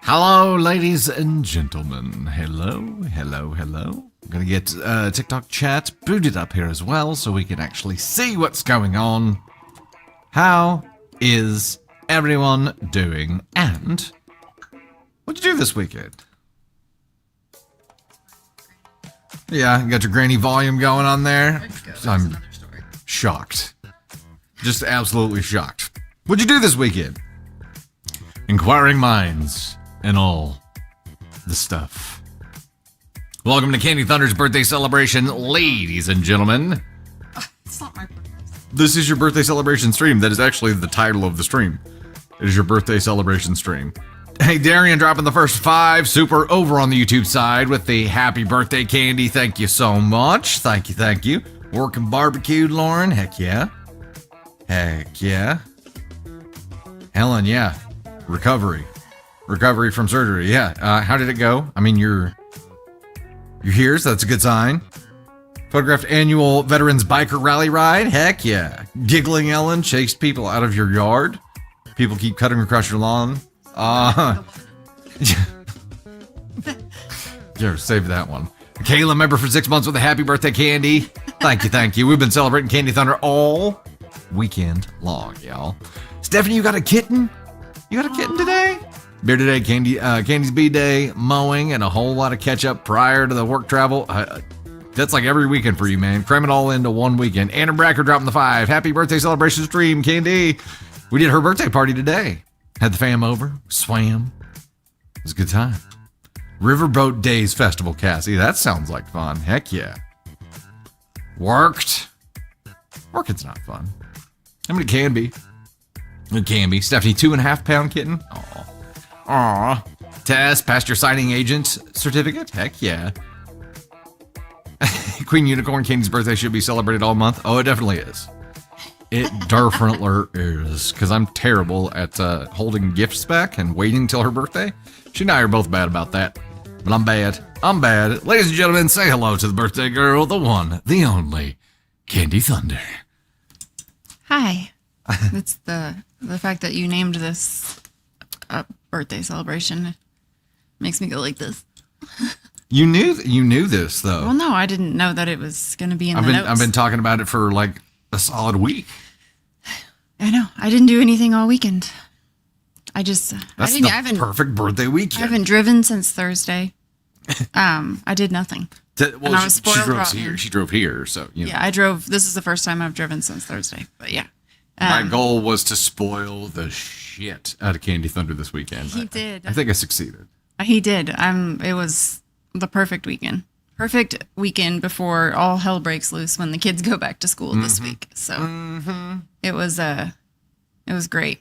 Hello, ladies and gentlemen. Hello. I'm going to get TikTok chat booted up here as well so we can actually see what's going on. How is everyone doing? And what'd you do this weekend? Yeah, you got your granny volume going on there. I'm shocked. Just absolutely shocked. What'd you do this weekend? Inquiring minds and all the stuff. Welcome to Candy Thunder's birthday celebration, ladies and gentlemen. It's not my birthday. This is your birthday celebration stream. That is actually the title of the stream. It is your birthday celebration stream. Hey, Darian dropping the first 5. Super over on the YouTube side with the happy birthday candy. Thank you so much. Thank you. Working barbecued, Lauren. Heck yeah. Helen, yeah. Recovery from surgery. Yeah. How did it go? I mean, you're here, so that's a good sign. Photographed annual Veterans Biker Rally Ride. Heck yeah. Giggling Ellen chased people out of your yard. People keep cutting across your lawn. Here, save that one. Kayla, member for 6 months with a happy birthday candy. Thank you. We've been celebrating Candy Thunder all weekend long, y'all. Stephanie, you got a kitten? You got a kitten today? Beer today, Candy's Bday, mowing, and a whole lot of catch up prior to the work travel. That's like every weekend for you, man. Cram it all into one weekend. Anna Bracker dropping the 5. Happy birthday celebration stream, Candy. We did her birthday party today. Had the fam over, swam. It was a good time. Riverboat Days Festival, Cassie. That sounds like fun. Heck yeah. Worked. Working's not fun. I mean, it can be. It can be. Stephanie, 2.5 pound kitten. Aw. Tess, passed your signing agent certificate. Heck yeah. Queen Unicorn, Candy's birthday should be celebrated all month. Oh, it definitely is. It definitely is, because I'm terrible at holding gifts back and waiting till her birthday. She and I are both bad about that, but I'm bad. Ladies and gentlemen, say hello to the birthday girl, the one, the only, Candy Thunder. Hi. It's the fact that you named this birthday celebration makes me go like this. You knew this, though. Well, no, I didn't know that it was going to be in the notes. I've been talking about it for like a solid week. I know. I didn't do anything all weekend. I haven't perfect birthday weekend. I haven't driven since Thursday. I did nothing. Well, I was spoiled. She drove here, so you know. Yeah, I drove. This is the first time I've driven since Thursday. But yeah, my goal was to spoil the shit out of Candy Thunder this weekend. He did. I think I succeeded. He did. It was the perfect weekend. Perfect weekend before all hell breaks loose when the kids go back to school this week. So it was great.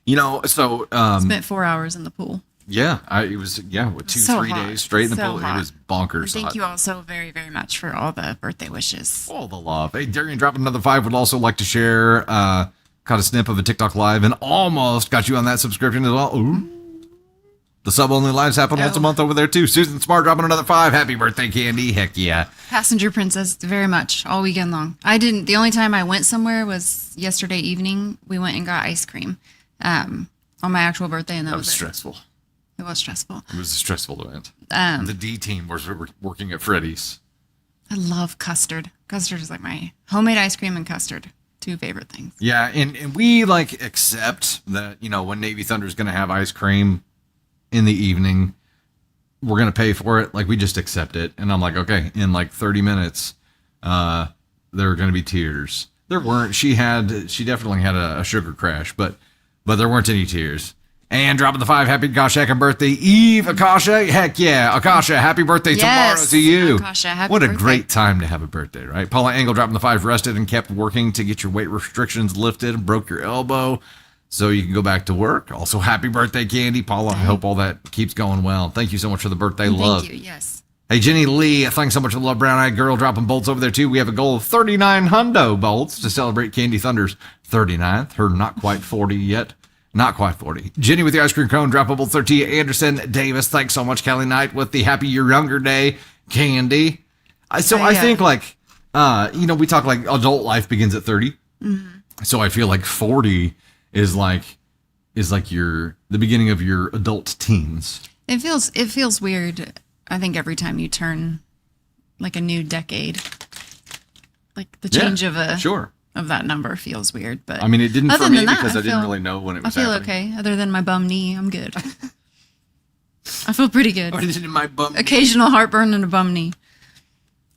You know, so spent 4 hours in the pool. Yeah, it was 3 days straight in the pool. Hot. It was bonkers. Thank you all so very, very much for all the birthday wishes. All the love. Hey, Darian dropping another 5. Would also like to share. Caught a snip of a TikTok live and almost got you on that subscription as well. Ooh. The sub-only lives happen once a month over there, too. Susan Smart dropping another 5. Happy birthday, Candy. Heck yeah. Passenger Princess, very much, all weekend long. The only time I went somewhere was yesterday evening. We went and got ice cream on my actual birthday, and that was stressful. It was stressful. It was a stressful event. The D team was working at Freddy's. I love custard. Custard is like my homemade ice cream and custard. 2 favorite things. Yeah, and we accept that, when Navy Thunder is going to have ice cream in the evening, we're going to pay for it. We just accept it. And I'm like, okay, in 30 minutes, there are going to be tears. There weren't. She definitely had a sugar crash, but there weren't any tears. And dropping the 5, happy Akasha birthday, Eve Akasha. Heck yeah, Akasha, happy birthday tomorrow to you. Akasha, happy what a birthday. great time to have a birthday, right? Paula Engel dropping the 5, rested and kept working to get your weight restrictions lifted and broke your elbow so you can go back to work. Also, happy birthday, Candy. Paula, I hope all that keeps going well. Thank you so much for the birthday love. Thank you, yes. Hey, Jenny Lee, thanks so much for the love, Brown Eyed Girl, dropping bolts over there, too. We have a goal of 39 hundo bolts to celebrate Candy Thunder's 39th. Her not quite 40 yet. Not quite 40. Jenny with the ice cream cone, droppable 30. Anderson Davis, thanks so much. Kelly Knight with the happy you're younger day. Candy. I think we talk adult life begins at 30. Mm-hmm. So I feel 40 is is like the beginning of your adult teens. It feels weird. I think every time you turn like a new decade, like the change of that number feels weird. But I mean, it didn't other for me than that, because I didn't really know when it was I feel happening. okay. Other than my bum knee, I'm good. I feel pretty good. What is it in my bum? Occasional heartburn and a bum knee.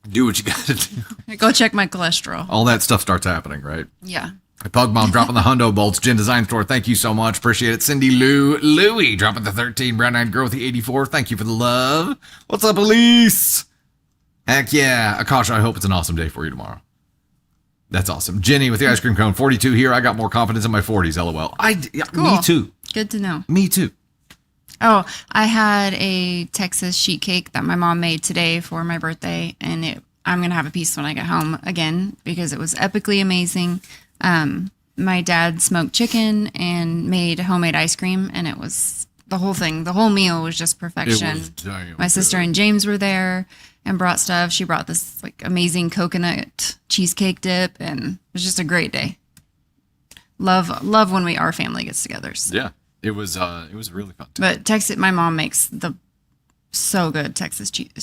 Do what you got to do. Go check my cholesterol. All that stuff starts happening, right? Yeah. Pug Mom dropping the Hundo Bolts. Gin Design Store, thank you so much. Appreciate it. Cindy Louie dropping the 13. Brown Eyed Girl with the 84. Thank you for the love. What's up, Elise? Heck yeah. Akasha, I hope it's an awesome day for you tomorrow. That's awesome. Jenny with the ice cream cone. 42 here. I got more confidence in my 40s, LOL. Cool. Me too. Good to know. Me too. Oh, I had a Texas sheet cake that my mom made today for my birthday, and I'm going to have a piece when I get home again because it was epically amazing. My dad smoked chicken and made homemade ice cream, and it was the whole thing. The whole meal was just perfection. It was damn My sister good. and James were there and brought stuff. She brought this like amazing coconut cheesecake dip, and it was just a great day. Love when our family gets together. So. Yeah, it was really fun. But my mom makes the so good Texas cheat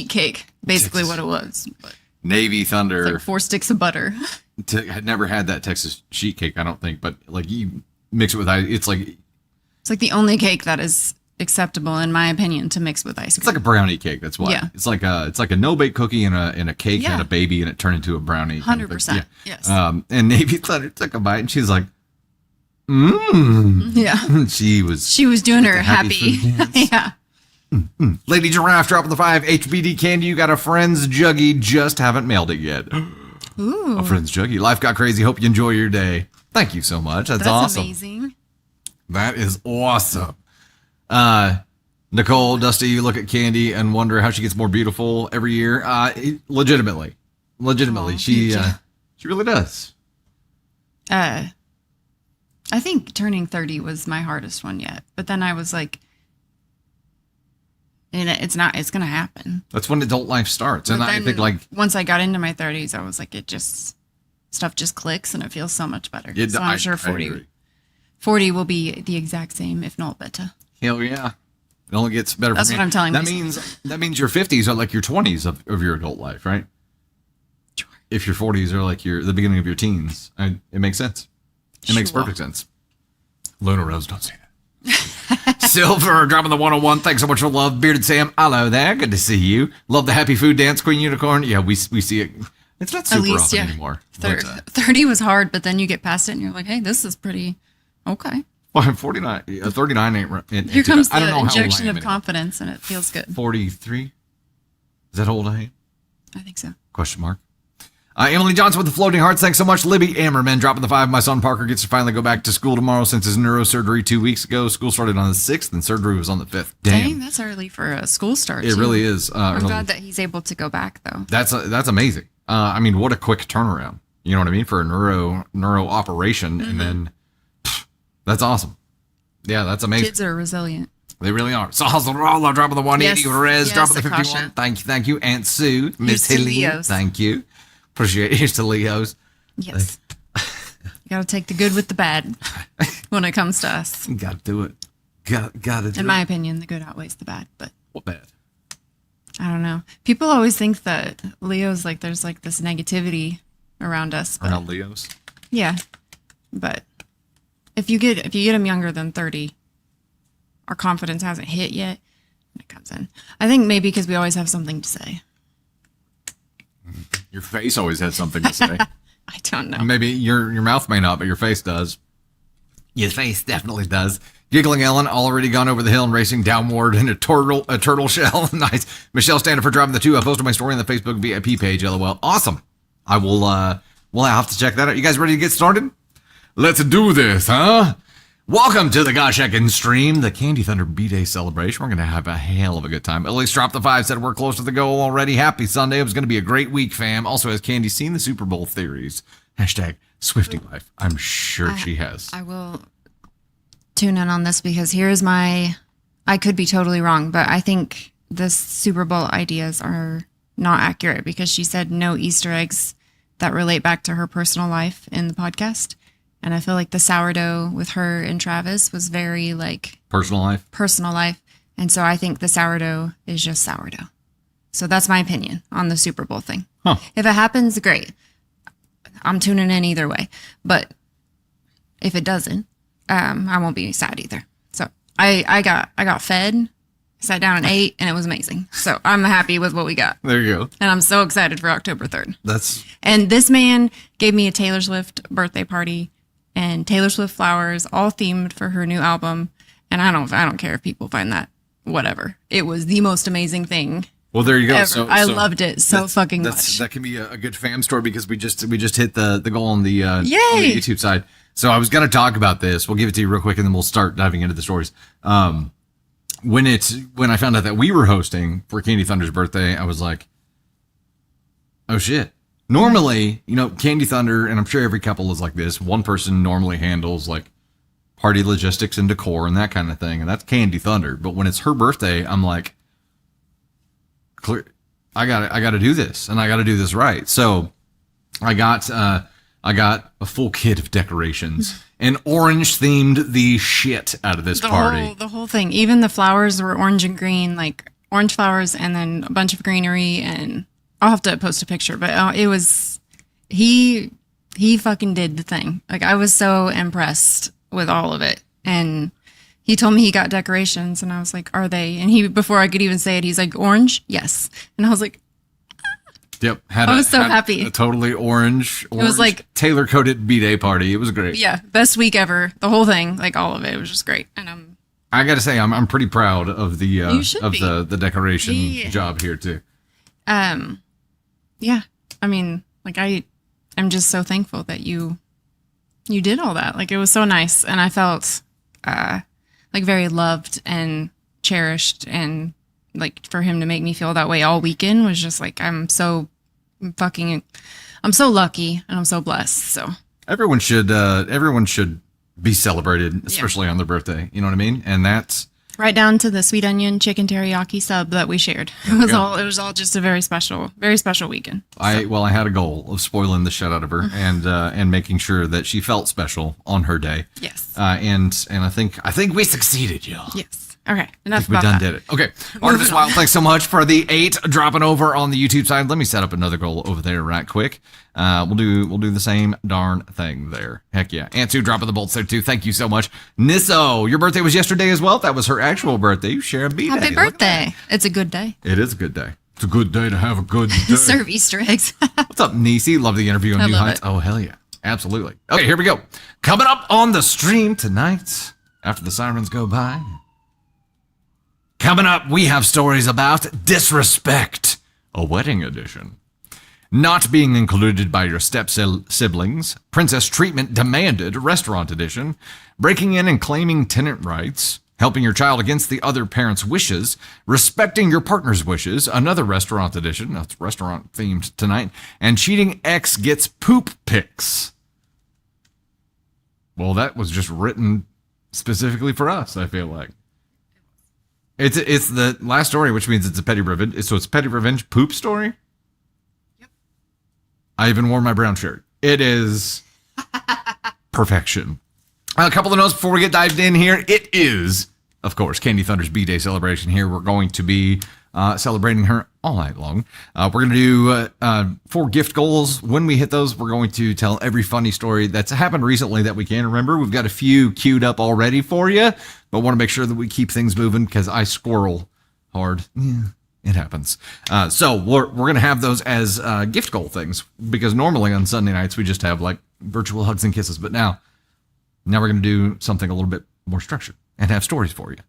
cake. Basically, what it was. But Navy Thunder. it's like 4 sticks of butter. Had never had that Texas sheet cake, I don't think, but like you mix it with ice. It's like the only cake that is acceptable, in my opinion, to mix with ice cream. it's like a brownie cake. That's why. Yeah. It's like a no bake cookie and a cake Yeah. and a baby, and it turned into a brownie. 100%. Yes. And Navy Thunder took a bite, and she's like, Yeah. She was doing her happy happy. food dance. Yeah. Lady Giraffe dropping the 5. HBD Candy, you got a friend's juggy, just haven't mailed it yet. Ooh. A friend's juggy. Life got crazy. Hope you enjoy your day. Thank you so much. That's awesome. Amazing. That is awesome. Nicole, Dusty, you look at Candy and wonder how she gets more beautiful every year. Legitimately, she really does. I think turning 30 was my hardest one yet, but then I was like, and it's going to happen. That's when adult life starts, and But I then think like once I got into my 30s, I was like, stuff just clicks and it feels so much better. So I'm sure 40 will be the exact same, if not better. Hell yeah. It only gets better. That's from what I'm telling that myself. means that means your 50s are like your 20s of your adult life, right? Sure. If your 40s are like the beginning of your teens, it makes sense. It makes Sure. perfect sense. Luna Rose, don't say that. Silver dropping the 101. Thanks so much for love. Bearded Sam, hello there. Good to see you. Love the happy food dance, Queen Unicorn. Yeah, we see it. It's not super often anymore. 30 was hard, but then you get past it and you're like, hey, this is pretty okay. Well, 39 ain't. Here comes I don't know the how old I injection am of confidence, and it feels good. 43. Is that how old I am? I think so. Question mark. Emily Johnson with the floating hearts. Thanks so much. Libby Ammerman dropping the 5. My son Parker gets to finally go back to school tomorrow since his neurosurgery 2 weeks ago. School started on the 6th and surgery was on the 5th. Damn. Dang, that's early for a school start. It too. really is. I'm glad that he's able to go back though. That's amazing. I mean, what a quick turnaround. You know what I mean? For a neuro operation. And then that's awesome. Yeah, that's amazing. Kids are resilient. They really are. Sahasrala dropping the 180. Yes, Rez dropping the Akasha. 51. Thank you. Aunt Sue. Miss to Hilly. Leos. Thank you. Appreciate it. Here's to Leos. Yes. You got to take the good with the bad when it comes to us. Got to do it. Got to do it. In my opinion, the good outweighs the bad, but What bad? I don't know. People always think that Leo's like there's like this negativity around us. But, Around Leos? yeah. But if you get them younger than 30, our confidence hasn't hit yet. And it comes in. I think maybe because we always have something to say. Your face always has something to say. I don't know. Maybe your mouth may not, but your face does. Your face definitely does. Giggling Ellen, already gone over the hill and racing downward in a turtle shell. Nice. Michelle Standard for driving the 2. I posted my story on the Facebook VIP page, LOL. Awesome. I will, we'll have to check that out. You guys ready to get started? Let's do this, huh? Welcome to the Gosh Heckin' stream, the Candy Thunder Bday celebration. We're going to have a hell of a good time. At least drop the 5, said we're close to the goal already. Happy Sunday. It was going to be a great week, fam. Also, has Candy seen the Super Bowl theories? Hashtag Swiftie life. I'm sure she has. I will tune in on this because here's I could be totally wrong, but I think the Super Bowl ideas are not accurate because she said no Easter eggs that relate back to her personal life in the podcast. And I feel like the sourdough with her and Travis was very like Personal life. And so I think the sourdough is just sourdough. So that's my opinion on the Super Bowl thing. Huh. If it happens, great. I'm tuning in either way. But if it doesn't, I won't be sad either. So I got fed, sat down and ate, and it was amazing. So I'm happy with what we got. There you go. And I'm so excited for October 3rd. And this man gave me a Taylor Swift birthday party and Taylor Swift flowers, all themed for her new album. And I don't care if people find that whatever. It was the most amazing thing. Well, there you go. Ever. I loved it so fucking much. That can be a good fam story because we just hit the goal on the, on the Yay! YouTube side. So I was going to talk about this. We'll give it to you real quick and then we'll start diving into the stories. When I found out that we were hosting for Candy Thunder's birthday, I was like, oh shit. Normally, Candy Thunder, and I'm sure every couple is like this, one person normally handles like party logistics and decor and that kind of thing. And that's Candy Thunder. But when it's her birthday, I'm like, I got to do this and I got to do this right. So I got a full kit of decorations and orange themed the shit out of this party. The whole thing. Even the flowers were orange and green, like orange flowers and then a bunch of greenery. And I'll have to post a picture, but it was, he fucking did the thing. Like I was so impressed with all of it. And he told me he got decorations and I was like, are they? And before I could even say it, he's like, orange? Yes. And I was like, yep. I was so happy. A totally orange. It was like Taylor coded Bday party. It was great. Yeah. Best week ever. The whole thing, like all of it was just great. And I got to say, I'm pretty proud of the, the decoration job here too. Yeah. I mean, like I'm just so thankful that you did all that. Like it was so nice. And I felt, like very loved and cherished, and like for him to make me feel that way all weekend was just like, I'm so lucky and I'm so blessed. So everyone should be celebrated, especially on their birthday. You know what I mean? And that's right down to the sweet onion chicken teriyaki sub that we shared. It was all just a very special weekend. So. I had a goal of spoiling the shit out of her and making sure that she felt special on her day. Yes. And I think we succeeded, y'all. Yes. Okay. Enough about that. Did it. Okay. Artemis Wild, thanks so much for the 8 dropping over on the YouTube side. Let me set up another goal over there right quick. We'll do the same darn thing there. Heck yeah. Antsu dropping the bolts there too. Thank you so much. Nisso, your birthday was yesterday as well. That was her actual birthday. You share a B-Day. Happy birthday. It's a good day. It is a good day. It's a good day to have a good day. Serve Easter eggs. What's up, Nisi? Love the interview on New Heights. Oh, hell yeah. Absolutely. Okay, here we go. Coming up on the stream tonight, after the sirens go by. Coming up, we have stories about disrespect, a wedding edition. Not being included by your step-siblings, princess treatment demanded, restaurant edition. Breaking in and claiming tenant rights. Helping your child against the other parent's wishes. Respecting your partner's wishes, another restaurant edition. That's restaurant themed tonight. And cheating ex gets poop pics. Well, that was just written specifically for us, I feel like. It's the last story, which means it's a petty revenge. So it's petty revenge poop story. Yep. I even wore my brown shirt. It is perfection. A couple of notes before we get dived in here. It is, of course, Candy Thunder's B-Day celebration here. We're going to be celebrating her all night long. We're going to do 4 gift goals. When we hit those, we're going to tell every funny story that's happened recently that we can remember. We've got a few queued up already for you, but want to make sure that we keep things moving because I squirrel hard. Yeah, it happens. So we're going to have those as gift goal things because normally on Sunday nights we just have like virtual hugs and kisses, but now we're going to do something a little bit more structured and have stories for you.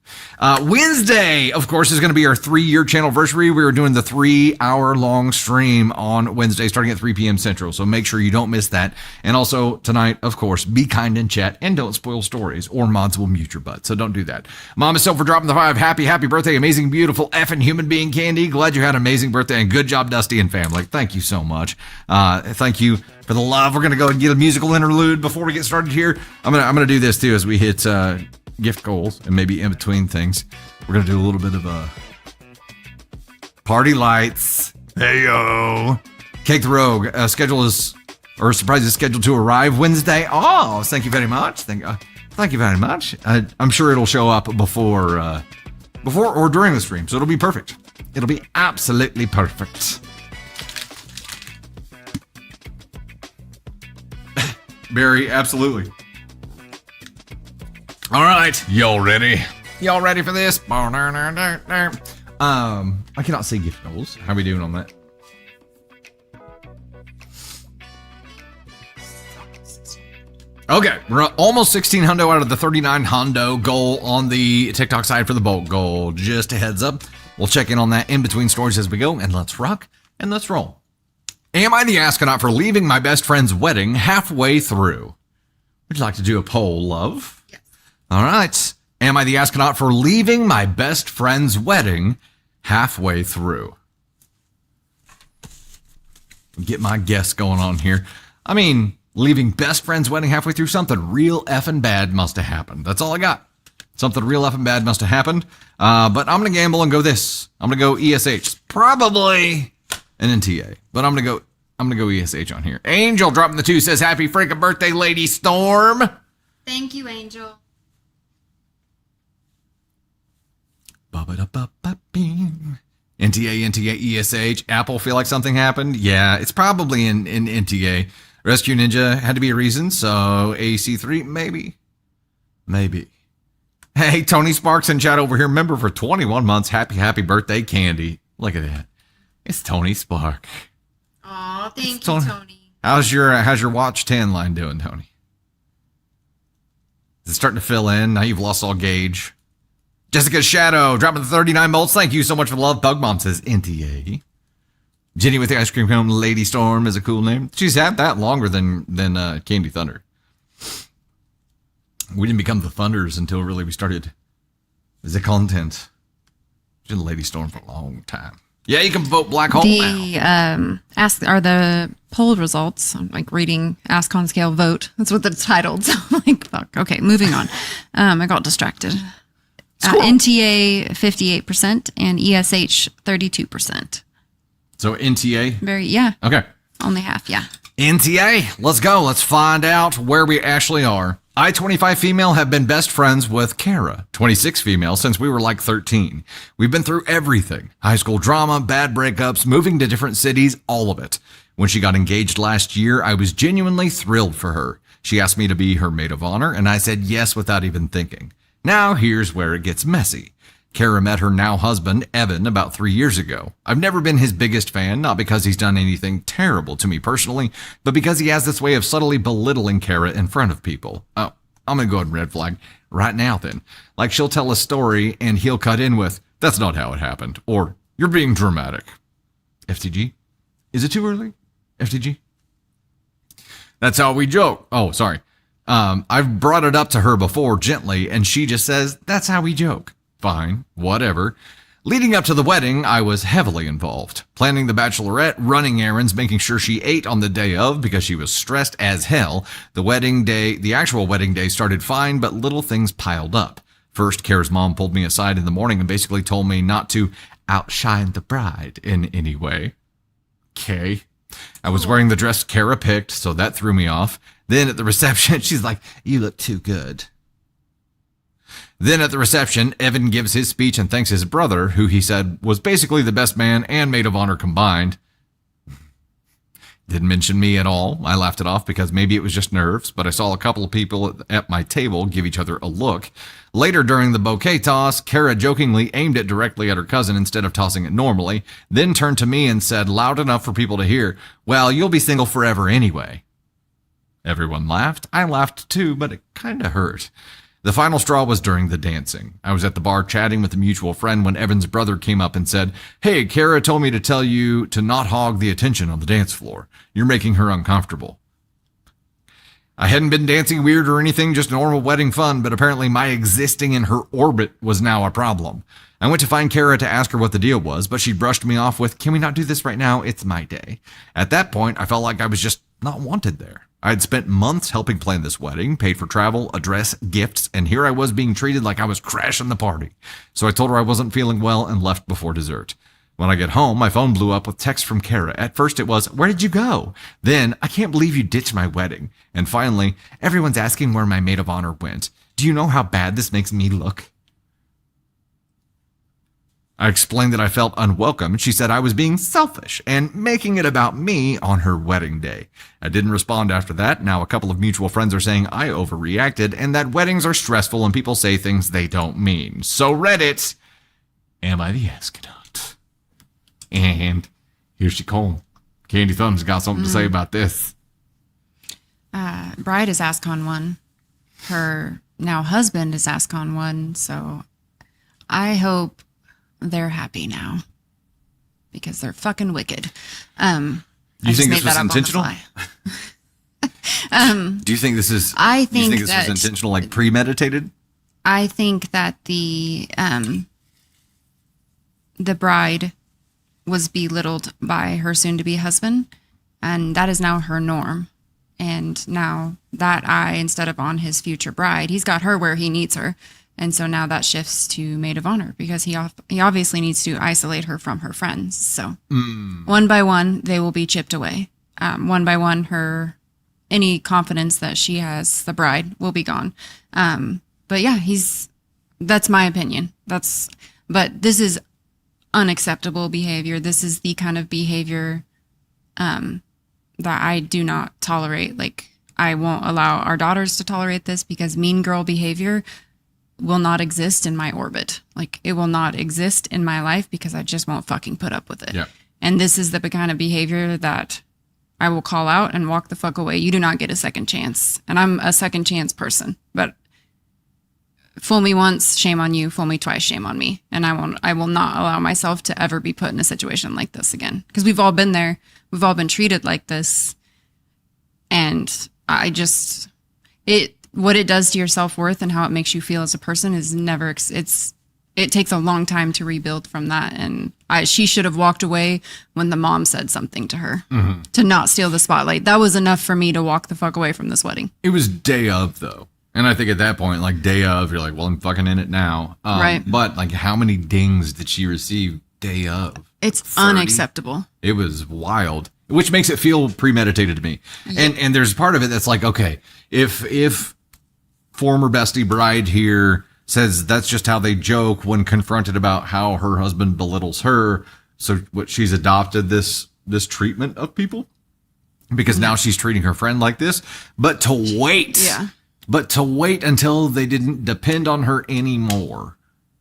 Wednesday, of course, is going to be our 3-year channel anniversary. We are doing the 3-hour-long stream on Wednesday, starting at 3 p.m. Central. So make sure you don't miss that. And also tonight, of course, be kind in chat and don't spoil stories or mods will mute your butt. So don't do that. Mom itself for dropping the 5. Happy birthday, amazing, beautiful, effing human being Candy. Glad you had an amazing birthday and good job, Dusty and family. Thank you so much. Thank you for the love. We're going to go and get a musical interlude before we get started here. I'm gonna do this too as we hit gift goals and maybe in between things. We're gonna do a little bit of party lights. Hey yo, Cake the Rogue schedule is or a surprise is scheduled to arrive Wednesday. Oh, thank you very much. Thank you very much. I'm sure it'll show up before or during the stream, so it'll be perfect. It'll be absolutely perfect. Barry, absolutely. All right, y'all ready? Y'all ready for this? I cannot see gift goals. How are we doing on that? Okay, we're almost 16 hundo out of the 39 hundo goal on the TikTok side for the bulk goal. Just a heads up. We'll check in on that in between stories as we go, and let's rock and let's roll. Am I the astronaut for leaving my best friend's wedding halfway through? Would you like to do a poll, love? Yes. All right. Am I the astronaut for leaving my best friend's wedding halfway through? Get my guess going on here. I mean, leaving best friend's wedding halfway through, something real effing bad must have happened. That's all I got. Something real effing bad must have happened. But I'm going to gamble and go this. I'm going to go ESH. Probably an NTA. But I'm going to go ESH on here. Angel dropping the 2 says, happy freaking birthday, Lady Storm. Thank you, Angel. NTA, ESH. Apple feel like something happened? Yeah, it's probably in NTA. Rescue Ninja had to be a reason, so AC3, maybe. Hey, Tony Sparks in chat over here, member for 21 months. Happy birthday, Candy. Look at that. It's Tony Spark. Aw, thank you, Tony. How's your Watch 10 line doing, Tony? Is it starting to fill in? Now you've lost all gauge. Jessica Shadow dropping the 39 bolts. Thank you so much for the love. Bug Mom says NTA. Jenny with the ice cream cone. Lady Storm is a cool name. She's had that longer than Candy Thunder. We didn't become the Thunders until really we started the content. She's been Lady Storm for a long time. Yeah, you can vote Black Hole now. The poll results. I'm like reading Ask on Scale Vote. That's what it's titled. So I'm like, fuck. Okay, moving on. I got distracted. NTA 58% and ESH 32%. So NTA? Yeah. Okay. Only half, yeah. NTA, let's go. Let's find out where we actually are. I, 25 female, have been best friends with Kara, 26 female, since we were like 13. We've been through everything. High school drama, bad breakups, moving to different cities, all of it. When she got engaged last year, I was genuinely thrilled for her. She asked me to be her maid of honor, and I said yes without even thinking. Now, here's where it gets messy. Kara met her now husband, Evan, about 3 years ago. I've never been his biggest fan, not because he's done anything terrible to me personally, but because he has this way of subtly belittling Kara in front of people. Oh, I'm going to go ahead and red flag right now then. Like she'll tell a story and he'll cut in with, that's not how it happened, or you're being dramatic. FTG? Is it too early? FTG? That's how we joke. Oh, sorry. I've brought it up to her before gently, and she just says, that's how we joke. Fine, whatever. Leading up to the wedding, I was heavily involved. Planning the bachelorette, running errands, making sure she ate on the day of because she was stressed as hell. The actual wedding day started fine, but little things piled up. First, Kara's mom pulled me aside in the morning and basically told me not to outshine the bride in any way. Okay. I was wearing the dress Kara picked, so that threw me off. Then at the reception, she's like, you look too good. Then at the reception, Evan gives his speech and thanks his brother, who he said was basically the best man and maid of honor combined. Didn't mention me at all. I laughed it off because maybe it was just nerves, but I saw a couple of people at my table give each other a look. Later during the bouquet toss, Kara jokingly aimed it directly at her cousin instead of tossing it normally, then turned to me and said loud enough for people to hear, well, you'll be single forever anyway. Everyone laughed. I laughed too, but it kind of hurt. The final straw was during the dancing. I was at the bar chatting with a mutual friend when Evan's brother came up and said, hey, Kara told me to tell you to not hog the attention on the dance floor. You're making her uncomfortable. I hadn't been dancing weird or anything, just normal wedding fun, but apparently my existing in her orbit was now a problem. I went to find Kara to ask her what the deal was, but she brushed me off with, can we not do this right now? It's my day. At that point, I felt like I was just not wanted there. I had spent months helping plan this wedding, paid for travel, address, gifts, and here I was being treated like I was crashing the party. So I told her I wasn't feeling well and left before dessert. When I get home, my phone blew up with text from Kara. At first it was, "Where did you go?" Then, "I can't believe you ditched my wedding." And finally, "Everyone's asking where my maid of honor went. Do you know how bad this makes me look?" I explained that I felt unwelcome, and she said I was being selfish and making it about me on her wedding day. I didn't respond after that. Now a couple of mutual friends are saying I overreacted and that weddings are stressful and people say things they don't mean. So Reddit, am I the astronaut? And here she comes. Candy Thumb's got something to say about this. Bride is AskCon 1. Her now husband is AskCon 1. So I hope they're happy now because they're fucking wicked. You think this was intentional? Do you think this is? I think you think this was intentional, like premeditated? I think that the bride was belittled by her soon-to-be husband, and that is now her norm. And now that eye, instead of on his future bride, he's got her where he needs her. And so now that shifts to maid of honor because he obviously needs to isolate her from her friends. So one by one, they will be chipped away. One by one, any confidence that she has, the bride, will be gone. But yeah, that's my opinion. But this is unacceptable behavior. This is the kind of behavior that I do not tolerate. Like, I won't allow our daughters to tolerate this because mean girl behavior will not exist in my orbit. Like, it will not exist in my life because I just won't fucking put up with it. Yeah. And this is the kind of behavior that I will call out and walk the fuck away. You do not get a second chance. And I'm a second chance person, but fool me once, shame on you. Fool me twice, shame on me. And I will not allow myself to ever be put in a situation like this again. Because we've all been there. We've all been treated like this. And what it does to your self-worth and how it makes you feel as a person is it takes a long time to rebuild from that. And she should have walked away when the mom said something to her to not steal the spotlight. That was enough for me to walk the fuck away from this wedding. It was day of, though. And I think at that point, like, day of, you're like, well, I'm fucking in it now. Right. But, like, how many dings did she receive day of? It's 30? Unacceptable. It was wild, which makes it feel premeditated to me. Yeah. And there's part of it that's like, okay, if former bestie bride here says that's just how they joke when confronted about how her husband belittles her. So what, she's adopted this treatment of people because now she's treating her friend like this, but to wait until they didn't depend on her anymore.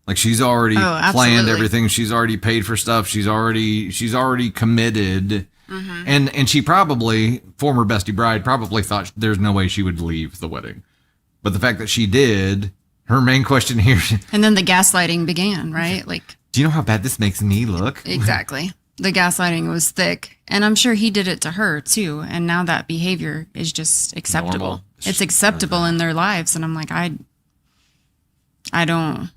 Like, she's already planned everything. She's already paid for stuff. She's already committed. And she probably, former bestie bride, probably thought there's no way she would leave the wedding. But the fact that she did, her main question here. And then the gaslighting began, right? Like, do you know how bad this makes me look? Exactly. The gaslighting was thick. And I'm sure he did it to her too. And now that behavior is just acceptable. Normal. It's acceptable in their lives. And I'm like, I don't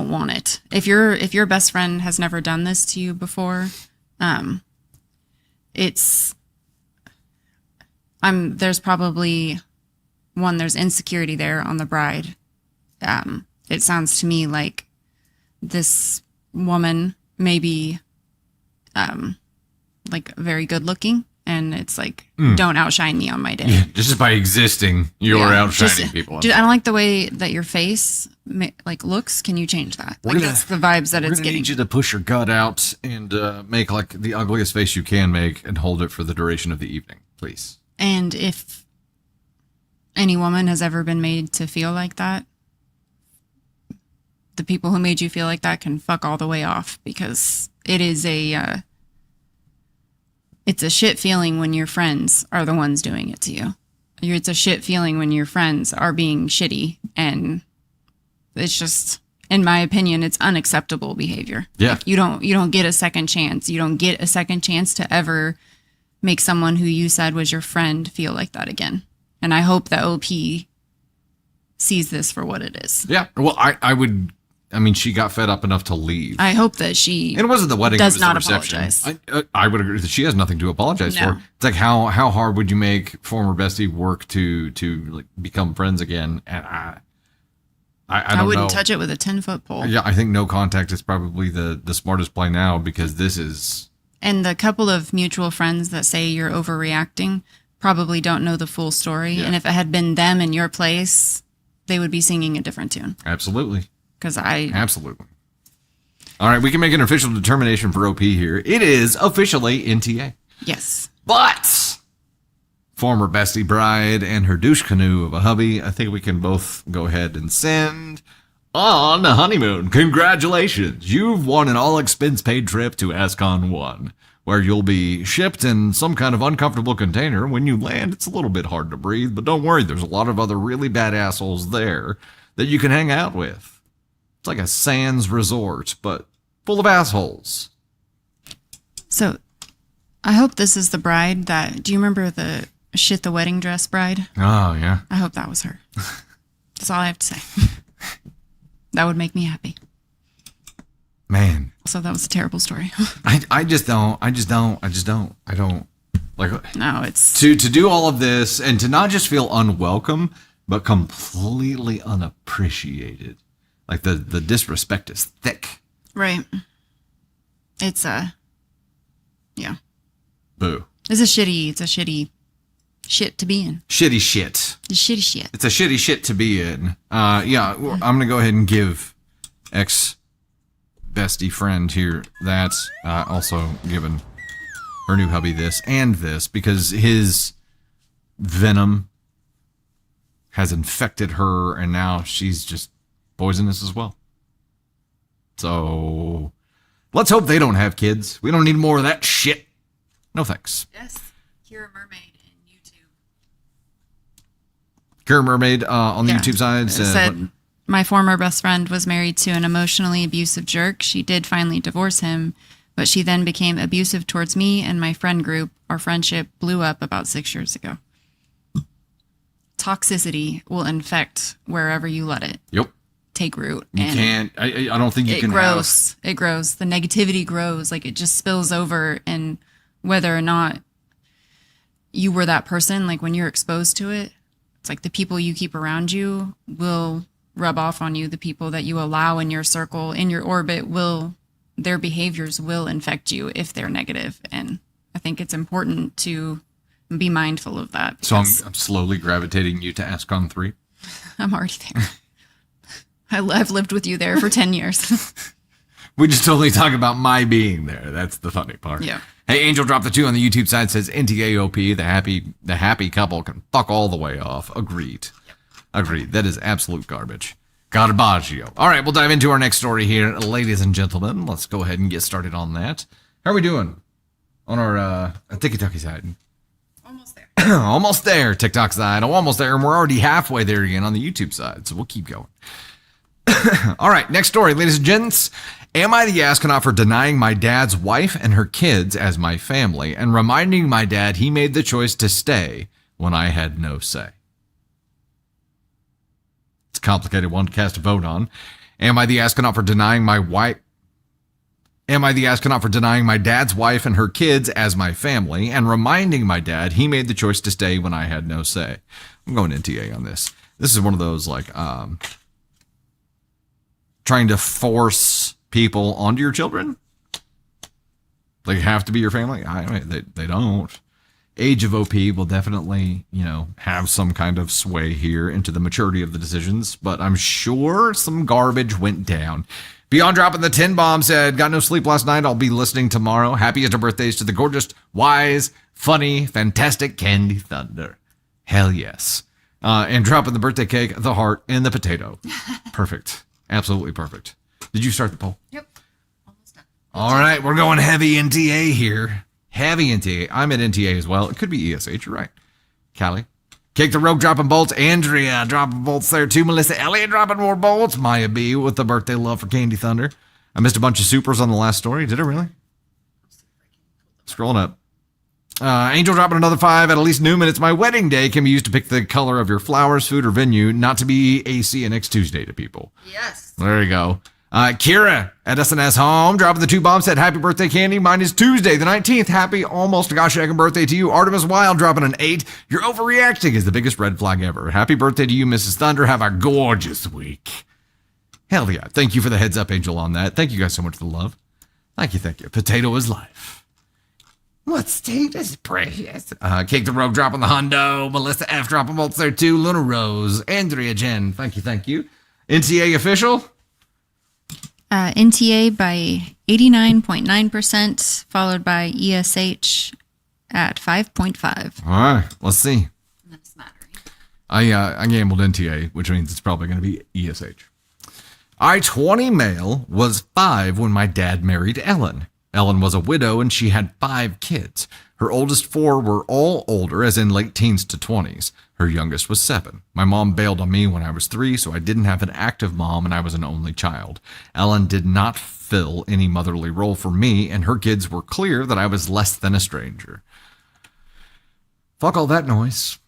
want it. If your best friend has never done this to you before, there's probably there's insecurity there on the bride. It sounds to me like this woman may be like very good looking, and it's like, don't outshine me on my day. Yeah, just by existing, you're outshining people. I don't like the way that your face like looks. Can you change that? That's the vibes that it's getting. I need you to push your gut out and make like the ugliest face you can make and hold it for the duration of the evening, please. And if any woman has ever been made to feel like that, the people who made you feel like that can fuck all the way off, because it is it's a shit feeling when your friends are the ones doing it to you. It's a shit feeling when your friends are being shitty, and it's just, in my opinion, it's unacceptable behavior. Yeah. Like, you don't get a second chance. You don't get a second chance to ever make someone who you said was your friend feel like that again. And I hope that OP sees this for what it is. Yeah. Well, I mean, she got fed up enough to leave. I hope that she it wasn't the wedding, does it was not the reception. Apologize. I would agree that she has nothing to apologize for. It's like, how hard would you make former bestie work to like become friends again? And I don't know. I wouldn't touch it with a 10-foot pole. Yeah, I think no contact is probably the smartest play now, because this is... And the couple of mutual friends that say you're overreacting probably don't know the full story. Yeah. And if it had been them in your place, they would be singing a different tune. Absolutely. Absolutely. All right, we can make an official determination for OP here. It is officially NTA. Yes. But former bestie bride and her douche canoe of a hubby, I think we can both go ahead and send on a honeymoon. Congratulations. You've won an all-expense-paid trip to Ascon 1, where you'll be shipped in some kind of uncomfortable container. When you land, it's a little bit hard to breathe, but don't worry, there's a lot of other really bad assholes there that you can hang out with. It's like a Sands resort, but full of assholes. So, I hope this is the bride that... Do you remember the shit the wedding dress bride? Oh, yeah. I hope that was her. That's all I have to say. That would make me happy. Man. So that was a terrible story. I don't. Like, No, it's... to do all of this and to not just feel unwelcome, but completely unappreciated. Like the disrespect is thick. Right. It's yeah. Boo. It's a shitty shit to be in. Shitty shit. It's shitty shit. It's a shitty shit to be in. Yeah, I'm going to go ahead and give ex-bestie friend here that, also given her new hubby this and this, because his venom has infected her and now she's just poisonous as well. So let's hope they don't have kids. We don't need more of that shit. No thanks. Yes. Cure Mermaid in YouTube. Cure Mermaid on the YouTube side said, my former best friend was married to an emotionally abusive jerk. She did finally divorce him, but she then became abusive towards me and my friend group. Our friendship blew up about 6 years ago. Toxicity will infect wherever you let it. Yep. Take root. You can't. I don't think you can. It grows. The negativity grows. Like, it just spills over, and whether or not you were that person, like when you're exposed to it, it's like the people you keep around you will rub off on you. The people that you allow in your circle, in your orbit, their behaviors will infect you if they're negative. And I think it's important to be mindful of that. So I'm slowly gravitating you to Ascon 3. I'm already there. I've lived with you there for 10 years. We just totally talk about my being there. That's the funny part. Yeah. Hey, Angel dropped the 2 on the YouTube side, says NTAOP, the happy couple can fuck all the way off. Agreed. Yep. Agreed. That is absolute garbage. Garbaggio. All right, we'll dive into our next story here, ladies and gentlemen. Let's go ahead and get started on that. How are we doing on our TikTok side? Almost there. Almost there, TikTok side. Oh, almost there, and we're already halfway there again on the YouTube side, so we'll keep going. All right, next story, ladies and gents. Am I the astronaut for denying my dad's wife and her kids as my family and reminding my dad he made the choice to stay when I had no say? It's a complicated one to cast a vote on. Am I the astronaut for denying my wife? Am I the astronaut for denying my dad's wife and her kids as my family and reminding my dad he made the choice to stay when I had no say? I'm going NTA on this. This is one of those, like, trying to force people onto your children. They have to be your family. I mean, they don't. Age of OP will definitely, have some kind of sway here into the maturity of the decisions, but I'm sure some garbage went down. Beyond dropping the 10 bomb said, got no sleep last night. I'll be listening tomorrow. Happiest of birthdays to the gorgeous, wise, funny, fantastic Candy Thunder. Hell yes. And dropping the birthday cake, the heart, and the potato. Perfect. Absolutely perfect. Did you start the poll? Yep. Almost done. All right, we're going heavy NTA here. Heavy NTA. I'm at NTA as well. It could be ESH. You're right. Callie. Cake the Rogue dropping bolts. Andrea dropping bolts there too. Melissa Elliott dropping more bolts. Maya B with the birthday love for Candy Thunder. I missed a bunch of supers on the last story. Did I really? Scrolling up. Angel dropping another 5 at least Newman. It's my wedding day. Can be used to pick the color of your flowers, food, or venue, not to be AC and next Tuesday to people. Yes. There you go. Kira at SNS Home dropping the 2 bombs said, happy birthday, Candy. Mine is Tuesday the 19th. Happy almost gosh second birthday to you. Artemis Wild dropping an 8. You're overreacting is the biggest red flag ever. Happy birthday to you, Mrs. Thunder. Have a gorgeous week. Hell yeah. Thank you for the heads up, Angel, on that. Thank you guys so much for the love. Thank you, thank you. Potato is life. What state is precious? Cake the Rogue dropping the hundo. Melissa F dropping bolts there too. Luna Rose. Andrea Jen. Thank you, thank you. NTA official? NTA by 89.9%, followed by ESH at 5.5. All right, let's see. That's smattering. I gambled NTA, which means it's probably going to be ESH. I-20 male was 5 when my dad married Ellen. Ellen was a widow and she had 5 kids. Her oldest 4 were all older, as in late teens to 20s. Her youngest was 7. My mom bailed on me when I was 3, so I didn't have an active mom and I was an only child. Ellen did not fill any motherly role for me, and her kids were clear that I was less than a stranger. Fuck all that noise.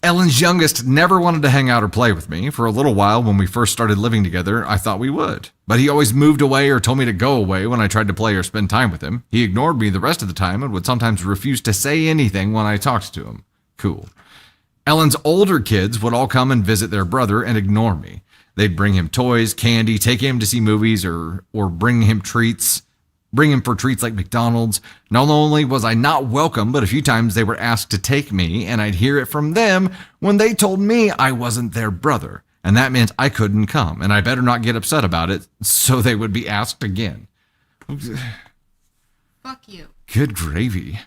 Ellen's youngest never wanted to hang out or play with me. For a little while when we first started living together, I thought we would. But he always moved away or told me to go away when I tried to play or spend time with him. He ignored me the rest of the time and would sometimes refuse to say anything when I talked to him. Cool. Ellen's older kids would all come and visit their brother and ignore me. They'd bring him toys, candy, take him to see movies, or bring him for treats like McDonald's. Not only was I not welcome, but a few times they were asked to take me, and I'd hear it from them when they told me I wasn't their brother. And that meant I couldn't come, and I better not get upset about it, so they would be asked again. Fuck you. Good gravy.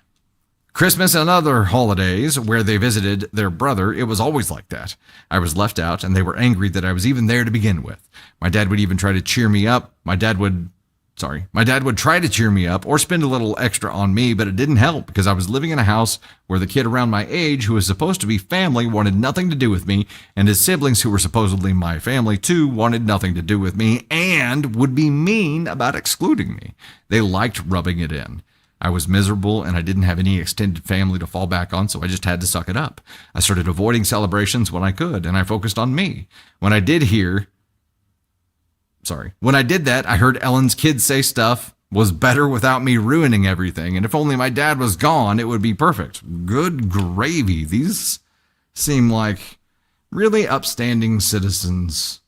Christmas and other holidays where they visited their brother, it was always like that. I was left out, and they were angry that I was even there to begin with. My dad would even try to cheer me up. My dad would try to cheer me up or spend a little extra on me, but it didn't help because I was living in a house where the kid around my age, who was supposed to be family, wanted nothing to do with me, and his siblings, who were supposedly my family too, wanted nothing to do with me and would be mean about excluding me. They liked rubbing it in. I was miserable and I didn't have any extended family to fall back on, so I just had to suck it up. I started avoiding celebrations when I could, and I focused on me. When I did that, I heard Ellen's kids say stuff was better without me ruining everything, and if only my dad was gone, it would be perfect. Good gravy. These seem like really upstanding citizens.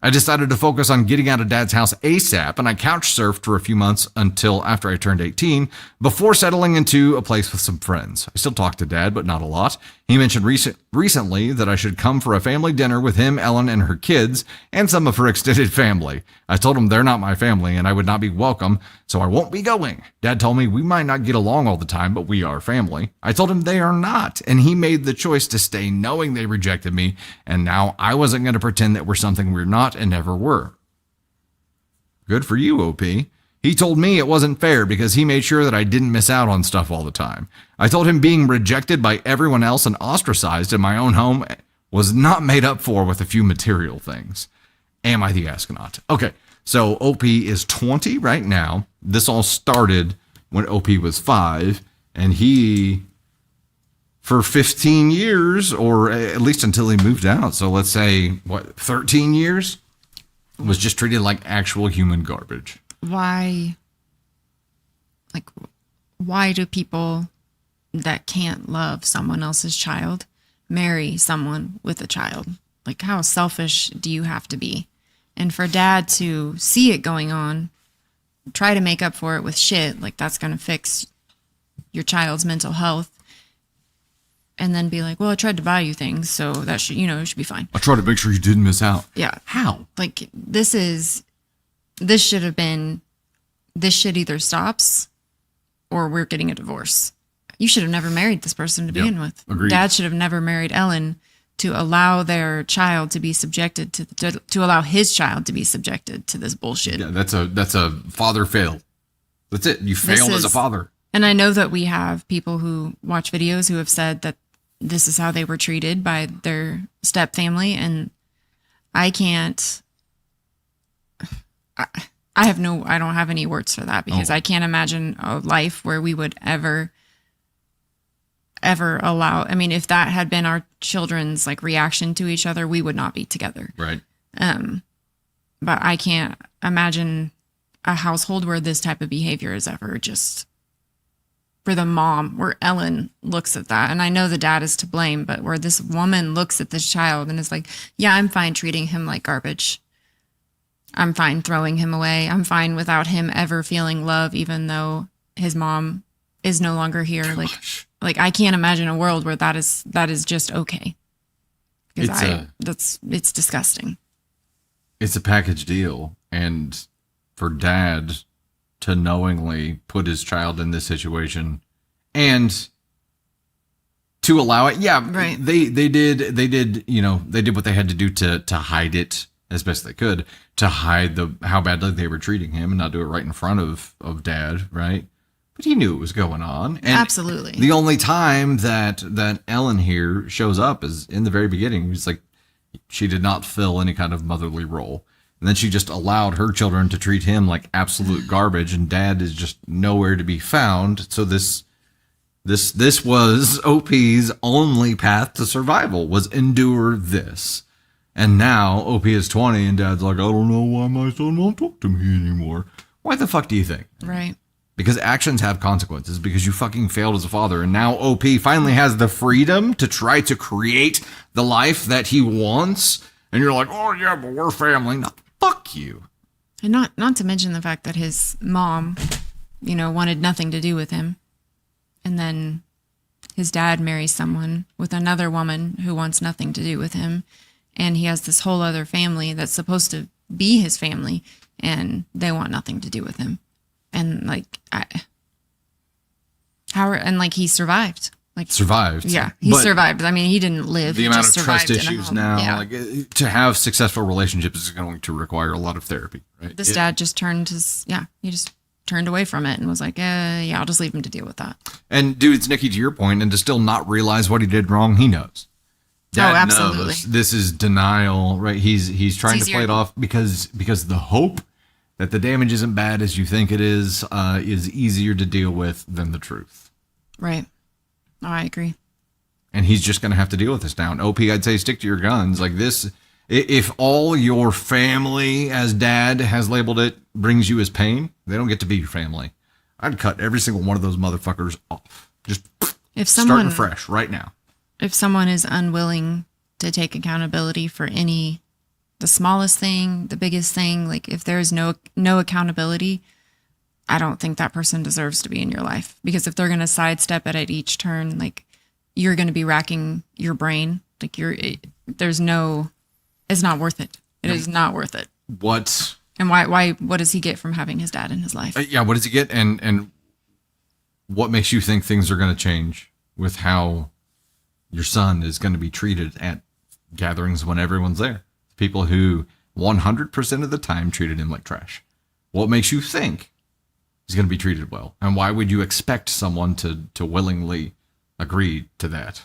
I decided to focus on getting out of Dad's house ASAP, and I couch surfed for a few months until after I turned 18, before settling into a place with some friends. I still talk to Dad, but not a lot. He mentioned recently that I should come for a family dinner with him, Ellen, and her kids, and some of her extended family. I told him they're not my family, and I would not be welcome, so I won't be going. Dad told me we might not get along all the time, but we are family. I told him they are not, and he made the choice to stay knowing they rejected me, and now I wasn't going to pretend that we're something we're not and never were. Good for you, OP. He told me it wasn't fair because he made sure that I didn't miss out on stuff all the time. I told him being rejected by everyone else and ostracized in my own home was not made up for with a few material things. Am I the astronaut? Okay, so OP is 20 right now. This all started when OP was 5, and he, for 15 years, or at least until he moved out, so let's say, 13 years, was just treated like actual human garbage. Why do people that can't love someone else's child marry someone with a child? Like, how selfish do you have to be? And for Dad to see it going on, try to make up for it with shit, like that's going to fix your child's mental health, and then be like, well, I tried to buy you things, so that should, it should be fine. I tried to make sure you didn't miss out. Yeah. How? Like, this shit either stops or we're getting a divorce. You should have never married this person to begin with. Agreed. Dad should have never married Ellen to allow their child to be subjected to allow his child to be subjected to this bullshit. Yeah, that's a father fail. That's it. You failed as a father. And I know that we have people who watch videos who have said that this is how they were treated by their step family, and I don't have any words for that, because I can't imagine a life where we would ever allow. I mean, if that had been our children's like reaction to each other, we would not be together. Right. But I can't imagine a household where this type of behavior is ever just for the mom, where Ellen looks at that, and I know the dad is to blame, but where this woman looks at this child and is like, yeah, I'm fine treating him like garbage. I'm fine throwing him away. I'm fine without him ever feeling love, even though his mom is no longer here. Like I can't imagine a world where that is just okay. Because it's disgusting. It's a package deal, and for dad to knowingly put his child in this situation and to allow it, yeah, right. They did what they had to do to hide it as best they could, to hide how badly they were treating him and not do it right in front of dad, right? But he knew it was going on. And absolutely. The only time that Ellen here shows up is in the very beginning. It's like she did not fill any kind of motherly role. And then she just allowed her children to treat him like absolute garbage, and dad is just nowhere to be found. So this was OP's only path to survival, was endure this. And now OP is 20 and dad's like, I don't know why my son won't talk to me anymore. Why the fuck do you think? Right. Because actions have consequences, because you fucking failed as a father. And now OP finally has the freedom to try to create the life that he wants. And you're like, oh yeah, but we're family. No, fuck you. And not to mention the fact that his mom, wanted nothing to do with him. And then his dad marries someone with another woman who wants nothing to do with him. And he has this whole other family that's supposed to be his family, and they want nothing to do with him. And he survived. Survived. Yeah, he survived. I mean, he didn't live. The he amount just of trust survived issues now, yeah. To have successful relationships is going to require a lot of therapy, right? This dad just he just turned away from it and was like, I'll just leave him to deal with that. And dude, it's Nikki, to your point, and to still not realize what he did wrong, he knows. Dad absolutely knows this is denial, right? He's trying to play it off because the hope that the damage isn't bad as you think it is easier to deal with than the truth. Right. Oh, I agree. And he's just going to have to deal with this now. And OP, I'd say stick to your guns. Like this, if all your family, as dad has labeled it, brings you as pain, they don't get to be your family. I'd cut every single one of those motherfuckers off. Just starting fresh right now. If someone is unwilling to take accountability for the smallest thing, the biggest thing, like if there's no accountability, I don't think that person deserves to be in your life. Because if they're going to sidestep it at each turn, like you're going to be racking your brain. Like it's not worth it. It is not worth it. What? And what does he get from having his dad in his life? What does he get? And what makes you think things are going to change with how your son is going to be treated at gatherings when everyone's there? People who 100% of the time treated him like trash. What makes you think he's going to be treated well? And why would you expect someone to willingly agree to that?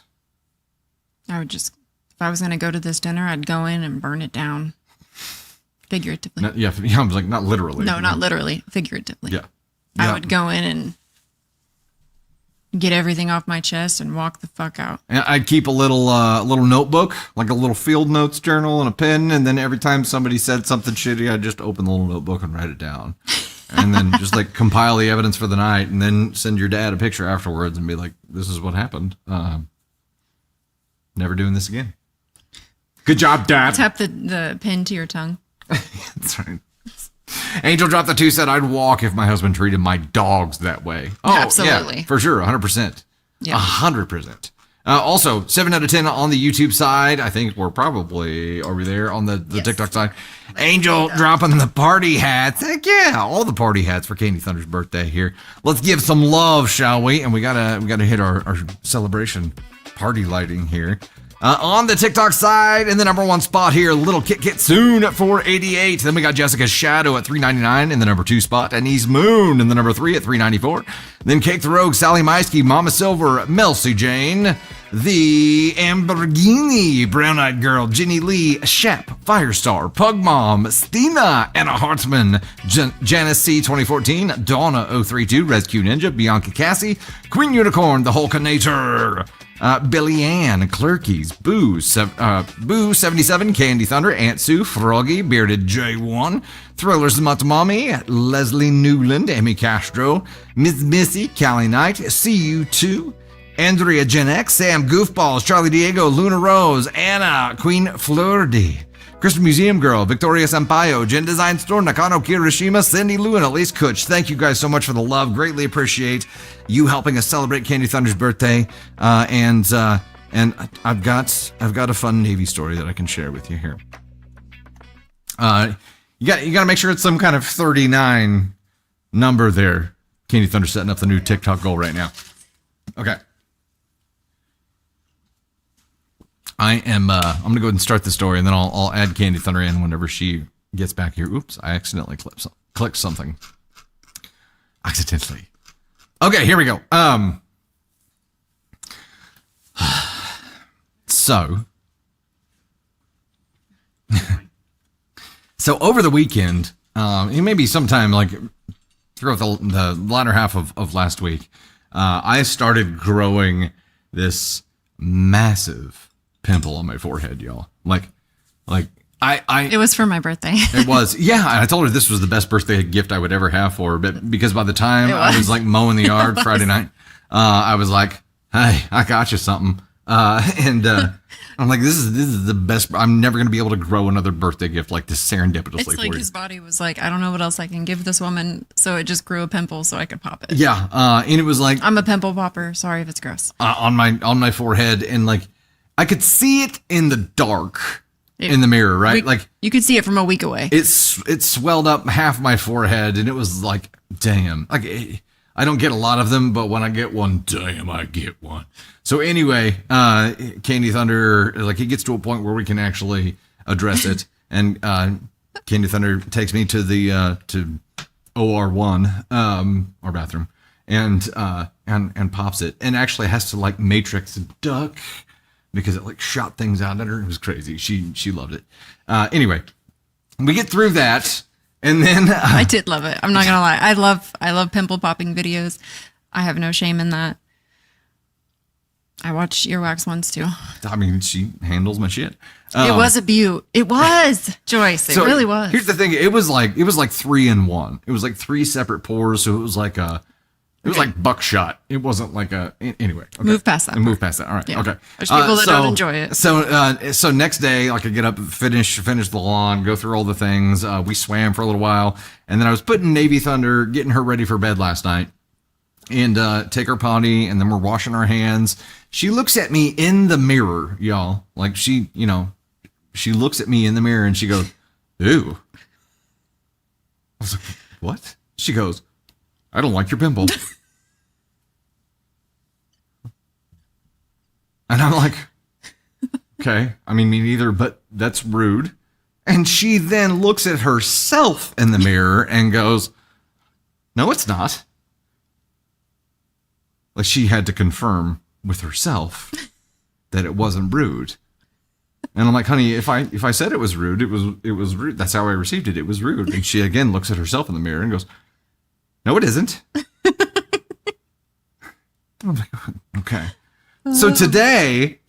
If I was going to go to this dinner, I'd go in and burn it down. Figuratively. I was like, not literally. No, not literally. Figuratively. Yeah. I would go in and get everything off my chest and walk the fuck out. And I'd keep a little notebook, like a little field notes journal and a pen. And then every time somebody said something shitty, I'd just open the little notebook and write it down. And then just compile the evidence for the night and then send your dad a picture afterwards and be like, this is what happened. Never doing this again. Good job, Dad. Tap the pen to your tongue. That's right. Angel dropped the 2, said I'd walk if my husband treated my dogs that way. Oh, absolutely. Yeah, for sure. 100%. Yeah. 100%. Also, 7 out of 10 on the YouTube side. I think we're probably over there on the Yes. TikTok side. Angel dropping the party hats. Heck yeah, all the party hats for Candy Thunder's birthday here. Let's give some love, shall we? And we gotta hit our celebration party lighting here. On the TikTok side, in the number 1 spot here, Little Kit Soon at 488. Then we got Jessica's Shadow at 399 in the number 2 spot. And Ease Moon in the number 3 at 394. Then Cake the Rogue, Sally Meisky, Mama Silver, Melcy Jane, the Amberghini, Brown Eyed Girl, Ginny Lee, Shep, Firestar, Pug Mom, Stina, Anna Hartman, Janice C 2014, Donna 032, Rescue Ninja, Bianca Cassie, Queen Unicorn, The Hulkinator, Billy Ann, Clerkies, Boo 77, Candy Thunder, Aunt Sue, Froggy, Bearded J1, Thrillers Matamami, Leslie Newland, Amy Castro, Miss Missy, Callie Knight, CU2, Andrea Gen X, Sam Goofballs, Charlie Diego, Luna Rose, Anna, Queen Flirty, Christian Museum Girl, Victoria Sampaio, Gen Design Store, Nakano Kirishima, Cindy Lou, and Elise Kutch. Thank you guys so much for the love. Greatly appreciate you helping us celebrate Candy Thunder's birthday. And I've got a fun Navy story that I can share with you here. You got to make sure it's some kind of 39 number there. Candy Thunder setting up the new TikTok goal right now. Okay. I'm gonna go ahead and start the story, and then I'll add Candy Thunder in whenever she gets back here. Oops, I accidentally clicked something. Accidentally. Okay, here we go. So over the weekend, maybe sometime like throughout the latter half of last week, I started growing this massive pimple on my forehead, y'all. Like it was for my birthday. It was. Yeah, I told her this was the best birthday gift I would ever have for her, but because by the time I was like mowing the yard Friday night, I was like, hey, I got you something. And I'm like, this is the best. I'm never going to be able to grow another birthday gift like this serendipitously. It's like his body was like, I don't know what else I can give this woman. So it just grew a pimple so I could pop it. Yeah. And it was like, I'm a pimple popper. Sorry if it's gross. On my forehead. And like, I could see it in the dark in the mirror, right? Like you could see it from a week away. It swelled up half my forehead, and it was like, damn. Like I don't get a lot of them, but when I get one, damn, I get one. So anyway, Candy Thunder, like it gets to a point where we can actually address it, and Candy Thunder takes me to the to OR1, our bathroom, and pops it, and actually has to like matrix duck, because it like shot things out at her. It was crazy. She loved it. Anyway, we get through that, and then I did love it. I'm not gonna lie. I love pimple popping videos. I have no shame in that. I watch earwax ones too. I mean, she handles my shit. It was a beaut. It was, Joyce. It really was. Here's the thing. It was like 3 in 1. It was like 3 separate pores. So it was like it was like buckshot. It wasn't like anyway. Okay. Move past that. Move past that. All right. Yeah. Okay. There's people that don't enjoy it. So next day, like I get up, finish the lawn, go through all the things. We swam for a little while, and then I was putting Navy Thunder, getting her ready for bed last night, and take her potty, and then we're washing our hands. She looks at me in the mirror, y'all. Like she looks at me in the mirror and she goes, "Ew." I was like, "What?" She goes, "I don't like your pimple." And I'm like, okay, I mean, me neither, but that's rude. And she then looks at herself in the mirror and goes, "No, it's not." Like she had to confirm with herself that it wasn't rude. And I'm like, honey, if I said it was rude, it was rude. That's how I received it. It was rude. And she again looks at herself in the mirror and goes, "No, it isn't." I'm like, okay. So today,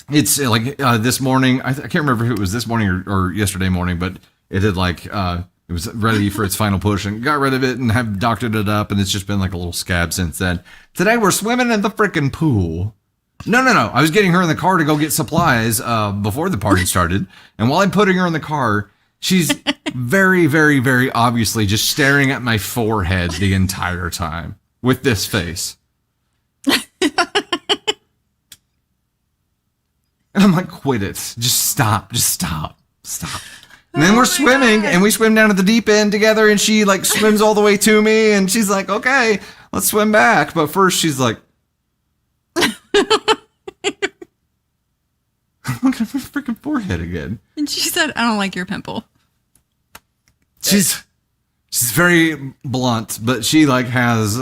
it's like this morning. I can't remember if it was this morning or yesterday morning, but it had like it was ready for its final push and got rid of it and have doctored it up, and it's just been like a little scab since then. Today we're swimming in the freaking pool. No. I was getting her in the car to go get supplies before the party started, and while I'm putting her in the car, she's very, very, very obviously just staring at my forehead the entire time with this face. And I'm like, quit it. Just stop. And then we're swimming, and we swim down to the deep end together, and she like swims all the way to me, and she's like, okay, let's swim back. But first she's like, look at my freaking forehead again. And she said, "I don't like your pimple." She's very blunt, but she like has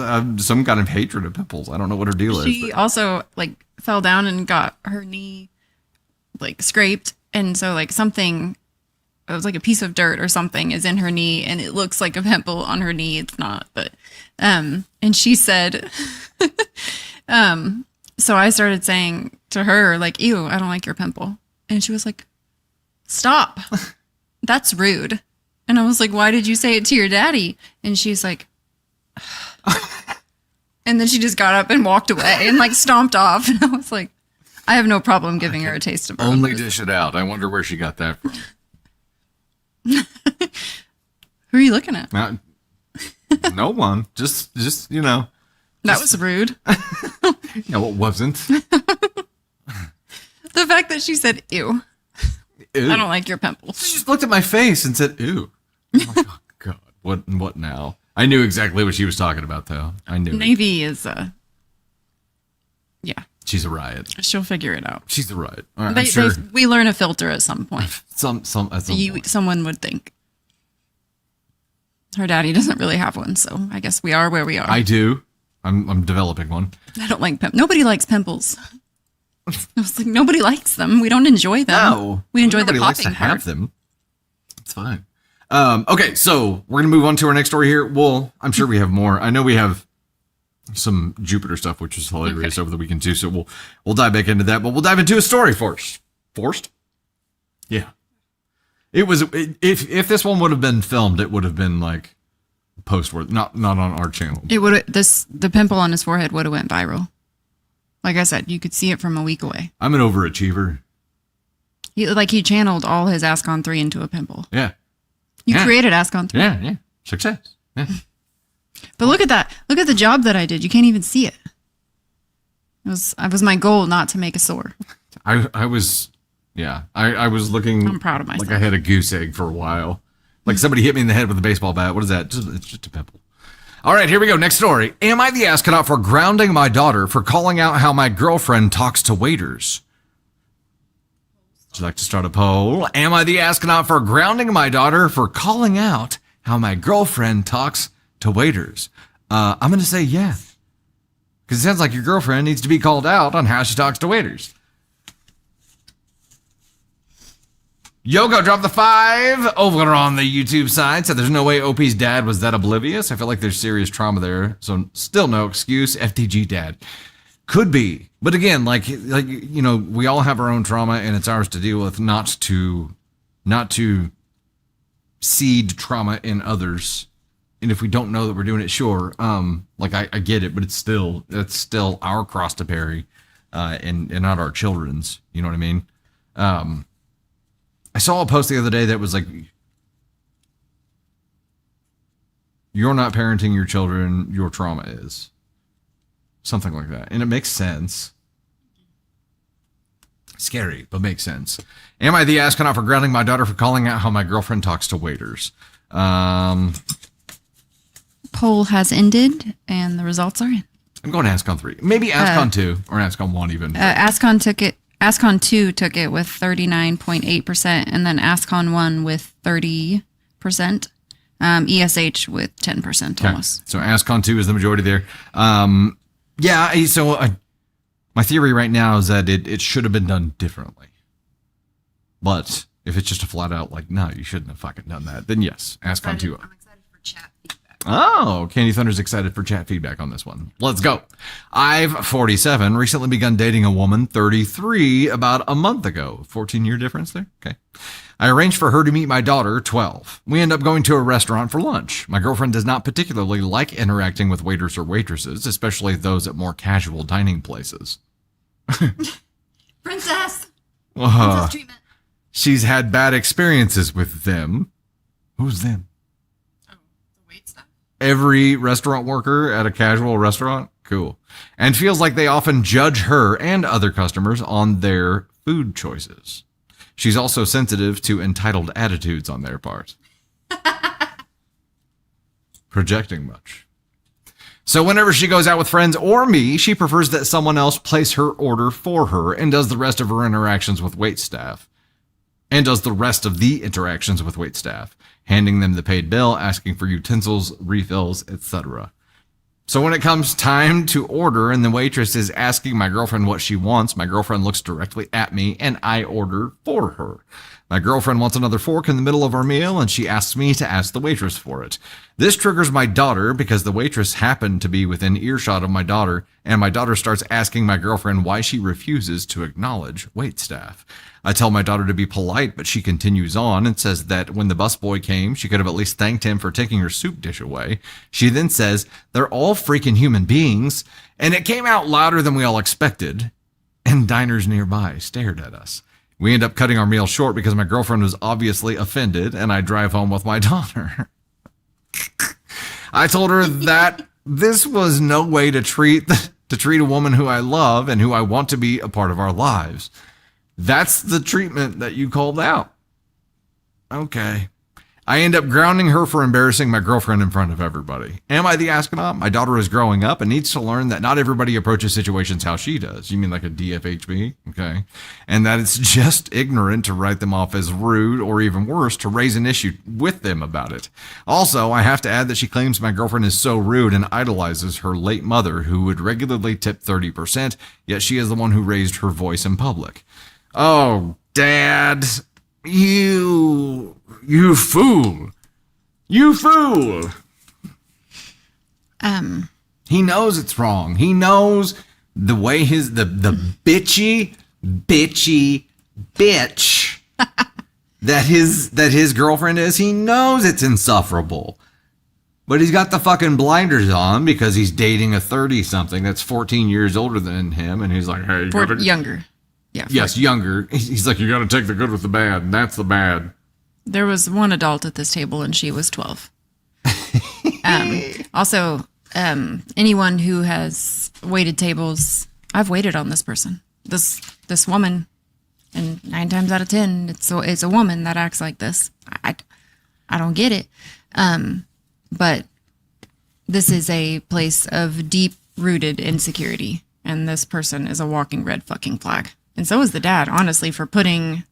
some kind of hatred of pimples. I don't know what her deal is. She also like fell down and got her knee like scraped, and so like something, it was like a piece of dirt or something is in her knee, and it looks like a pimple on her knee. It's not, but and she said So I started saying to her, like, ew, I don't like your pimple. And she was like, stop. That's rude. And I was like, why did you say it to your daddy? And she's like, and then she just got up and walked away and like stomped off. And I was like, I have no problem giving her a taste of her Only own dish it out. I wonder where she got that from. Who are you looking at? No one. Just That was rude. No, it wasn't. The fact that she said, ew. Ew. I don't like your pimples. She just looked at my face and said, ew. Oh, God. What now? I knew exactly what she was talking about, though. I knew. Navy is, yeah. She's a riot. She'll figure it out. She's a riot. All right, I'm sure. We learn a filter at some point. At some point. Someone would think. Her daddy doesn't really have one, so I guess we are where we are. I do. I'm developing one. I don't like pimples. Nobody likes pimples. I was like, nobody likes them. We don't enjoy them. No. We enjoy the Nobody likes popping to part. have them. It's fine. Okay, so we're going to move on to our next story here. Well, I'm sure we have more. I know we have some Jupiter stuff, which was hilarious over the weekend too. So we'll dive back into that, but we'll dive into a story first. Forced? Yeah. It was, if this one would have been filmed, it would have been like post-worth, not on our channel. It would the pimple on his forehead would have went viral. Like I said, you could see it from a week away. I'm an overachiever. He channeled all his Ascon 3 into a pimple. Yeah. You created Ascon 3. Yeah. Success. Yeah. But look at that. Look at the job that I did. You can't even see it. It was my goal not to make a sore. I was looking. I'm proud of myself. Like I had a goose egg for a while. Like somebody hit me in the head with a baseball bat. What is that? It's just a pimple. All right, here we go. Next story. Am I the astronaut for grounding my daughter for calling out how my girlfriend talks to waiters? Would you like to start a poll? Am I the astronaut for grounding my daughter for calling out how my girlfriend talks to waiters? I'm going to say yeah. Because it sounds like your girlfriend needs to be called out on how she talks to waiters. Yoko dropped the 5 over on the YouTube side. Said there's no way OP's dad was that oblivious. I feel like there's serious trauma there. So still no excuse. FTG dad. Could be. But again, like we all have our own trauma and it's ours to deal with, not to seed trauma in others. And if we don't know that we're doing it, sure. I get it, but it's still our cross to bear, and not our children's. You know what I mean? I saw a post the other day that was like, you're not parenting your children, your trauma is. Something like that. And it makes sense. Scary, but makes sense. Am I the astronaut for grounding my daughter for calling out how my girlfriend talks to waiters? Poll has ended, and the results are in. I'm going to Ascon 3. Maybe Ascon 2 or Ascon 1 even. Ascon 2 took it with 39.8%, and then Ascon 1 with 30%. ESH with 10% almost. So Ascon 2 is the majority there. My theory right now is that it should have been done differently. But if it's just a flat out like, no, you shouldn't have fucking done that, then yes, Ascon 2. I'm excited for chat feedback. Oh, Candy Thunder's excited for chat feedback on this one. Let's go. I've 47, recently begun dating a woman 33 about a month ago. 14-year difference there? Okay. I arranged for her to meet my daughter, 12. We end up going to a restaurant for lunch. My girlfriend does not particularly like interacting with waiters or waitresses, especially those at more casual dining places. Princess treatment. She's had bad experiences with them. Who's them? Every restaurant worker at a casual restaurant? Cool. And feels like they often judge her and other customers on their food choices. She's also sensitive to entitled attitudes on their part. Projecting much. So whenever she goes out with friends or me, she prefers that someone else place her order for her and does the rest of her interactions with waitstaff. Handing them the paid bill, asking for utensils, refills, etc. So when it comes time to order and the waitress is asking my girlfriend what she wants, my girlfriend looks directly at me and I order for her. My girlfriend wants another fork in the middle of our meal and she asks me to ask the waitress for it. This triggers my daughter because the waitress happened to be within earshot of my daughter and my daughter starts asking my girlfriend why she refuses to acknowledge waitstaff. I tell my daughter to be polite, but she continues on and says that when the busboy came, she could have at least thanked him for taking her soup dish away. She then says they're all freaking human beings, and it came out louder than we all expected, and diners nearby stared at us. We end up cutting our meal short because my girlfriend was obviously offended, and I drive home with my daughter. I told her that this was no way to treat a woman who I love and who I want to be a part of our lives. That's the treatment that you called out. Okay. I end up grounding her for embarrassing my girlfriend in front of everybody. Am I the astronaut? My daughter is growing up and needs to learn that not everybody approaches situations how she does. You mean like a DFHB? Okay. And that it's just ignorant to write them off as rude, or even worse, to raise an issue with them about it. Also, I have to add that she claims my girlfriend is so rude and idolizes her late mother, who would regularly tip 30%, yet she is the one who raised her voice in public. Oh, Dad, you fool. You fool. He knows it's wrong. He knows the way the bitchy bitch that his girlfriend is. He knows it's insufferable. But he's got the fucking blinders on because he's dating a 30-something that's 14 years older than him, and he's like, hey, younger. Yeah. Yes, younger. He's like, you got to take the good with the bad, and that's the bad. There was one adult at this table, and she was 12. Also, anyone who has waited tables, I've waited on this person. This woman, and 9 times out of 10, it's a woman that acts like this. I don't get it. But this is a place of deep-rooted insecurity, and this person is a walking red fucking flag. And so is the dad, honestly, for putting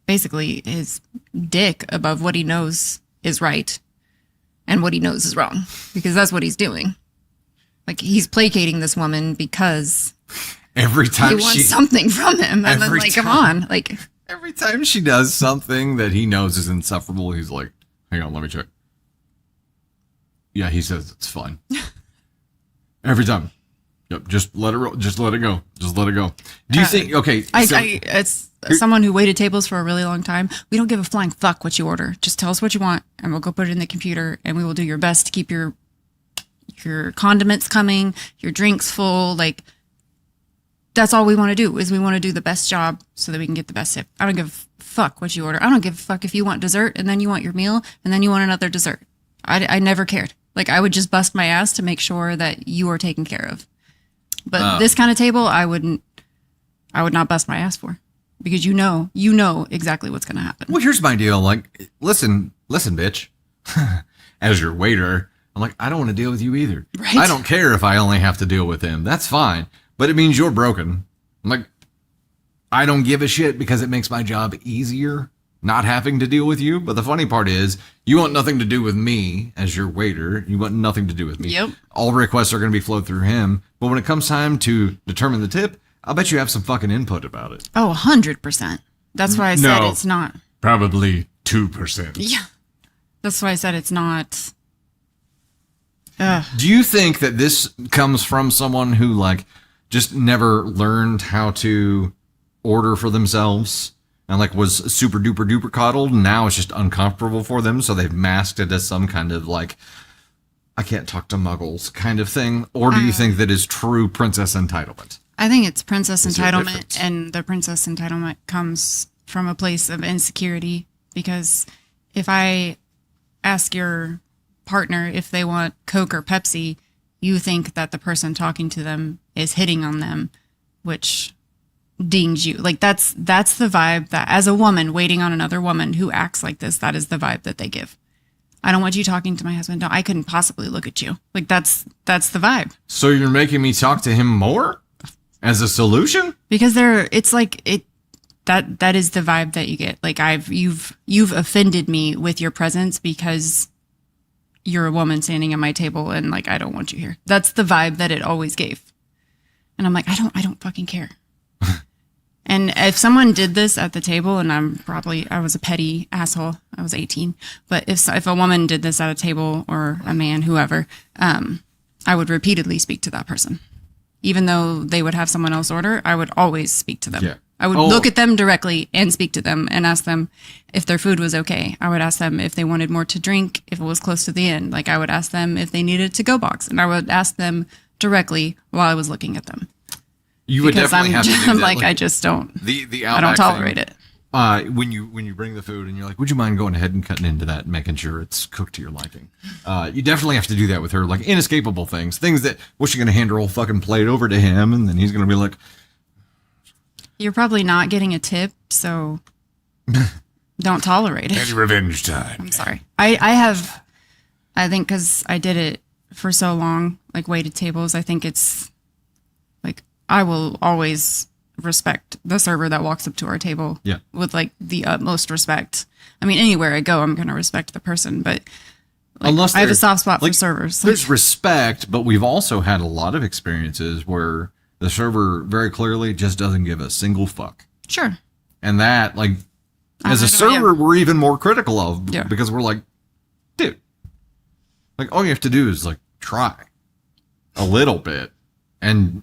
basically his dick above what he knows is right and what he knows is wrong, because that's what he's doing. Like, he's placating this woman because every time he wants something from him. And then, like, come on. Like, every time she does something that he knows is insufferable, he's like, hang on, let me check. Yeah, he says it's fine. Every time. Yep, just let it roll. Just let it go. Just let it go. Do you think? Okay, it's someone who waited tables for a really long time. We don't give a flying fuck what you order. Just tell us what you want, and we'll go put it in the computer, and we will do your best to keep your condiments coming, your drinks full. Like, that's all we want to do. Is we want to do the best job so that we can get the best tip. I don't give a fuck what you order. I don't give a fuck if you want dessert and then you want your meal and then you want another dessert. I never cared. Like, I would just bust my ass to make sure that you are taken care of. But this kind of table, I would not bust my ass for, because you know exactly what's going to happen. Well, here's my deal. Like, listen, bitch. As your waiter, I'm like, I don't want to deal with you either. Right? I don't care if I only have to deal with him. That's fine. But it means you're broken. I'm like, I don't give a shit because it makes my job easier not having to deal with you. But the funny part is, you want nothing to do with me as your waiter. You want nothing to do with me. Yep. All requests are going to be flowed through him. But when it comes time to determine the tip, I'll bet you have some fucking input about it. Oh, 100%. That's why I said it's not. Probably 2%. Yeah. That's why I said it's not. Do you think that this comes from someone who, like, just never learned how to order for themselves? And, like, was super duper duper coddled, and now it's just uncomfortable for them, so they've masked it as some kind of, like, I can't talk to muggles kind of thing? Or do you think that is true princess entitlement? I think it's princess entitlement, and the princess entitlement comes from a place of insecurity, because if I ask your partner if they want Coke or Pepsi, you think that the person talking to them is hitting on them, which dings you. Like, that's the vibe that, as a woman waiting on another woman who acts like this, that is the vibe that they give. I don't want you talking to my husband. No, I couldn't possibly look at you. Like, that's the vibe. So you're making me talk to him more as a solution? Because that is the vibe that you get. Like, you've offended me with your presence because you're a woman standing at my table, and, like, I don't want you here. That's the vibe that it always gave. And I'm like, I don't fucking care. And if someone did this at the table, and I was a petty asshole. I was 18. But if a woman did this at a table, or a man, whoever, I would repeatedly speak to that person. Even though they would have someone else order, I would always speak to them. Yeah. I would look at them directly and speak to them and ask them if their food was okay. I would ask them if they wanted more to drink, if it was close to the end. Like I would ask them if they needed a to-go box, and I would ask them directly while I was looking at them. You would definitely have to do that. I'm like, I just don't. The I don't tolerate it. When you bring the food and you're like, would you mind going ahead and cutting into that and making sure it's cooked to your liking? You definitely have to do that with her, like inescapable things that, what's she going to hand her whole fucking plate over to him, and then he's going to be like, you're probably not getting a tip, so don't tolerate it. it's revenge time. I'm sorry. I think because I did it for so long, like waited tables, I think it's like, I will always respect the server that walks up to our table with like the utmost respect. I mean, anywhere I go, I'm going to respect the person, but like, unless I have a soft spot for servers. There's respect, but we've also had a lot of experiences where the server very clearly just doesn't give a single fuck. Sure. And that, like, as a server, we're even more critical of because we're like, dude, like all you have to do is like try a little bit and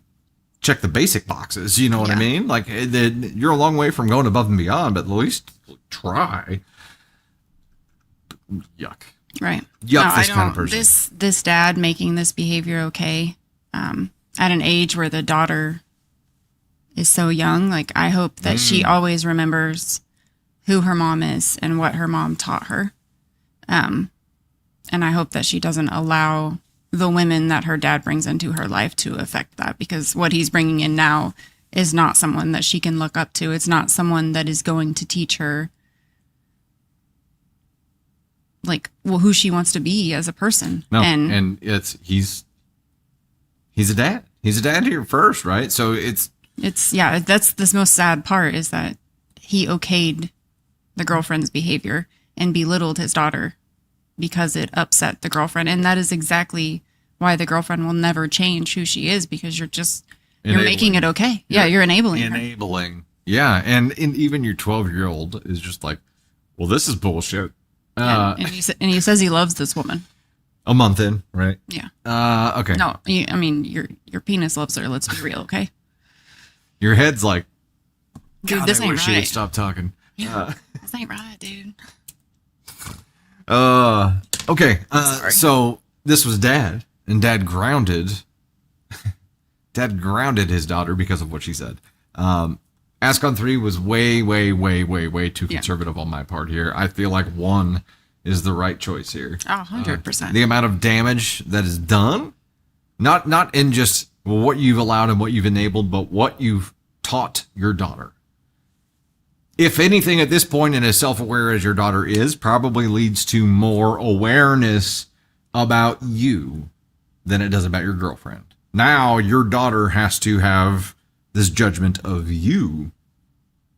check the basic boxes. You know what I mean? Like you're a long way from going above and beyond, but at least try. Yuck. Right. Yuck. This kind of person. This dad making this behavior okay. At an age where the daughter is so young, like I hope that she always remembers who her mom is and what her mom taught her. And I hope that she doesn't allow the women that her dad brings into her life to affect that, because what he's bringing in now is not someone that she can look up to. It's not someone that is going to teach her like, well, who she wants to be as a person. No, and he's a dad. He's a dad here first, right? So it's that's the most sad part, is that he okayed the girlfriend's behavior and belittled his daughter because it upset the girlfriend. And that is exactly why the girlfriend will never change who she is, because you're making it okay. Yeah, you're enabling her. Yeah, and even your 12-year-old is just like, well, this is bullshit. And he says he loves this woman. A month in, right? Yeah. Okay. No, I mean, your penis loves her. Let's be real, okay? Your head's like, dude, God, this I ain't wish right. she'd stop talking. This ain't right, dude. Okay. So this was dad, and dad grounded his daughter because of what she said. Ask on 3 was way too conservative on my part here. I feel like 1 is the right choice here. 100%. The amount of damage that is done, not in just what you've allowed and what you've enabled, but what you've taught your daughter. If anything, at this point, and as self-aware as your daughter is, probably leads to more awareness about you than it does about your girlfriend. Now your daughter has to have this judgment of you.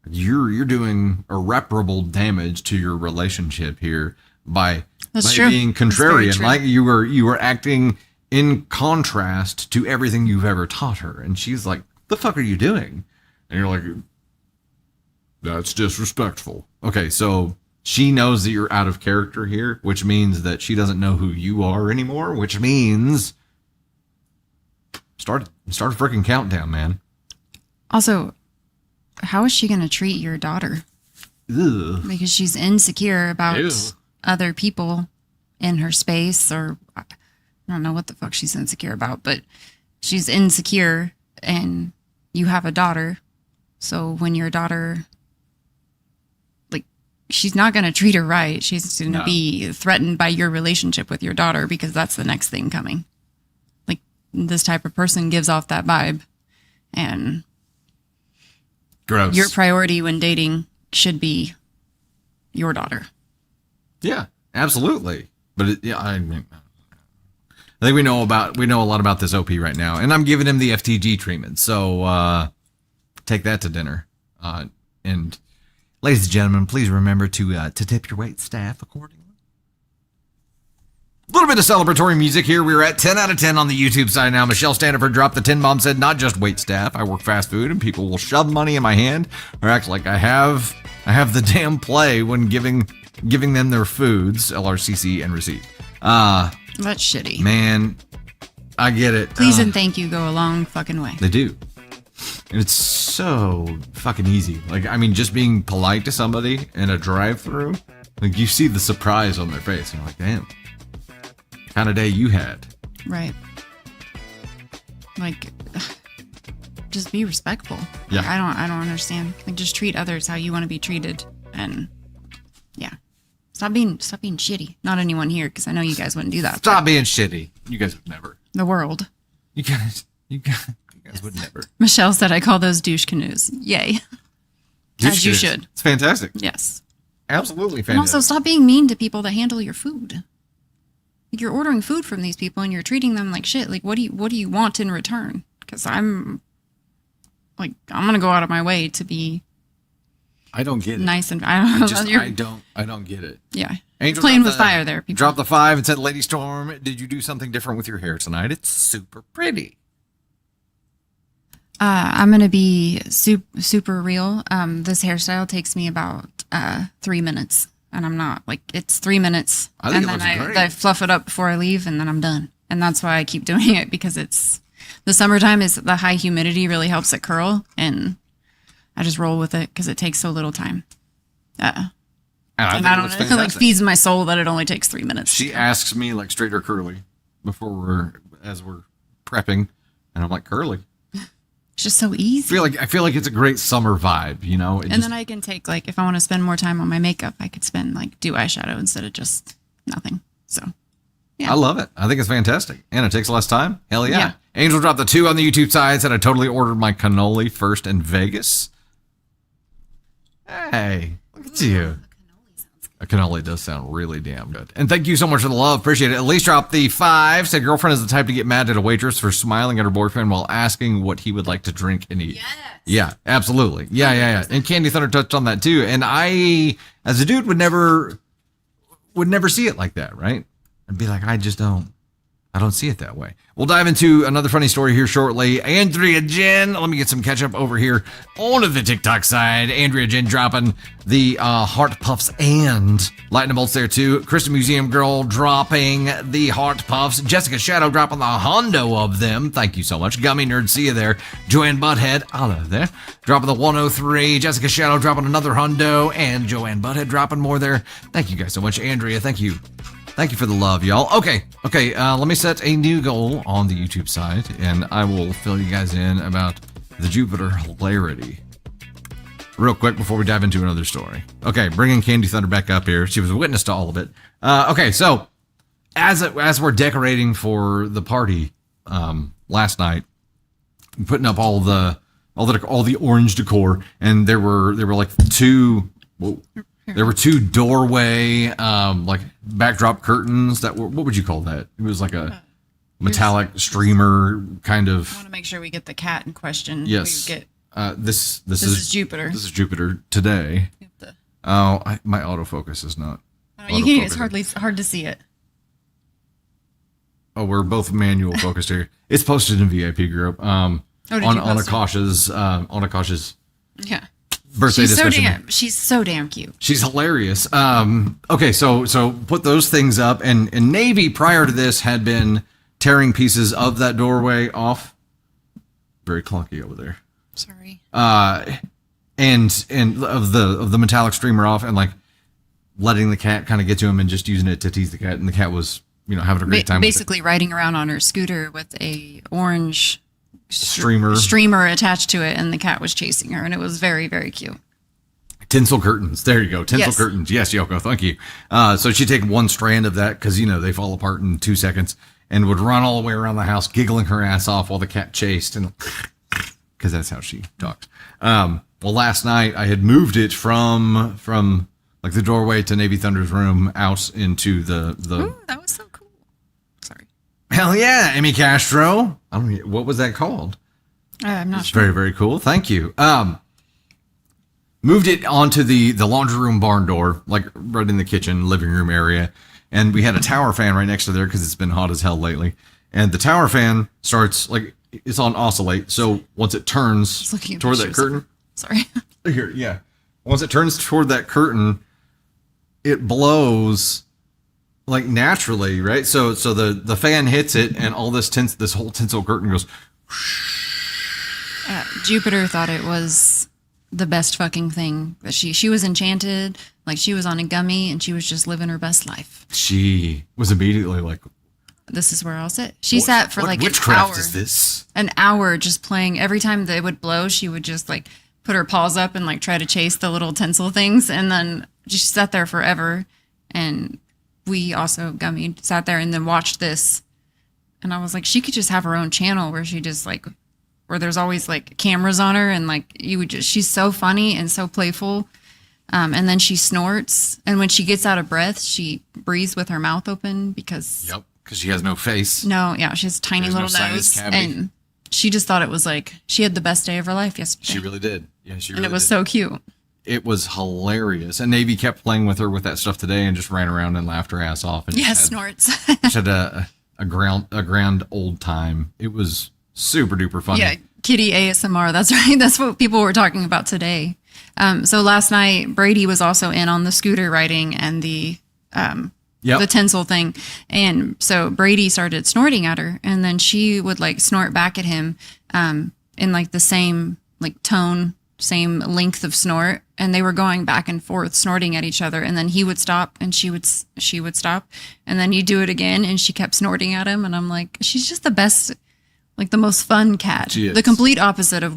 You're doing irreparable damage to your relationship here by being contrarian. Like you were acting in contrast to everything you've ever taught her. And she's like, the fuck are you doing? And you're like, that's disrespectful. Okay, so she knows that you're out of character here, which means that she doesn't know who you are anymore, which means start a freaking countdown, man. Also, how is she going to treat your daughter? Ugh. Because she's insecure about other people in her space, or I don't know what the fuck she's insecure about, but she's insecure, and you have a daughter. So when your daughter, like, she's not going to treat her right. She's going to be threatened by your relationship with your daughter, because that's the next thing coming. Like, this type of person gives off that vibe, and gross. Your priority when dating should be your daughter. Yeah, absolutely. But I think we know a lot about this OP right now, and I'm giving him the FTG treatment. So take that to dinner. And ladies and gentlemen, please remember to tip your wait staff accordingly. A little bit of celebratory music here. We're at 10 out of 10 on the YouTube side now. Michelle Standiford dropped the 10 bomb, said, not just wait staff. I work fast food and people will shove money in my hand or act like I have the damn play when giving them their foods, LRCC and receipt. That's shitty. Man, I get it. Please and thank you go a long fucking way. They do. And it's so fucking easy. Like, I mean, just being polite to somebody in a drive-thru, like, you see the surprise on their face. And you're like, damn, kind of day you had. Right. Like, just be respectful. Yeah. Like, I don't understand. Like, just treat others how you want to be treated. And yeah. Stop being shitty. Not anyone here, because I know you guys wouldn't do that. Stop being shitty. You guys would never. The world. You guys would never. Michelle said I call those douche canoes. Yay. As you should. It's fantastic. Yes. Absolutely fantastic. And also stop being mean to people that handle your food. Like, you're ordering food from these people and you're treating them like shit. Like, what do you want in return? Because I'm gonna go out of my way to be. I don't get it. Nice and I don't get it. Yeah. Angel Playing with fire there, people. Drop the 5 and said, Lady Storm, did you do something different with your hair tonight? It's super pretty. I'm gonna be super real. This hairstyle takes me about 3 minutes, and I'm not like it's 3 minutes, and then I fluff it up before I leave, and then I'm done. And that's why I keep doing it, because it's the summertime is the high humidity really helps it curl, and I just roll with it because it takes so little time. And I don't know, it like feeds my soul that it only takes 3 minutes. She asks me like straight or curly before we're prepping, and I'm like, curly. It's just so easy. I feel like it's a great summer vibe, you know. Then I can take, like, if I want to spend more time on my makeup, I could do eyeshadow instead of just nothing. So, yeah. I love it. I think it's fantastic, and it takes less time. Hell yeah. Angel dropped the 2 on the YouTube side. Said I totally ordered my cannoli first in Vegas. Hey, look at you. A cannoli does sound really damn good. And thank you so much for the love. Appreciate it. At least dropped the 5. Said girlfriend is the type to get mad at a waitress for smiling at her boyfriend while asking what he would like to drink and eat. Yes. Yeah, absolutely. Yeah. And Candy Thunder touched on that too. And I, as a dude, would never see it like that, right? I'd be like, I don't see it that way. We'll dive into another funny story here shortly. Andrea Jen, let me get some catch up over here on the TikTok side. Andrea Jen dropping the Heart Puffs and Lightning Bolts there too. Kristen Museum Girl dropping the Heart Puffs. Jessica Shadow dropping the Hondo of them. Thank you so much. Gummy Nerd, see you there. Joanne Butthead, I love that. Dropping the 103. Jessica Shadow dropping another Hondo. And Joanne Butthead dropping more there. Thank you guys so much. Andrea, thank you. Thank you for the love, y'all. Okay. Let me set a new goal on the YouTube side, and I will fill you guys in about the Jupiter hilarity real quick before we dive into another story. Okay, bringing Candy Thunder back up here. She was a witness to all of it. Okay, so as we're decorating for the party last night, putting up all the orange decor, and there were like two. Whoa. There were 2 doorway, like backdrop curtains that were, what would you call that? It was like a metallic streamer kind of. I want to make sure we get the cat in question. Yes. This is Jupiter. This is Jupiter today. My autofocus is not. You can't. It's hard to see it. Oh, we're both manual focused here. It's posted in VIP group. On Akasha's. Yeah. Birthday discussion. She's so damn cute. She's hilarious. Okay, so put those things up, and Navy prior to this had been tearing pieces of that doorway off. Very clunky over there. Sorry. And of the metallic streamer off, and like letting the cat kind of get to him and just using it to tease the cat, and the cat was having a great time. Basically riding around on her scooter with a orange streamer attached to it, and the cat was chasing her, and it was very, very cute. Tinsel curtains. There you go. Tinsel curtains. Yes, Yoko. Thank you. So she'd take one strand of that because, they fall apart in 2 seconds, and would run all the way around the house, giggling her ass off while the cat chased, and because that's how she talks. Well, last night I had moved it from like the doorway to Navy Thunder's room out into the. Ooh, that was so cool. Sorry. Hell yeah, Amy Castro. I don't know, what was that called? I'm not sure. Very, very cool. Thank you. Moved it onto the laundry room barn door, like right in the kitchen, living room area. And we had a tower fan right next to there because it's been hot as hell lately. And the tower fan starts, like, it's on oscillate. So once it turns toward that curtain. Sorry. Here, yeah. Once it turns toward that curtain, it blows like naturally, right? So the fan hits it, and all this whole tinsel curtain goes. Jupiter thought it was the best fucking thing. That she was enchanted, like she was on a gummy, and she was just living her best life. She was immediately like, "This is where I'll sit." She sat for like an witchcraft hour. Is this? An hour just playing. Every time they would blow, she would just like put her paws up and like try to chase the little tinsel things, and then just sat there forever. And we also gummied, sat there, and then watched this. And I was like, she could just have her own channel where she just like, where there's always like cameras on her, and like you would just, she's so funny and so playful. And then she snorts, and when she gets out of breath, she breathes with her mouth open because she has no face. No, yeah, she has a tiny little nose, and she just thought it was like she had the best day of her life yesterday. She really did. Yeah, she really did. And it was so cute. It was hilarious. And Navy kept playing with her with that stuff today and just ran around and laughed her ass off. And snorts. She had a grand old time. It was super duper funny. Yeah, kitty ASMR. That's right. That's what people were talking about today. So last night, Brady was also in on the scooter riding and the tinsel thing. And so Brady started snorting at her, and then she would like snort back at him in like the same like tone, same length of snort. And they were going back and forth snorting at each other. And then he would stop and she would stop. And then you do it again, and she kept snorting at him. And I'm like, she's just the best, like the most fun cat. She is. The complete opposite of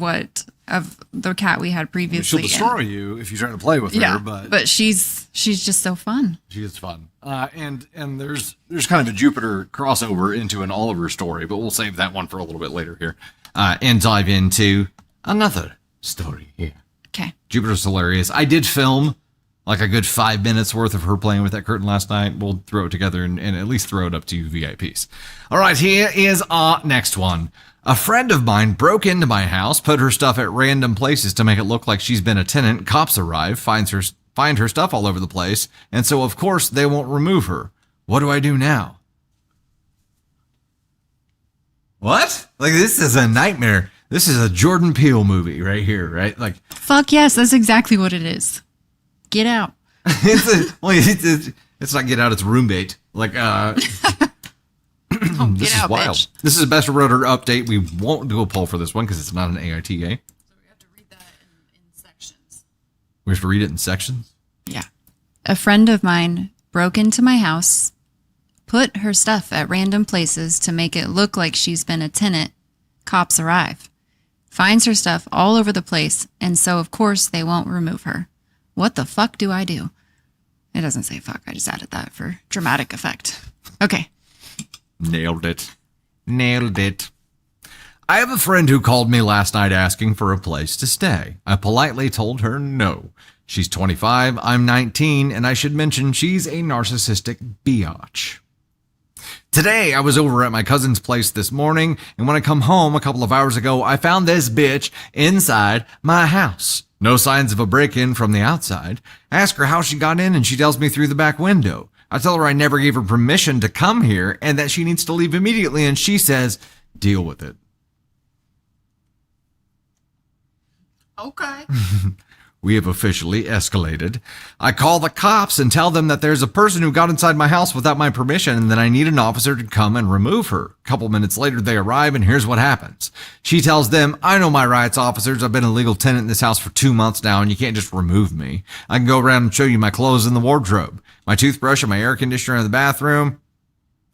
the cat we had previously. She'll destroy you if you try to play with her. Yeah, but she's just so fun. She is fun. And there's kind of a Jupiter crossover into an Oliver story, but we'll save that one for a little bit later here, and dive into another story here. Okay. Jupiter's hilarious. I did film like a good 5 minutes worth of her playing with that curtain last night. We'll throw it together and at least throw it up to you VIPs. All right, here is our next one. A friend of mine broke into my house, put her stuff at random places to make it look like she's been a tenant. Cops arrive, find her stuff all over the place, and so of course they won't remove her. What do I do now? What? Like, this is a nightmare. This is a Jordan Peele movie right here, right? Like, fuck yes, that's exactly what it is. Get out. It's not get out, it's roommate. Like, this is out, wild. bitch. This is a best reader update. We won't do a poll for this one because it's not an AITA. So we have to read that in sections. We have to read it in sections? Yeah. A friend of mine broke into my house, put her stuff at random places to make it look like she's been a tenant. Cops arrive. Finds her stuff all over the place, and so of course they won't remove her. What the fuck do I do? It doesn't say fuck. I just added that for dramatic effect. Okay. Nailed it. I have a friend who called me last night asking for a place to stay. I politely told her no. She's 25, I'm 19, and I should mention she's a narcissistic biatch. Today, I was over at my cousin's place this morning, and when I come home a couple of hours ago, I found this bitch inside my house. No signs of a break-in from the outside. I ask her how she got in, and she tells me through the back window. I tell her I never gave her permission to come here and that she needs to leave immediately, and she says, deal with it. Okay. We have officially escalated. I call the cops and tell them that there's a person who got inside my house without my permission and that I need an officer to come and remove her. A couple minutes later, they arrive, and here's what happens. She tells them, I know my rights, officers. I've been a legal tenant in this house for 2 months now, and you can't just remove me. I can go around and show you my clothes in the wardrobe, my toothbrush and my air conditioner in the bathroom.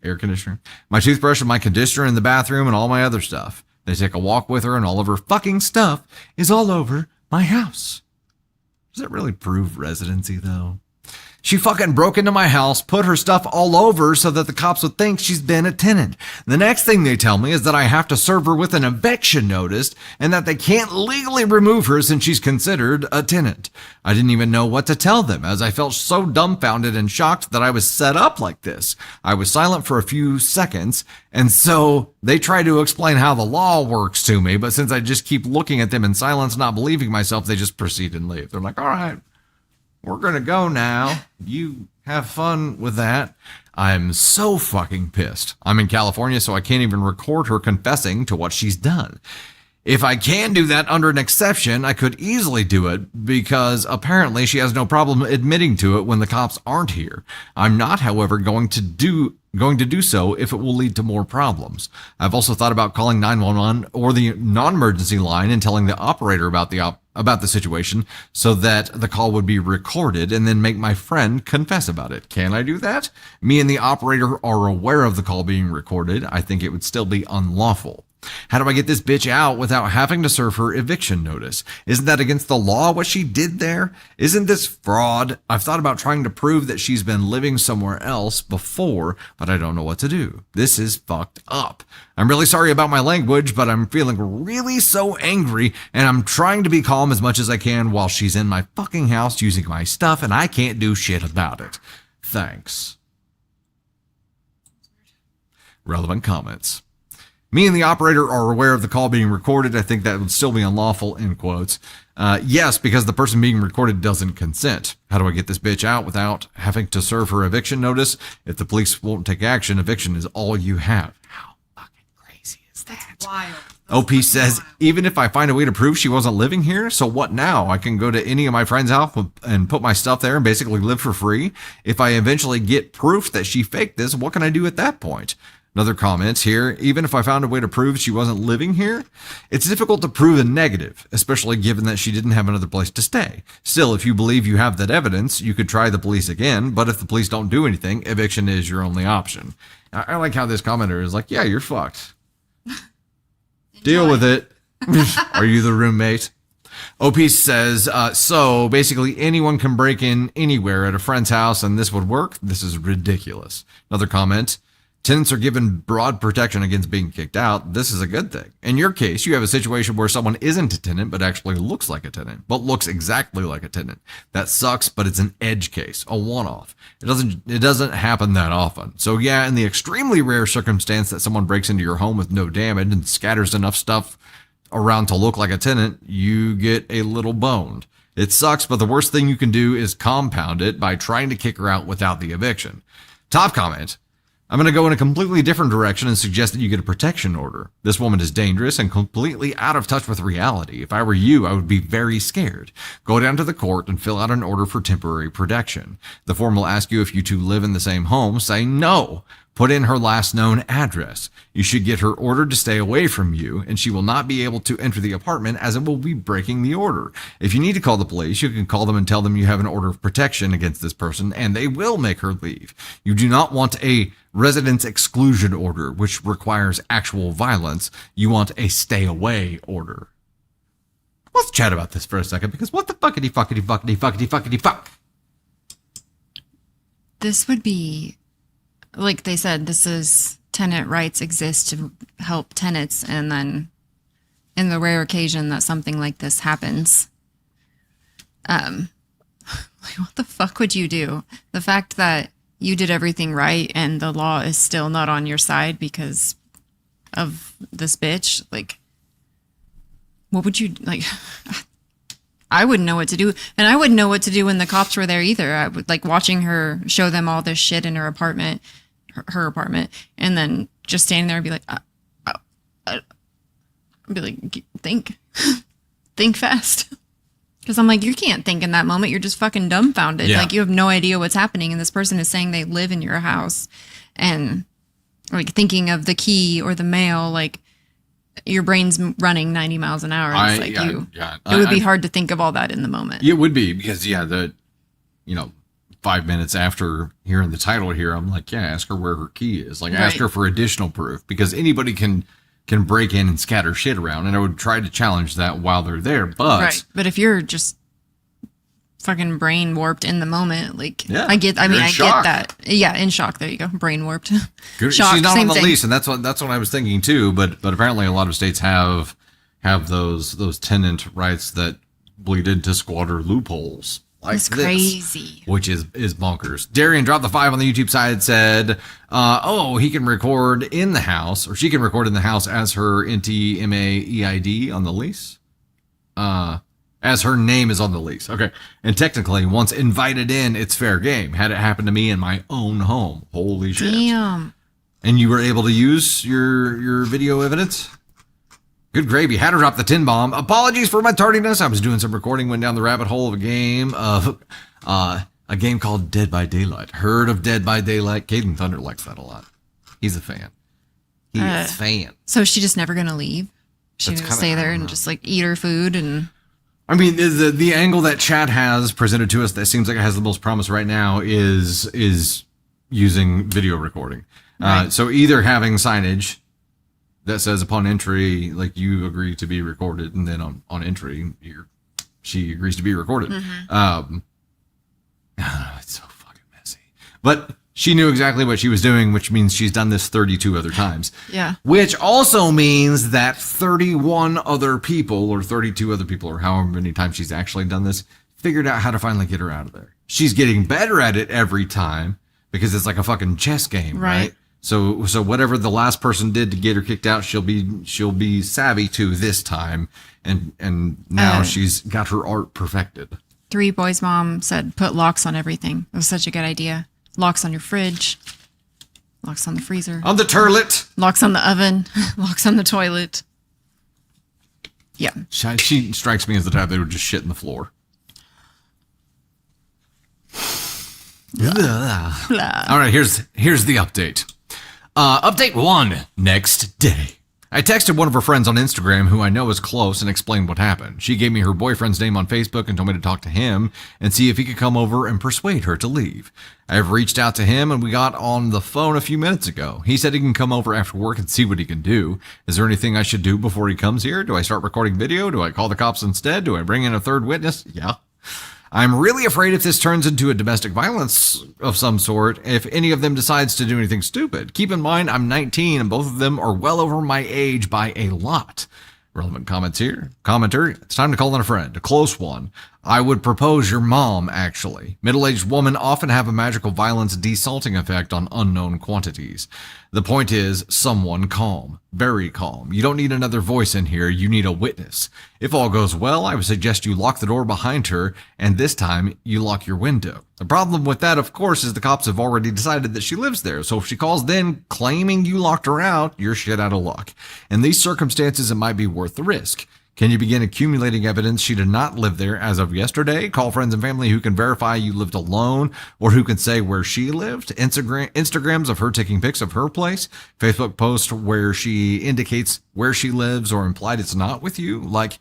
My toothbrush and my conditioner in the bathroom and all my other stuff. They take a walk with her, and all of her fucking stuff is all over my house. Does that really prove residency, though? She fucking broke into my house, put her stuff all over so that the cops would think she's been a tenant. The next thing they tell me is that I have to serve her with an eviction notice and that they can't legally remove her since she's considered a tenant. I didn't even know what to tell them as I felt so dumbfounded and shocked that I was set up like this. I was silent for a few seconds, and so they try to explain how the law works to me, but since I just keep looking at them in silence, not believing myself, they just proceed and leave. They're like, all right, we're going to go now. You have fun with that. I'm so fucking pissed. I'm in California, so I can't even record her confessing to what she's done. If I can do that under an exception, I could easily do it because apparently she has no problem admitting to it when the cops aren't here. I'm not, however, going to do so if it will lead to more problems. I've also thought about calling 911 or the non-emergency line and telling the operator about the situation so that the call would be recorded and then make my friend confess about it. Can I do that? Me and the operator are aware of the call being recorded. I think it would still be unlawful. How do I get this bitch out without having to serve her eviction notice? Isn't that against the law what she did there? Isn't this fraud? I've thought about trying to prove that she's been living somewhere else before, but I don't know what to do. This is fucked up. I'm really sorry about my language, but I'm feeling really so angry, and I'm trying to be calm as much as I can while she's in my fucking house using my stuff, and I can't do shit about it. Thanks. Relevant comments. Me and the operator are aware of the call being recorded. I think that would still be unlawful, in quotes. Yes, because the person being recorded doesn't consent. How do I get this bitch out without having to serve her eviction notice? If the police won't take action, eviction is all you have. How fucking crazy is that? That's wild. OP says, even if I find a way to prove she wasn't living here, so what now? I can go to any of my friends' house and put my stuff there and basically live for free. If I eventually get proof that she faked this, what can I do at that point? Another comment here, even if I found a way to prove she wasn't living here, it's difficult to prove a negative, especially given that she didn't have another place to stay. Still, if you believe you have that evidence, you could try the police again, but if the police don't do anything, eviction is your only option. I like how this commenter is like, yeah, you're fucked. Deal with it. Are you the roommate? OP says, so basically anyone can break in anywhere at a friend's house and this would work? This is ridiculous. Another comment. Tenants are given broad protection against being kicked out. This is a good thing. In your case, you have a situation where someone isn't a tenant, but actually looks like a tenant, but looks exactly like a tenant. That sucks, but it's an edge case, a one-off. It doesn't happen that often. So yeah, in the extremely rare circumstance that someone breaks into your home with no damage and scatters enough stuff around to look like a tenant, you get a little boned. It sucks, but the worst thing you can do is compound it by trying to kick her out without the eviction. Top comment. I'm going to go in a completely different direction and suggest that you get a protection order. This woman is dangerous and completely out of touch with reality. If I were you, I would be very scared. Go down to the court and fill out an order for temporary protection. The form will ask you if you two live in the same home. Say no. Put in her last known address. You should get her ordered to stay away from you, and she will not be able to enter the apartment as it will be breaking the order. If you need to call the police, you can call them and tell them you have an order of protection against this person, and they will make her leave. You do not want a residence exclusion order, which requires actual violence. You want a stay away order. Let's chat about this for a second, because what the fuck? This would be, like they said, this is tenant rights exist to help tenants. And then in the rare occasion that something like this happens, like what the fuck would you do? The fact that you did everything right and the law is still not on your side because of this bitch, like, what would you, like, I wouldn't know what to do. And I wouldn't know what to do when the cops were there either. I would, like, watching her show them all this shit in her apartment, her apartment, and then just standing there and be like, I'd be like, think fast. Because I'm like, you can't think in that moment. You're just fucking dumbfounded. Yeah. Like, you have no idea what's happening. And this person is saying they live in your house. And, like, thinking of the key or the mail, like, your brain's running 90 miles an hour. And it would be hard to think of all that in the moment. It would be because, 5 minutes after hearing the title here, I'm like, yeah, ask her where her key is. Like, ask her for additional proof because anybody can break in and scatter shit around. And I would try to challenge that while they're there. But if you're just fucking brain warped in the moment, like, yeah, I get shock. that. Yeah, in shock. There you go. Brain warped. Shock, she's not on the lease, and that's what I was thinking too. But apparently a lot of states have those tenant rights that bleed into squatter loopholes. Like it's crazy. Which is bonkers. Darian dropped the 5 on the YouTube side, said, he can record in the house, or she can record in the house as her NTMAEID on the lease. As her name is on the lease. Okay. And technically, once invited in, it's fair game. Had it happen to me in my own home. Holy shit. Damn. And you were able to use your video evidence? Good gravy. Had to drop the tin bomb. Apologies for my tardiness. I was doing some recording, went down the rabbit hole of a game called Dead by Daylight. Heard of Dead by Daylight? Caden Thunder likes that a lot. He's a fan. He is a fan. So is she just never gonna leave? She's gonna stay there and just like eat her food and. I mean, the angle that chat has presented to us that seems like it has the most promise right now is using video recording. Right. So either having signage that says upon entry, like you agree to be recorded, and then on entry, she agrees to be recorded. Mm-hmm. It's so fucking messy. But she knew exactly what she was doing, which means she's done this 32 other times. Yeah. Which also means that 31 other people or 32 other people or however many times she's actually done this figured out how to finally get her out of there. She's getting better at it every time because it's like a fucking chess game, right? So whatever the last person did to get her kicked out, she'll be savvy to this time, and now she's got her art perfected. 3 Boys' mom said put locks on everything. It was such a good idea. Locks on your fridge, locks on the freezer, on the toilet, locks on the oven, locks on the toilet. Yeah, she strikes me as the type that would just shit in the floor. All right, here's the update. Update 1, next day. I texted one of her friends on Instagram who I know is close and explained what happened. She gave me her boyfriend's name on Facebook and told me to talk to him and see if he could come over and persuade her to leave. I've reached out to him and we got on the phone a few minutes ago. He said he can come over after work and see what he can do. Is there anything I should do before he comes here? Do I start recording video? Do I call the cops instead? Do I bring in a third witness? Yeah. I'm really afraid if this turns into a domestic violence of some sort, if any of them decides to do anything stupid. Keep in mind, I'm 19 and both of them are well over my age by a lot. Relevant comments here. Commenter, it's time to call in a friend, a close one. I would propose your mom, actually. Middle-aged women often have a magical violence desalting effect on unknown quantities. The point is, someone calm. Very calm. You don't need another voice in here, you need a witness. If all goes well, I would suggest you lock the door behind her, and this time, you lock your window. The problem with that, of course, is the cops have already decided that she lives there, so if she calls then claiming you locked her out, you're shit out of luck. In these circumstances, it might be worth the risk. Can you begin accumulating evidence she did not live there as of yesterday? Call friends and family who can verify you lived alone or who can say where she lived. Instagrams of her taking pics of her place. Facebook post where she indicates where she lives or implied it's not with you. Like,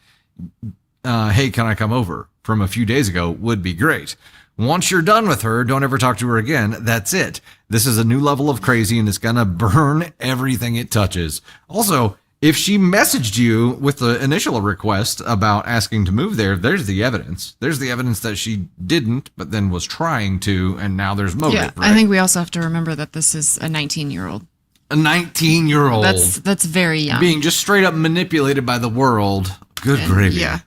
hey, can I come over? From a few days ago would be great. Once you're done with her, don't ever talk to her again. That's it. This is a new level of crazy and it's gonna burn everything it touches. Also, if she messaged you with the initial request about asking to move there, there's the evidence. There's the evidence that she didn't, but then was trying to, and now there's motive. Yeah, right? I think we also have to remember that this is a 19-year-old. A 19-year-old. That's very young. Being just straight up manipulated by the world. Good gravy. Yeah.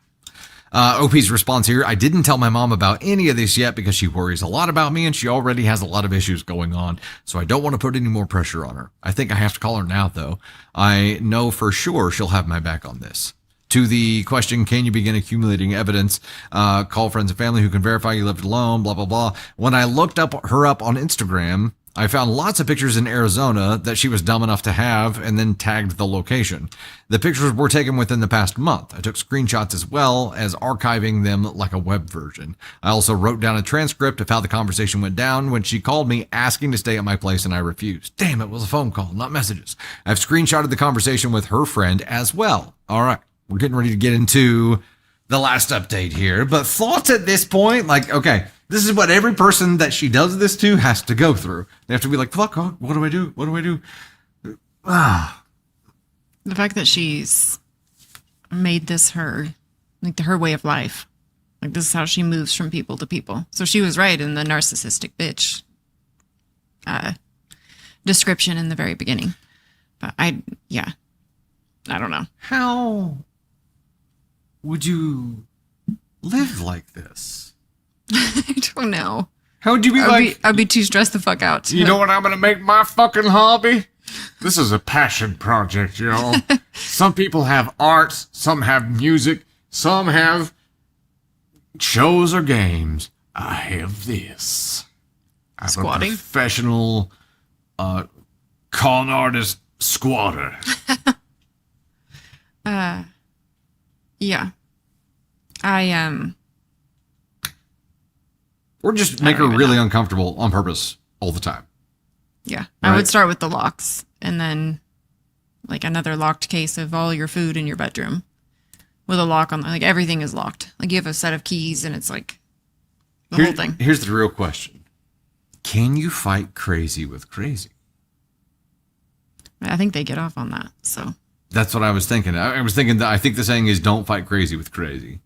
OP's response here, I didn't tell my mom about any of this yet because she worries a lot about me and she already has a lot of issues going on, so I don't want to put any more pressure on her. I think I have to call her now, though. I know for sure she'll have my back on this. To the question, can you begin accumulating evidence? Call friends and family who can verify you lived alone, blah, blah, blah. When I looked her up on Instagram, I found lots of pictures in Arizona that she was dumb enough to have and then tagged the location. The pictures were taken within the past month. I took screenshots as well as archiving them like a web version. I also wrote down a transcript of how the conversation went down when she called me asking to stay at my place and I refused. Damn, it was a phone call, not messages. I've screenshotted the conversation with her friend as well. All right, we're getting ready to get into the last update here, but thoughts at this point, like, okay, this is what every person that she does this to has to go through. They have to be like, fuck, what do I do? What do I do? The fact that she's made this her way of life. Like, this is how she moves from people to people. So she was right in the narcissistic bitch description in the very beginning. But I don't know. How would you live like this? I don't know. How would you be I'd be too stressed the fuck out. You know what I'm going to make my fucking hobby? This is a passion project, y'all. Some people have arts, some have music, some have shows or games. I have this. I'm Squatting? a professional con artist squatter. Yeah. I Or just make her really uncomfortable on purpose all the time. Yeah. Right. I would start with the locks and then like another locked case of all your food in your bedroom with a lock on, like everything is locked. Like you have a set of keys and it's like the whole thing. Here's the real question. Can you fight crazy with crazy? I think they get off on that. So That's what I was thinking. I was thinking that I think the saying is don't fight crazy with crazy.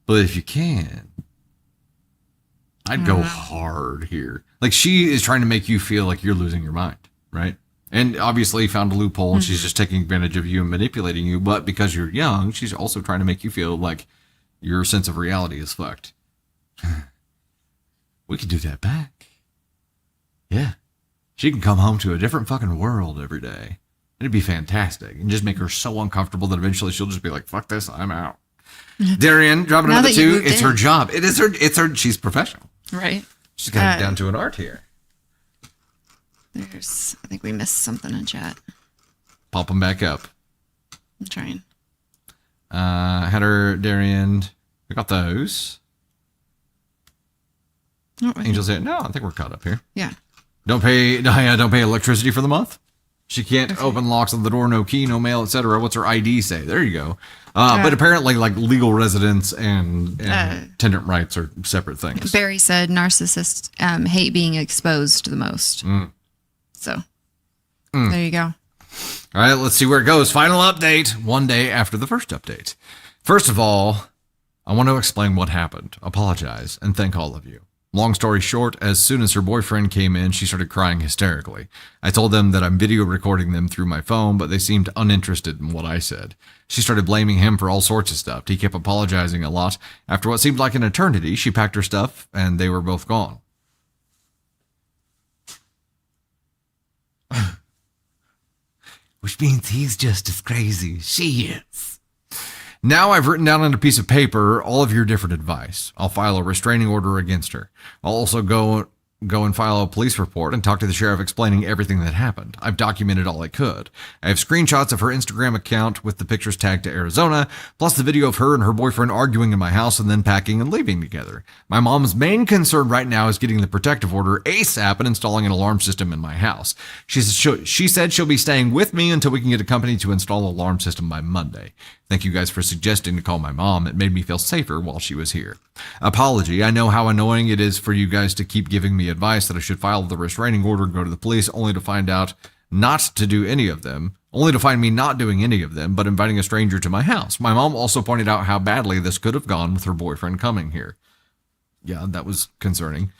But if you can, I'd go hard here. Like she is trying to make you feel like you're losing your mind, right? And obviously found a loophole and she's just taking advantage of you and manipulating you. But because you're young, she's also trying to make you feel like your sense of reality is fucked. We could do that back. Yeah. She can come home to a different fucking world every day. It'd be fantastic. And just make her so uncomfortable that eventually she'll just be like, fuck this, I'm out. Darian, dropping another 2. It's her job. It's her, she's professional. right. She's got it down to an art here. I think we missed something in chat. Pop them back up. I'm trying. Header, Darian. We got those. Oh, wait. Angel said, no, I think we're caught up here. Yeah. Don't pay electricity for the month. She can't open locks on the door, no key, no mail, etc. What's her ID say? There you go. But apparently, like legal residence and tenant rights are separate things. Barry said narcissists hate being exposed the most. So there you go. All right, let's see where it goes. Final update, one day after the first update. First of all, I want to explain what happened, apologize, and thank all of you. Long story short, as soon as her boyfriend came in, she started crying hysterically. I told them that I'm video recording them through my phone, but they seemed uninterested in what I said. She started blaming him for all sorts of stuff. He kept apologizing a lot. After what seemed like an eternity, she packed her stuff, and they were both gone. Which means he's just as crazy as she is. Now I've written down on a piece of paper all of your different advice. I'll file a restraining order against her. I'll also go and file a police report and talk to the sheriff explaining everything that happened. I've documented all I could. I have screenshots of her Instagram account with the pictures tagged to Arizona, plus the video of her and her boyfriend arguing in my house and then packing and leaving together. My mom's main concern right now is getting the protective order ASAP and installing an alarm system in my house. She said she'll be staying with me until we can get a company to install an alarm system by Monday. Thank you guys for suggesting to call my mom. It made me feel safer while she was here. Apology. I know how annoying it is for you guys to keep giving me advice that I should file the restraining order and go to the police only to find out not to do any of them, only to find me not doing any of them, but inviting a stranger to my house. My mom also pointed out how badly this could have gone with her boyfriend coming here. Yeah, that was concerning.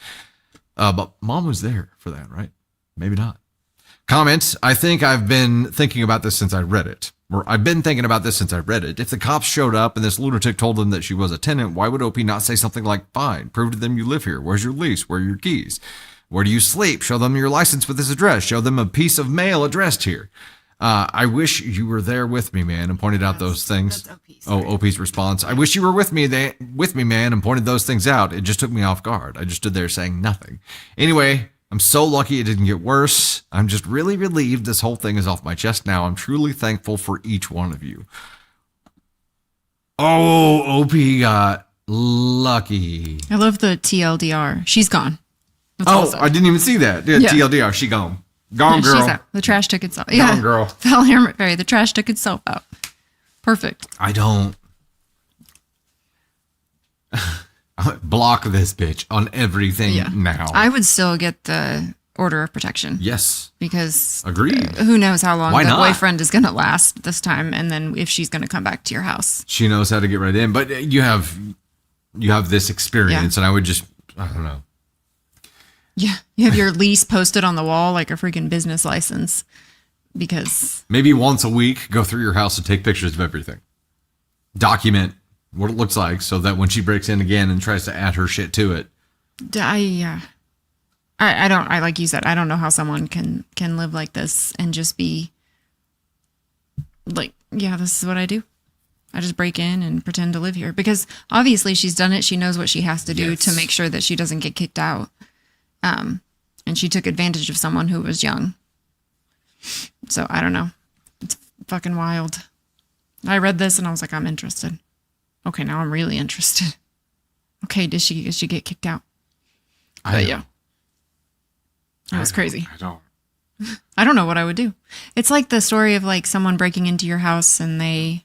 But mom was there for that, right? Maybe not. Comment. I think I've been thinking about this since I read it. Or I've been thinking about this since I read it. If the cops showed up and this lunatic told them that she was a tenant, why would OP not say something like, fine, prove to them you live here. Where's your lease? Where are your keys? Where do you sleep? Show them your license with this address. Show them a piece of mail addressed here. I wish you were there with me, man, and pointed out those things. That's OP's response. I wish you were with me, man, and pointed those things out. It just took me off guard. I just stood there saying nothing. Anyway, I'm so lucky it didn't get worse. I'm just really relieved this whole thing is off my chest now. I'm truly thankful for each one of you. Oh, OP got lucky. I love the TLDR. She's gone. That's also. I didn't even see that. Yeah, TLDR, she gone. Gone, girl. She's out. The trash took itself. Yeah. Gone, girl. Val Hermit Fairy. The trash took itself out. Perfect. I don't. Block this bitch on everything now. I would still get the order of protection. Yes. Because Agreed. Who knows how long Why the not? boyfriend is going to last this time, and then if she's going to come back to your house. She knows how to get right in, but you have this experience, and I would just, I don't know. Yeah. You have your lease posted on the wall like a freaking business license because. Maybe once a week, go through your house and take pictures of everything. Document what it looks like so that when she breaks in again and tries to add her shit to it. I like you said, I don't know how someone can live like this and just be like, yeah, this is what I do. I just break in and pretend to live here because obviously she's done it. She knows what she has to do to make sure that she doesn't get kicked out. And she took advantage of someone who was young. So I don't know. It's fucking wild. I read this and I was like, I'm interested. Okay, now I'm really interested. Okay, did she get kicked out? But yeah. It was crazy. I don't know what I would do. It's like the story of like someone breaking into your house and they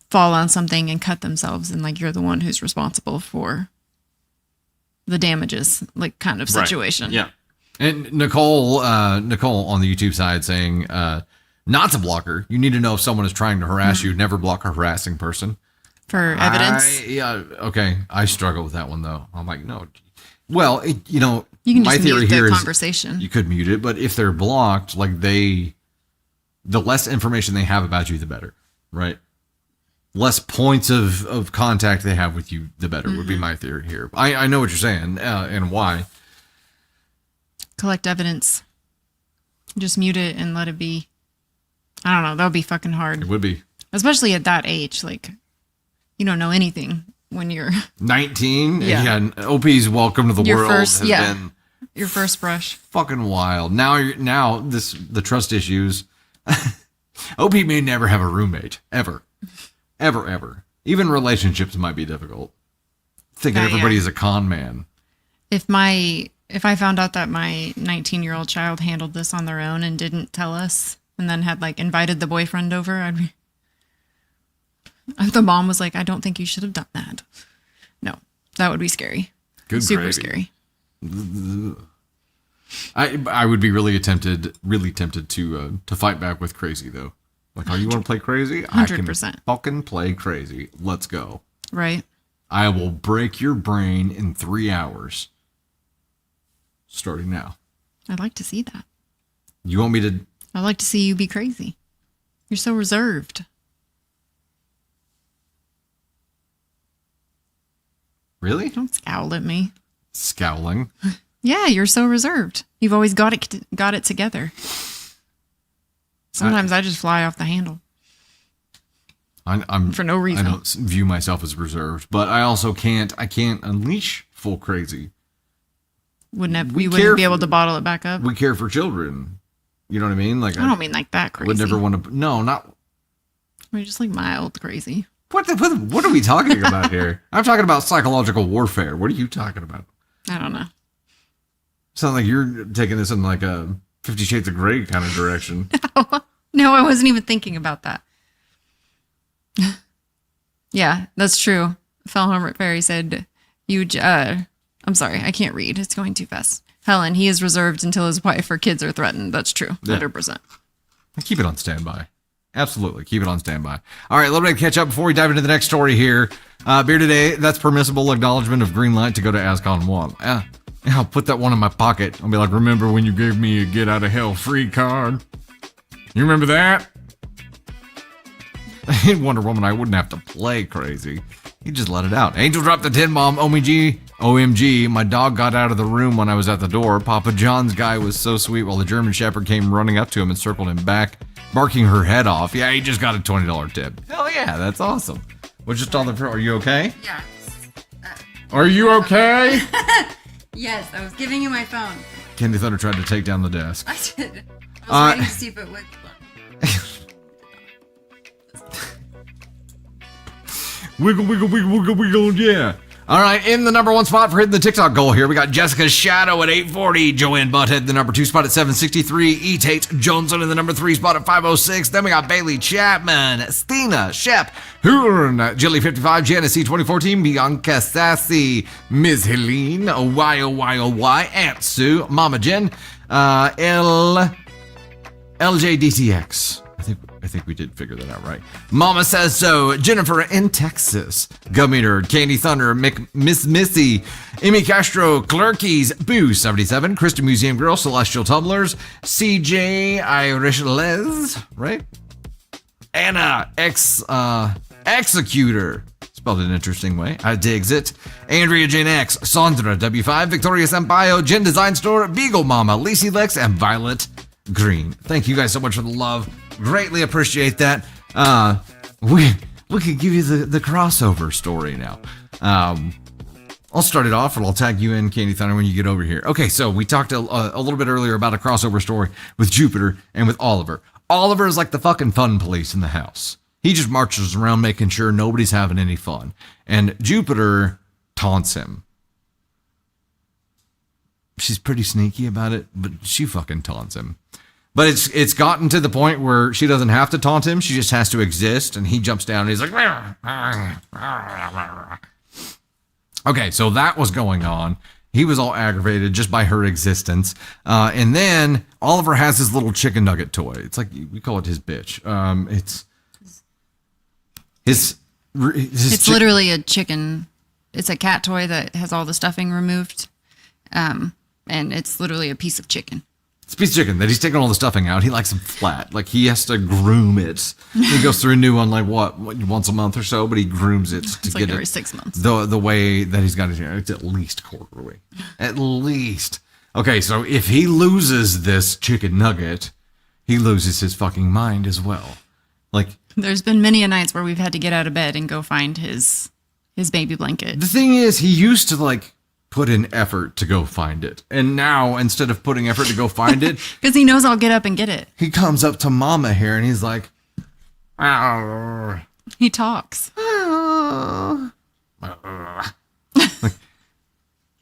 fall on something and cut themselves, and like you're the one who's responsible for the damages, like kind of situation. Right. Yeah. And Nicole on the YouTube side saying, not to block her. You need to know if someone is trying to harass you. Never block a harassing person. For evidence? Okay. I struggle with that one, though. I'm like, no. Well, you can my just theory mute here the is conversation. You could mute it, but if they're blocked, like the less information they have about you, the better, right? Less points of contact they have with you, the better would be my theory here. I know what you're saying and why. Collect evidence. Just mute it and let it be. I don't know. That would be fucking hard. It would be. Especially at that age. Like, you don't know anything when you're 19. Yeah. And OP's welcome to the world has been your first brush. Fucking wild. Now the trust issues. OP may never have a roommate. Ever. Ever. Even relationships might be difficult. Thinking everybody is a con man. If I found out that my 19-year-old child handled this on their own and didn't tell us, and then had like invited the boyfriend over, the mom was like, I don't think you should have done that. No, that would be scary. Super gravy. Scary. I would be really tempted to fight back with crazy though. Like, oh, you want to play crazy? 100%. I can fucking play crazy. Let's go. Right. I will break your brain in 3 hours. Starting now. I'd like to see that. You want me to? I'd like to see you be crazy. You're so reserved. Really? Don't scowl at me. Scowling. Yeah, you're so reserved. You've always got it together. Sometimes I just fly off the handle. I'm for no reason. I don't view myself as reserved, but I also can't unleash full crazy. We wouldn't be able to bottle it back up. We care for children. You know what I mean? Like I don't mean like that crazy. Would never want to. No, not. We're just like mild crazy. What are we talking about here? I'm talking about psychological warfare. What are you talking about? I don't know. Sound like you're taking this in like a 50 Shades of Grey kind of direction. No, I wasn't even thinking about that. Yeah, that's true. Felham Fairy said, I'm sorry, I can't read. It's going too fast. Helen, he is reserved until his wife or kids are threatened. That's true. 100%. Keep it on standby. Absolutely. Keep it on standby. All right, a little bit of catch up before we dive into the next story here. Beer today, that's permissible acknowledgement of green light to go to ASCON 1. Yeah, I'll put that one in my pocket. I'll be like, remember when you gave me a get out of hell free card? You remember that? In Wonder Woman, I wouldn't have to play crazy. You just let it out. Angel dropped the 10 bomb. OMG, my dog got out of the room when I was at the door. Papa John's guy was so sweet while the German Shepherd came running up to him and circled him back, barking her head off. Yeah, he just got a $20 tip. Hell yeah, that's awesome. What's just on the... Are you okay? Yeah. Are you okay? Yes, I was giving you my phone. Candy Thunder tried to take down the desk. I did. I was waiting to see if it would. Wiggle, wiggle, wiggle, wiggle, wiggle, yeah. All right, in the number 1 spot for hitting the TikTok goal here, we got Jessica's Shadow at 840, Joanne Butthead, the number 2 spot at 763, E. Tate Johnson in the number 3 spot at 506. Then we got Bailey Chapman, Stina Shep, Hoorn, Jilly55, Janice C 2014, Bianca Sassy, Ms. Helene, YOYOY, Aunt Sue, Mama Jen, LJDTX. I think we did figure that out right. Mama says so. Jennifer in Texas. Gummeter, Candy Thunder, Miss Missy, Amy Castro, Clerkies, Boo 77, Christian Museum Girl, Celestial Tumblers, CJ Irish Les, right? Anna Executor. Spelled an interesting way. I digs it. Andrea Jane X, Sandra W5, Victoria Sampaio, Jen Design Store, Beagle Mama, Lacey Lex, and Violet Green. Thank you guys so much for the love. Greatly appreciate that. We can give you the crossover story now. I'll start it off, and I'll tag you in, Candy Thunder, when you get over here. Okay, so we talked a little bit earlier about a crossover story with Jupiter and with Oliver. Oliver is like the fucking fun police in the house. He just marches around making sure nobody's having any fun. And Jupiter taunts him. She's pretty sneaky about it, but she fucking taunts him. But it's gotten to the point where she doesn't have to taunt him. She just has to exist. And he jumps down and he's like, okay, so that was going on. He was all aggravated just by her existence. And then Oliver has his little chicken nugget toy. It's like, we call it his bitch. It's literally a chicken. It's a cat toy that has all the stuffing removed. And it's literally a piece of chicken. It's a piece of chicken that he's taking all the stuffing out. He likes them flat. Like, he has to groom it. He goes through a new one, like, once a month or so, but he grooms it to get every it 6 months. The way that he's got it here. It's at least quarterly. At least. Okay, so if he loses this chicken nugget, he loses his fucking mind as well. Like, there's been many a nights where we've had to get out of bed and go find his baby blanket. The thing is, he used to, like, put in effort to go find it. And now, instead of putting effort to go find it... Because he knows I'll get up and get it. He comes up to Mama here and he's like... He talks.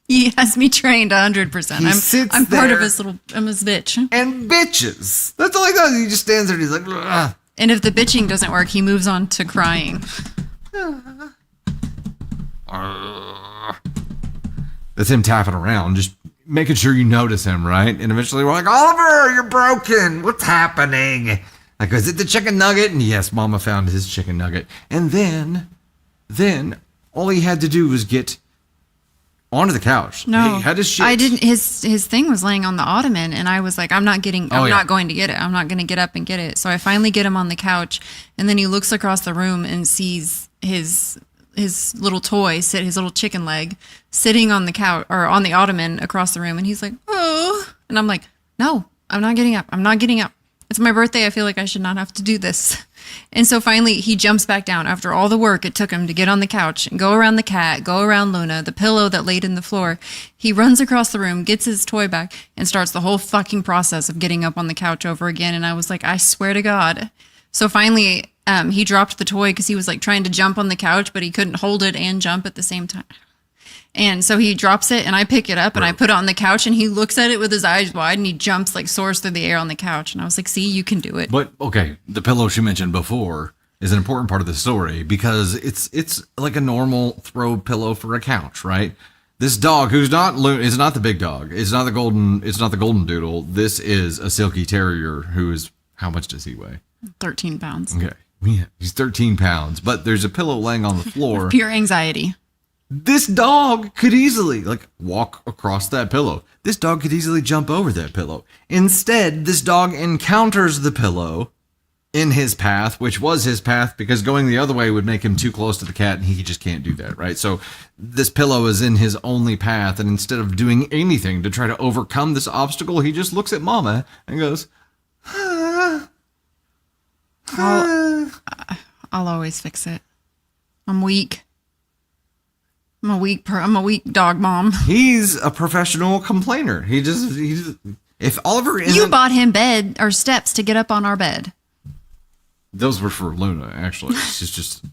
He has me trained 100%. I'm part of his little... I'm his bitch. And bitches. That's all he does. He just stands there and he's like... Ugh. And if the bitching doesn't work, he moves on to crying. That's him tapping around, just making sure you notice him, right? And eventually we're like, Oliver, you're broken. What's happening? I go, is it the chicken nugget? And yes, Mama found his chicken nugget. And then all he had to do was get onto the couch. No, he had his shit. I didn't. His thing was laying on the ottoman, and I was like, I'm not going to get it. I'm not going to get up and get it. So I finally get him on the couch, and then he looks across the room and sees his little toy, his little chicken leg, sitting on the couch or on the ottoman across the room, and he's like, oh, and I'm like, no, I'm not getting up. I'm not getting up. It's my birthday. I feel like I should not have to do this. And so finally he jumps back down after all the work it took him to get on the couch and go around the cat, go around Luna, the pillow that laid in the floor. He runs across the room, gets his toy back, and starts the whole fucking process of getting up on the couch over again. And I was like, I swear to God. So finally, he dropped the toy because he was like trying to jump on the couch, but he couldn't hold it and jump at the same time. And so he drops it and I pick it up and I put it on the couch and he looks at it with his eyes wide and he jumps, like soars through the air on the couch. And I was like, see, you can do it. But okay, the pillow she mentioned before is an important part of the story because it's like a normal throw pillow for a couch, right? This dog who's not is not the big dog. It's not the golden doodle. This is a silky terrier who is, how much does he weigh? 13 pounds. Okay. Yeah, he's 13 pounds, but there's a pillow laying on the floor. Pure anxiety. This dog could easily walk across that pillow. This dog could easily jump over that pillow. Instead, this dog encounters the pillow in his path, which was his path because going the other way would make him too close to the cat and he just can't do that, right? So this pillow is in his only path, and instead of doing anything to try to overcome this obstacle, he just looks at Mama and goes, I'll always fix it. I'm weak. I'm a weak dog mom. He's a professional complainer. If Oliver isn't... You bought him bed or steps to get up on our bed. Those were for Luna, actually. She's just...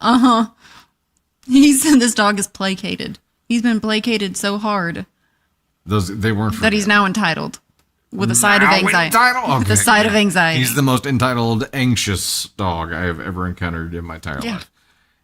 Uh-huh. This dog is placated. He's been placated so hard. They weren't for that he's now entitled. With a side of anxiety. Okay. With a side of anxiety. He's the most entitled, anxious dog I have ever encountered in my entire life.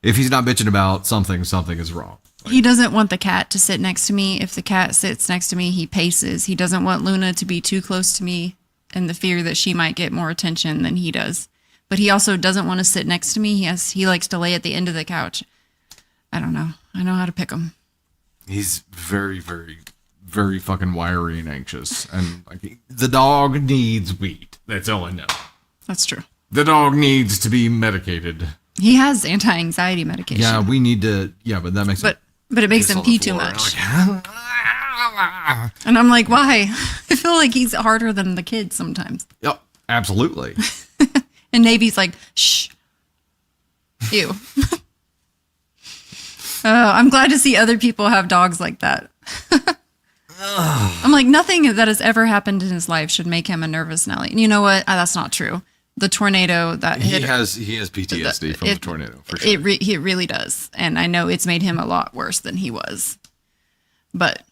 If he's not bitching about something is wrong. He doesn't want the cat to sit next to me. If the cat sits next to me, he paces. He doesn't want Luna to be too close to me and the fear that she might get more attention than he does. But he also doesn't want to sit next to me. He likes to lay at the end of the couch. I don't know. I know how to pick him. He's very, very, very fucking wiry and anxious. And the dog needs weed. That's all I know. That's true. The dog needs to be medicated. He has anti-anxiety medication. Yeah, we need to. Yeah, but that makes. But it makes him pee too much. And I'm like, why? I feel like he's harder than the kids sometimes. Yep, absolutely. And Navy's like, shh. Ew. I'm glad to see other people have dogs like that. I'm I'm like, nothing that has ever happened in his life should make him a nervous Nelly. And you know what? That's not true. The tornado that He hit has PTSD from the tornado, for sure. It really does. And I know it's made him a lot worse than he was. But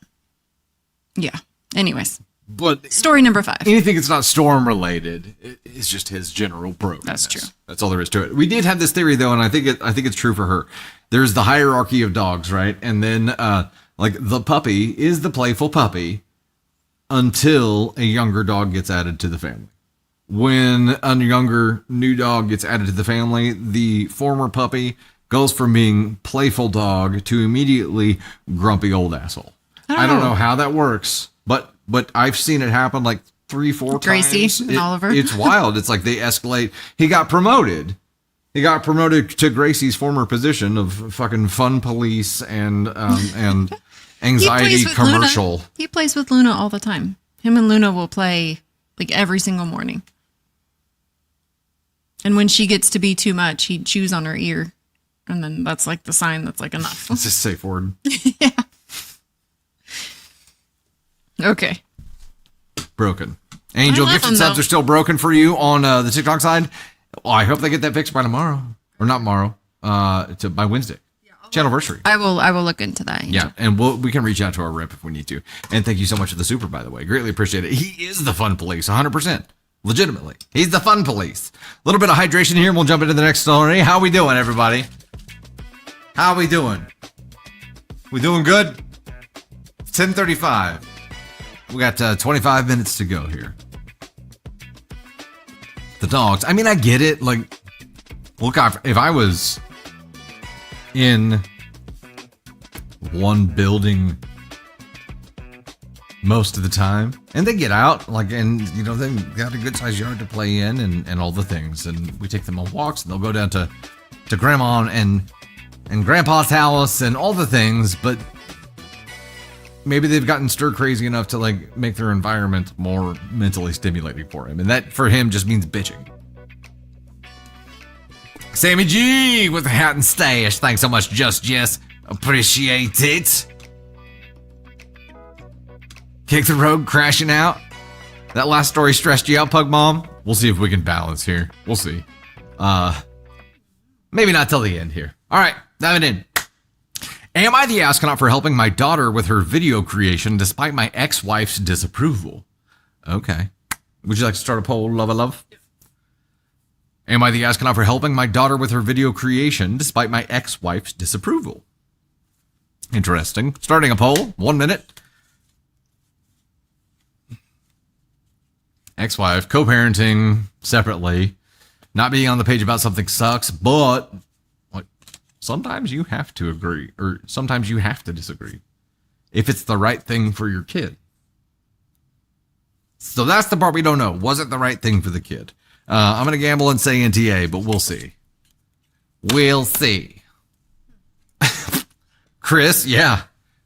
yeah. Anyways. But story number 5. Anything that's not storm related is just his general brokenness. That's true. That's all there is to it. We did have this theory though, and I think it's true for her. There's the hierarchy of dogs, right? And then like the puppy is the playful puppy until a younger dog gets added to the family. When a younger new dog gets added to the family, the former puppy goes from being playful dog to immediately grumpy old asshole. I don't know how that works, but I've seen it happen like 3-4 times. Gracie and Oliver. It's wild. It's like they escalate. He got promoted to Gracie's former position of fucking fun police and anxiety commercial. Luna. He plays with Luna all the time. Him and Luna will play like every single morning. And when she gets to be too much, he'd chews on her ear. And then that's like the sign that's like enough. It's a safe word. Yeah. Okay. Broken. Angel, gifted subs are still broken for you on the TikTok side. Well, I hope they get that fixed by tomorrow. Or not tomorrow. By Wednesday. Channelversary. I will look into that. Angel. Yeah, and we can reach out to our rep if we need to. And thank you so much for the super, by the way. Greatly appreciate it. He is the fun police, 100%. Legitimately. He's the fun police. A little bit of hydration here, and we'll jump into the next story. How we doing, everybody? How we doing? We doing good? It's 10:35. We got 25 minutes to go here. The dogs. I mean, I get it. Like, look, if I was in one building most of the time, and they get out, like, and you know, they got a good sized yard to play in and all the things, and we take them on walks, and they'll go down to grandma and grandpa's house and all the things, but maybe they've gotten stir crazy enough to like make their environment more mentally stimulating for him, and that for him just means bitching. Sammy G with the hat and stash. Thanks so much, Just Jess. Appreciate it. Kick the road, crashing out. That last story stressed you out, Pug Mom? We'll see if we can balance here. We'll see. Maybe not till the end here. All right, dive it in. Am I the astronaut for helping my daughter with her video creation despite my ex-wife's disapproval? Okay. Would you like to start a poll, love? Am I the astronaut for helping my daughter with her video creation despite my ex-wife's disapproval? Interesting. Starting a poll. 1 minute. Ex-wife, co-parenting separately, not being on the page about something sucks, but like sometimes you have to agree, or sometimes you have to disagree if it's the right thing for your kid. So that's the part we don't know. Was it the right thing for the kid? I'm going to gamble and say NTA, but we'll see. We'll see. Chris, yeah,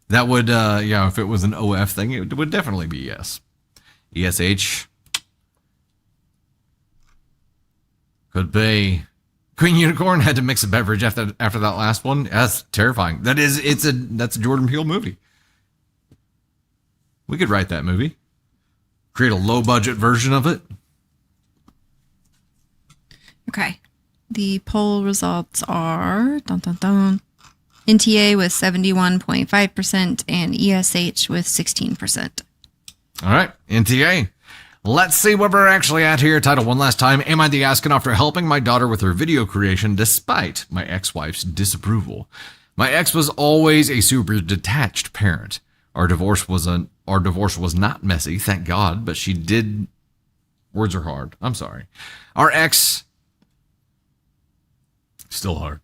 that would, if it was an OF thing, it would definitely be yes. ESH. Could be. Queen Unicorn had to mix a beverage after that last one. That's terrifying. That's a Jordan Peele movie. We could write that movie. Create a low budget version of it. Okay. The poll results are NTA with 71.5% and ESH with 16%. All right, NTA. Let's see where we're actually at here. Title one last time. Am I the astronaut for helping my daughter with her video creation despite my ex-wife's disapproval? My ex was always a super detached parent. Our divorce was not messy, thank God, but she did. Words are hard. I'm sorry. Our ex. Still hard.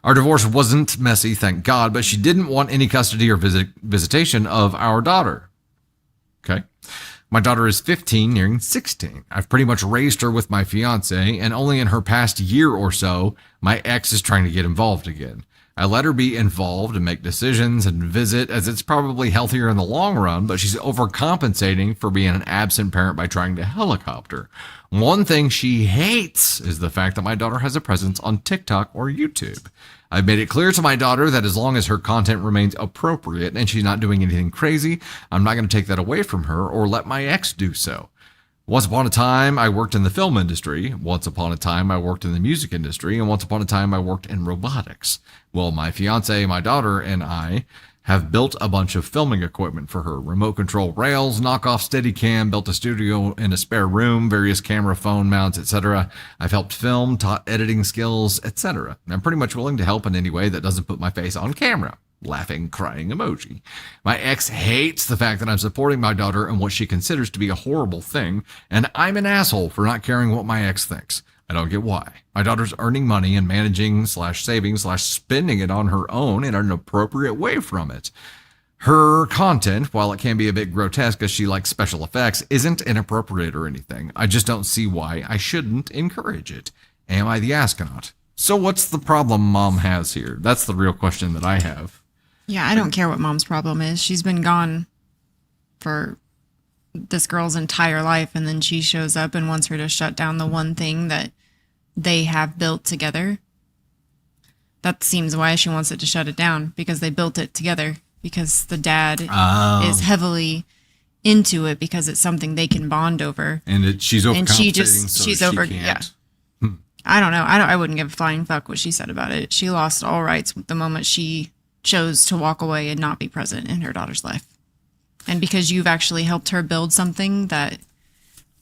Our divorce wasn't messy, thank God, but she didn't want any custody or visitation of our daughter. Okay. My daughter is 15, nearing 16. I've pretty much raised her with my fiance, and only in her past year or so, my ex is trying to get involved again. I let her be involved and make decisions and visit, as it's probably healthier in the long run, but she's overcompensating for being an absent parent by trying to helicopter. One thing she hates is the fact that my daughter has a presence on TikTok or YouTube. I've made it clear to my daughter that as long as her content remains appropriate and she's not doing anything crazy, I'm not going to take that away from her or let my ex do so. Once upon a time, I worked in the film industry. Once upon a time, I worked in the music industry. And once upon a time, I worked in robotics. Well, my fiance, my daughter, and I have built a bunch of filming equipment for her. Remote control rails, knockoff Steadicam, built a studio in a spare room, various camera, phone mounts, etc. I've helped film, taught editing skills, etc. I'm pretty much willing to help in any way that doesn't put my face on camera. Laughing, crying emoji. My ex hates the fact that I'm supporting my daughter in what she considers to be a horrible thing, and I'm an asshole for not caring what my ex thinks. I don't get why. My daughter's earning money and managing / saving / spending it on her own in an appropriate way from it. Her content, while it can be a bit grotesque as she likes special effects, isn't inappropriate or anything. I just don't see why I shouldn't encourage it. Am I the astronaut? So what's the problem mom has here? That's the real question that I have. Yeah, I don't care what mom's problem is. She's been gone for this girl's entire life, and then she shows up and wants her to shut down the one thing that they have built together. That seems why she wants it to shut it down, because they built it together, because the dad is heavily into it because it's something they can bond over. And she's overcompensating, and she's over. Yeah. I don't know. I wouldn't give a flying fuck what she said about it. She lost all rights the moment she chose to walk away and not be present in her daughter's life. And because you've actually helped her build something that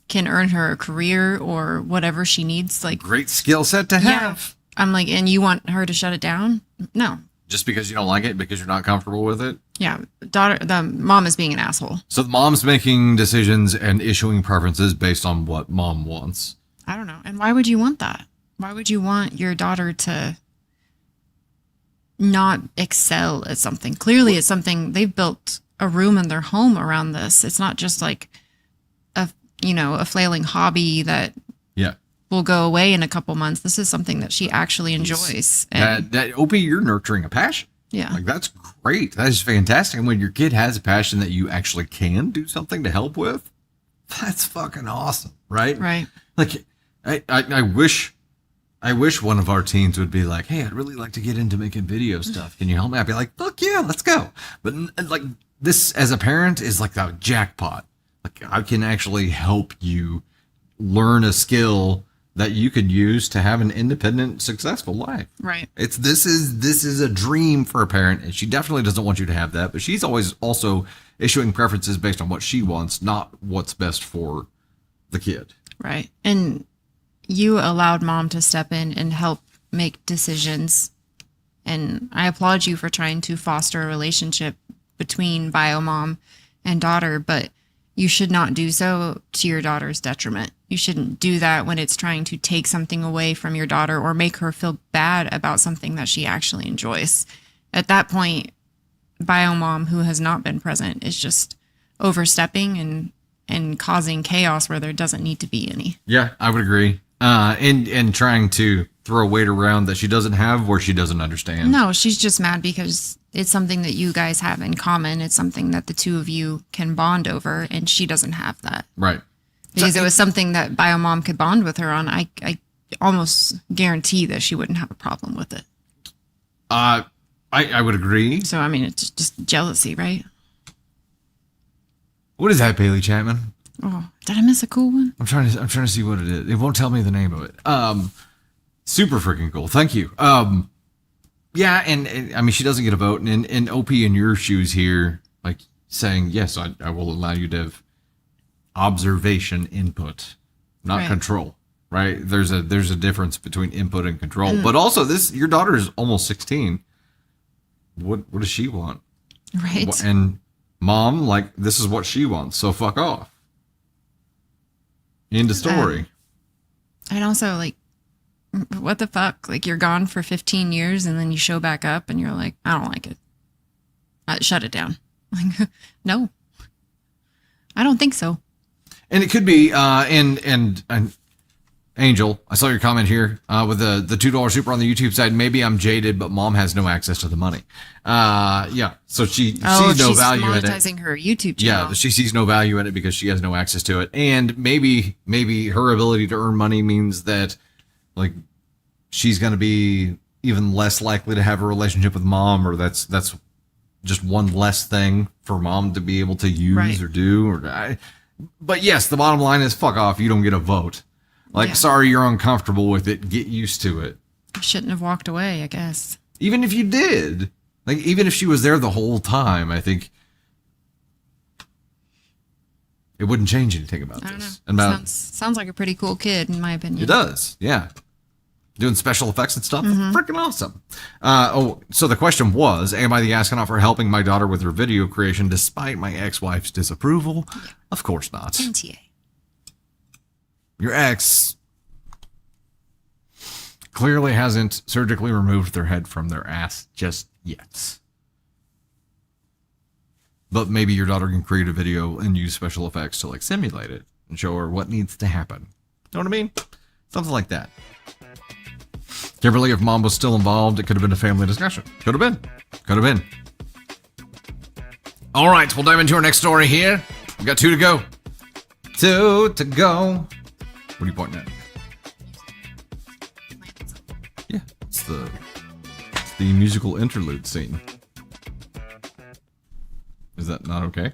can earn her a career or whatever she needs, like great skill set to have. I'm like, and you want her to shut it down? No. Just because you don't like it, because you're not comfortable with it? Yeah. The mom is being an asshole. So the mom's making decisions and issuing preferences based on what mom wants. I don't know. And why would you want that? Why would you want your daughter to not excel at something? Clearly it's something they've built a room in their home around this. It's not just like a flailing hobby that will go away in a couple months. This is something that she actually enjoys. And that Opie, you're nurturing a passion. Yeah. Like, that's great. That is fantastic. And when your kid has a passion that you actually can do something to help with, that's fucking awesome. Right? Right. Like, I wish one of our teens would be like, hey, I'd really like to get into making video stuff. Can you help me? I'd be like, fuck yeah, let's go. But like, this as a parent is like the jackpot. Like, I can actually help you learn a skill that you could use to have an independent, successful life. Right. This is a dream for a parent, and she definitely doesn't want you to have that, but she's always also issuing preferences based on what she wants, not what's best for the kid. Right. And you allowed mom to step in and help make decisions. And I applaud you for trying to foster a relationship between bio mom and daughter, but you should not do so to your daughter's detriment. You shouldn't do that when it's trying to take something away from your daughter or make her feel bad about something that she actually enjoys. At that point, bio mom who has not been present is just overstepping and causing chaos where there doesn't need to be any. Yeah, I would agree. And trying to throw weight around that she doesn't have or she doesn't understand. No, she's just mad because it's something that you guys have in common. It's something that the two of you can bond over, and she doesn't have that. Right. Because it was something that bio mom could bond with her on. I almost guarantee that she wouldn't have a problem with it. I would agree. So, I mean, it's just jealousy, right? What is that, Bailey Chapman? Oh, did I miss a cool one? I'm trying to see what it is. It won't tell me the name of it. Super freaking cool. Thank you. Yeah, and I mean, she doesn't get a vote. And OP in your shoes here, like saying, yes, I will allow you to have observation input, not Right. control. Right? There's a difference between input and control. But also, your daughter is almost 16. What does she want? Right. And mom, like, this is what she wants. So fuck off. End of story. And also, like, what the fuck? Like, you're gone for 15 years and then you show back up and you're like, I don't like it. Shut it down. Like, no, I don't think so. And it could be, and Angel, I saw your comment here with the $2 super on the YouTube side. Maybe I'm jaded, but mom has no access to the money. Yeah, so she sees no value in it. Monetizing her YouTube Yeah, channel. she sees no value in it because she has no access to it, and maybe her ability to earn money means that like she's going to be even less likely to have a relationship with mom, or that's just one less thing for mom to be able to use or do. But yes, the bottom line is fuck off. You don't get a vote. Like, sorry, you're uncomfortable with it. Get used to it. I shouldn't have walked away, I guess. Even if you did, like, even if she was there the whole time, I think it wouldn't change anything about this. I don't know. Sounds like a pretty cool kid, in my opinion. It does, yeah. Doing special effects and stuff. Freaking awesome. So the question was, am I the astronaut for helping my daughter with her video creation despite my ex-wife's disapproval? Yeah. Of course not. NTA. Your ex clearly hasn't surgically removed their head from their ass just yet. But maybe your daughter can create a video and use special effects to like simulate it and show her what needs to happen. Know what I mean? Something like that. Kimberly, if mom was still involved, it could have been a family discussion. Could have been. Could have been. All right, we'll dive into our next story here. We got 2 to go. 2 to go. What are you pointing at? Yeah, it's the musical interlude scene. Is that not okay?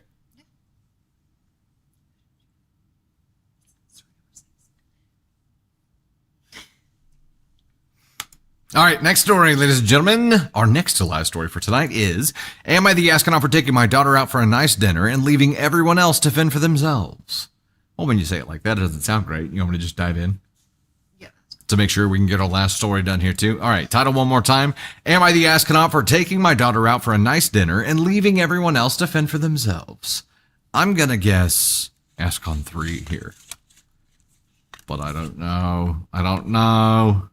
All right, next story, ladies and gentlemen. Our next to last story for tonight is, am I the astronaut for taking my daughter out for a nice dinner and leaving everyone else to fend for themselves? Well, when you say it like that, it doesn't sound great. You want me to just dive in? Yeah. To make sure we can get our last story done here, too. All right, title one more time. Am I the astronaut for taking my daughter out for a nice dinner and leaving everyone else to fend for themselves? I'm going to guess ASCON 3 here. But I don't know.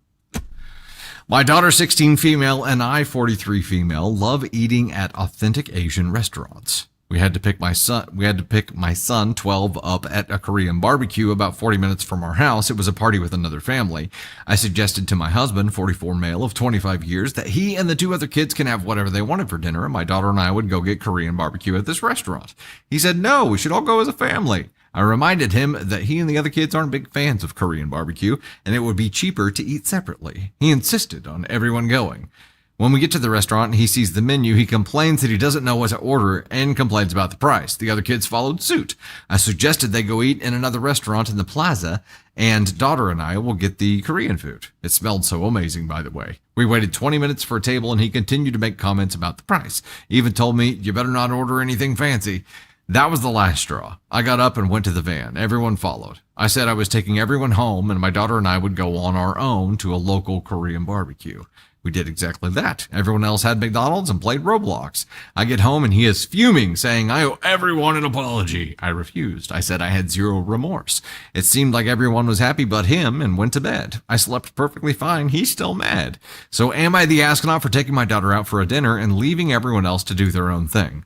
My daughter, 16 female, and I, 43 female, love eating at authentic Asian restaurants. We had to pick my son, 12, up at a Korean barbecue about 40 minutes from our house. It was a party with another family. I suggested to my husband, 44 male of 25 years, that he and the 2 other kids can have whatever they wanted for dinner, and my daughter and I would go get Korean barbecue at this restaurant. He said, no, we should all go as a family. I reminded him that he and the other kids aren't big fans of Korean barbecue, and it would be cheaper to eat separately. He insisted on everyone going. When we get to the restaurant and he sees the menu, he complains that he doesn't know what to order and complains about the price. The other kids followed suit. I suggested they go eat in another restaurant in the plaza, and daughter and I will get the Korean food. It smelled so amazing, by the way. We waited 20 minutes for a table, and he continued to make comments about the price. He even told me, you better not order anything fancy. That was the last straw. I got up and went to the van. Everyone followed. I said I was taking everyone home, and my daughter and I would go on our own to a local Korean barbecue. We did exactly that. Everyone else had McDonald's and played Roblox. I get home and he is fuming, saying, I owe everyone an apology. I refused. I said I had zero remorse. It seemed like everyone was happy but him and went to bed. I slept perfectly fine. He's still mad. So am I the astronaut for taking my daughter out for a dinner and leaving everyone else to do their own thing?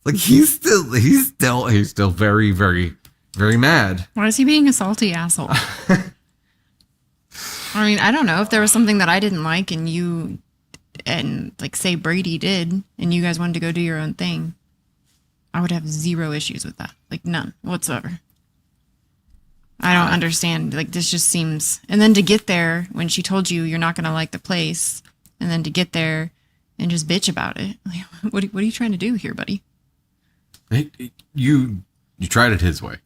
Like he's still very, very, very mad. Why is he being a salty asshole? I mean, I don't know if there was something that I didn't like and like say Brady did and you guys wanted to go do your own thing. I would have zero issues with that. Like none whatsoever. I don't understand. Like this just seems, and then to get there when she told you you're not going to like the place and then to get there and just bitch about it. Like, what are you trying to do here, buddy? You tried it his way.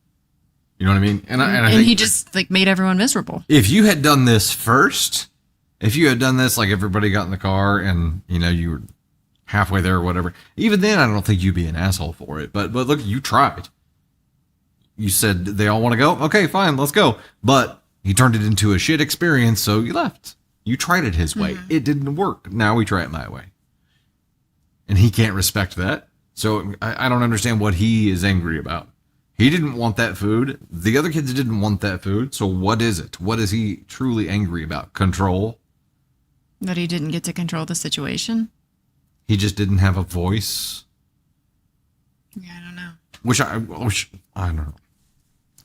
You know what I mean? And I think he just like made everyone miserable. If you had done this first, if you had done this, like everybody got in the car and, you know, you were halfway there or whatever, even then, I don't think you'd be an asshole for it. But look, you tried. You said they all want to go. Okay, fine, let's go. But he turned it into a shit experience. So you left. You tried it his way. It didn't work. Now we try it my way. And he can't respect that. So I don't understand what he is angry about. He didn't want that food. The other kids didn't want that food. So what is it? What is he truly angry about? Control? That he didn't get to control the situation? He just didn't have a voice? Yeah, I don't know. I don't know.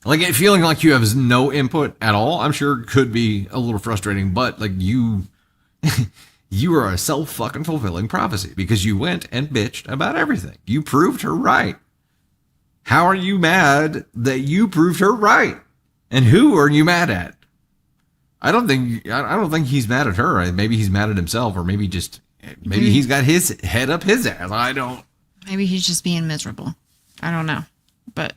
Like feeling like you have no input at all, I'm sure could be a little frustrating, but like you are a self-fucking fulfilling prophecy because you went and bitched about everything. You proved her right. How are you mad that you proved her right? And who are you mad at? I don't think he's mad at her. Maybe he's mad at himself, or maybe he's got his head up his ass. I don't. Maybe he's just being miserable. I don't know. But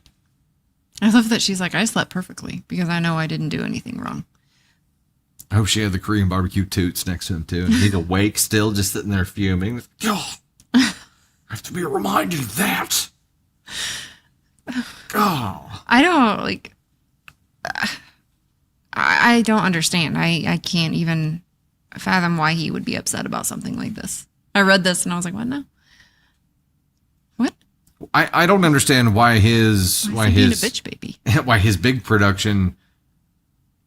I love that she's like, I slept perfectly because I know I didn't do anything wrong. I hope she had the Korean barbecue toots next to him too. And he's awake still, just sitting there fuming. Oh, I have to be reminded of that. Oh. I don't like. I don't understand. I can't even fathom why he would be upset about something like this. I read this and I was like, what now? What? I don't understand why his being a bitch baby. Why his big production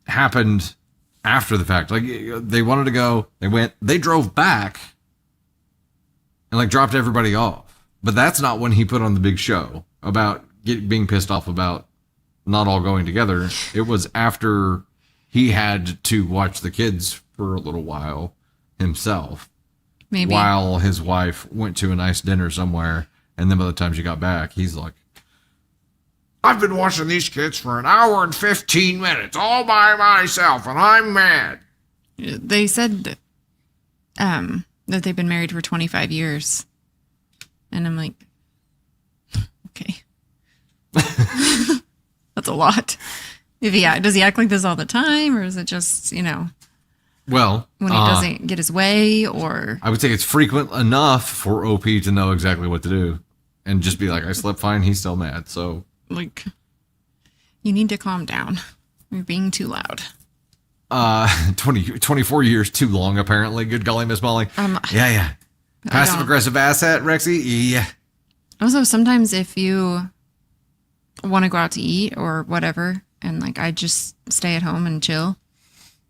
happened after the fact. Like they wanted to go, they drove back and like dropped everybody off. But that's not when he put on the big show about being pissed off about not all going together. It was after he had to watch the kids for a little while himself. Maybe. While his wife went to a nice dinner somewhere. And then by the time she got back, he's like, I've been watching these kids for an hour and 15 minutes all by myself, and I'm mad. They said that they've been married for 25 years. And I'm like, okay. That's a lot. Does he act like this all the time, or is it just, well, when he doesn't get his way, or? I would say it's frequent enough for OP to know exactly what to do and just be like, I slept fine. He's still mad. So like, you need to calm down. You're being too loud. 24 years too long, apparently. Good golly, Miss Molly. Yeah. Passive aggressive asset, Rexy. Yeah. Also, sometimes if you want to go out to eat or whatever, and like I just stay at home and chill,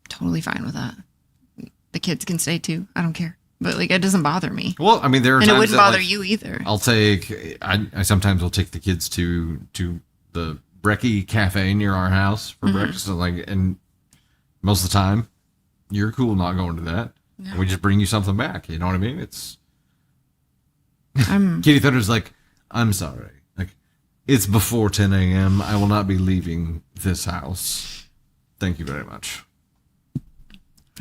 totally fine with that. The kids can stay too. I don't care. But like, it doesn't bother me. Well, I mean, there are and times it wouldn't that, bother like, you either. I sometimes will take the kids to the Brekkie Cafe near our house for breakfast. And most of the time, you're cool not going to that. No. We just bring you something back. You know what I mean? It's Kitty Thunder's like, I'm sorry. Like, it's before 10 a.m. I will not be leaving this house. Thank you very much.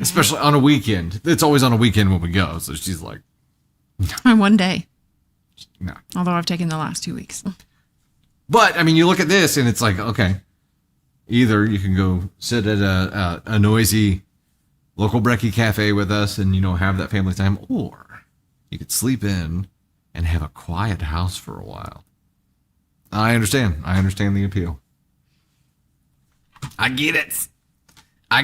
Especially on a weekend. It's always on a weekend when we go. So she's like, on one day. No. Although I've taken the last 2 weeks. But, I mean, you look at this and it's like, okay, either you can go sit at a noisy local Brekkie Cafe with us and, have that family time, or you could sleep in and have a quiet house for a while. I understand. I understand the appeal. I get it. I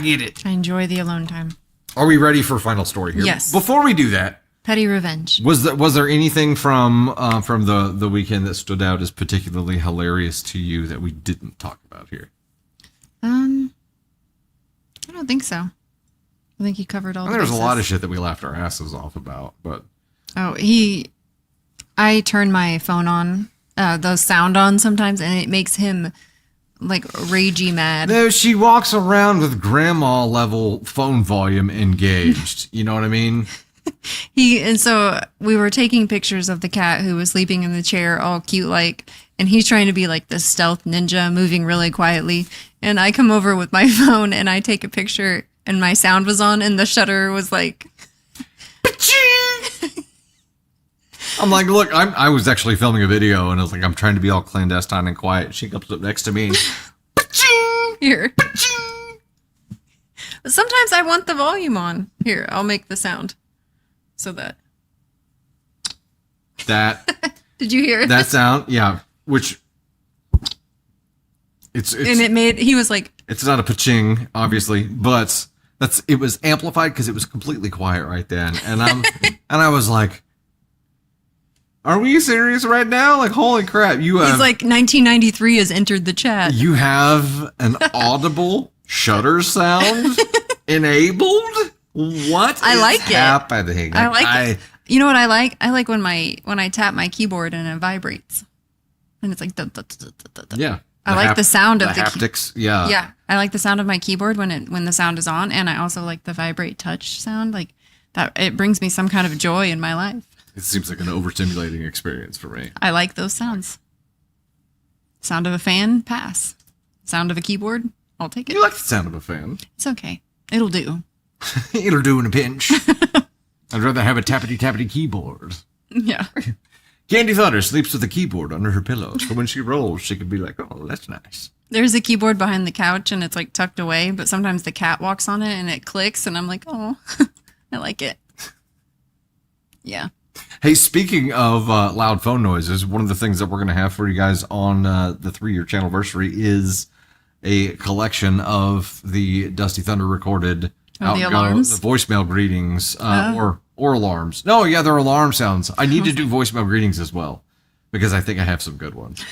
enjoy the alone time. Are we ready for final story here? Yes. Before we do that, petty revenge. Was there anything from the weekend that stood out as particularly hilarious to you that we didn't talk about here? I don't think so. I think he covered all. There's a lot of shit that we laughed our asses off about, but I turn my phone on, the sound on sometimes, and it makes him like ragey mad. No, she walks around with grandma level phone volume engaged. You know what I mean? And so we were taking pictures of the cat who was sleeping in the chair, all cute like, and he's trying to be like the stealth ninja, moving really quietly. And I come over with my phone and I take a picture, and my sound was on, and the shutter was like. I'm like, look, I was actually filming a video, and I was like, I'm trying to be all clandestine and quiet. She comes up next to me. Here. Sometimes I want the volume on. Here, I'll make the sound. So that. Did you hear it? That sound? Yeah. Which. It's and it made, he was like. It's not a pa-ching, obviously, but it was amplified because it was completely quiet right then. And I was like, are we serious right now? Like, holy crap. He's like, 1993 has entered the chat. You have an audible shutter sound enabled? What I like is happening? I like it. You know what I like? I like when I tap my keyboard and it vibrates. And it's like, da, da, da, da, da, da. Yeah. I like the sound of the haptics. Yeah. Yeah, I like the sound of my keyboard when the sound is on, and I also like the vibrate touch sound. Like that, it brings me some kind of joy in my life. It seems like an overstimulating experience for me. I like those sounds. Sound of a fan, pass. Sound of a keyboard, I'll take it. You like the sound of a fan. It's okay. It'll do. It'll do in a pinch. I'd rather have a tappity keyboard. Yeah. Candy Thunder sleeps with a keyboard under her pillow, so when she rolls, she can be like, oh, that's nice. There's a keyboard behind the couch, and it's like tucked away, but sometimes the cat walks on it, and it clicks, and I'm like, oh, I like it. Yeah. Hey, speaking of loud phone noises, one of the things that we're going to have for you guys on the 3-year channelversary is a collection of the Dusty Thunder recorded the alarms? the voicemail greetings or alarms. No, yeah, they're alarm sounds. I need to do voicemail greetings as well because I think I have some good ones.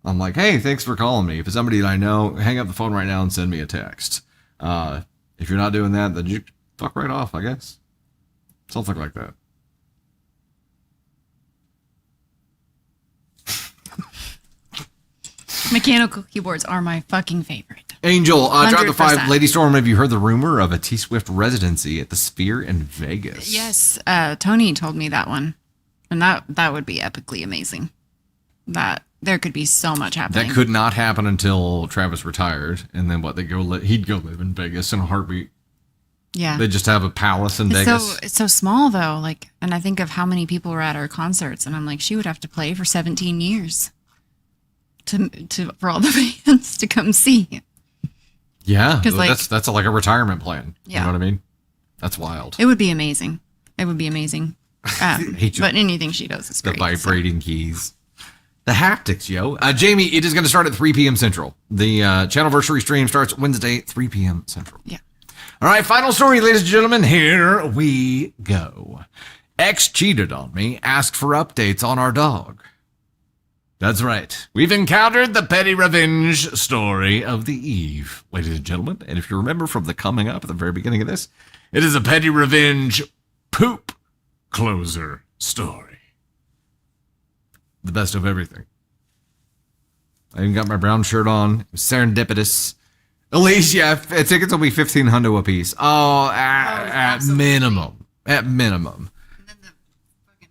I'm like, hey, thanks for calling me. If it's somebody that I know, hang up the phone right now and send me a text. If you're not doing that, then you fuck right off, I guess. Something like that. Mechanical keyboards are my fucking favorite. Angel, Drive the 5, 100%. Lady Storm, have you heard the rumor of a T-Swift residency at the Sphere in Vegas? Yes, Tony told me that one, and that would be epically amazing. That there could be so much happening. That could not happen until Travis retired, and then he'd go live in Vegas in a heartbeat. Yeah, They just have a palace in Vegas. it's so small though. Like, and I think of how many people were at our concerts, and I'm like, she would have to play for 17 years for all the fans to come see. Yeah, 'Cause, like- that's like a retirement plan. Yeah. You know what I mean? That's wild. It would be amazing. It would be amazing. Hate you. But anything she does is The great. vibrating keys. The haptics, yo. Jamie, it is going to start at 3 p.m. Central. The channelversary stream starts Wednesday, 3 p.m. Central. Yeah. All right, final story, ladies and gentlemen. Here we go. Ex cheated on me, asked for updates on our dog. That's right. We've encountered the petty revenge story of the eve, ladies and gentlemen. And if you remember from the coming up at the very beginning of this, it is a petty revenge poop closer story. The best of everything. I even got my brown shirt on. It was serendipitous. Elise, yeah, I think it's only $1,500 a piece. Oh, at minimum. At minimum. And then the fucking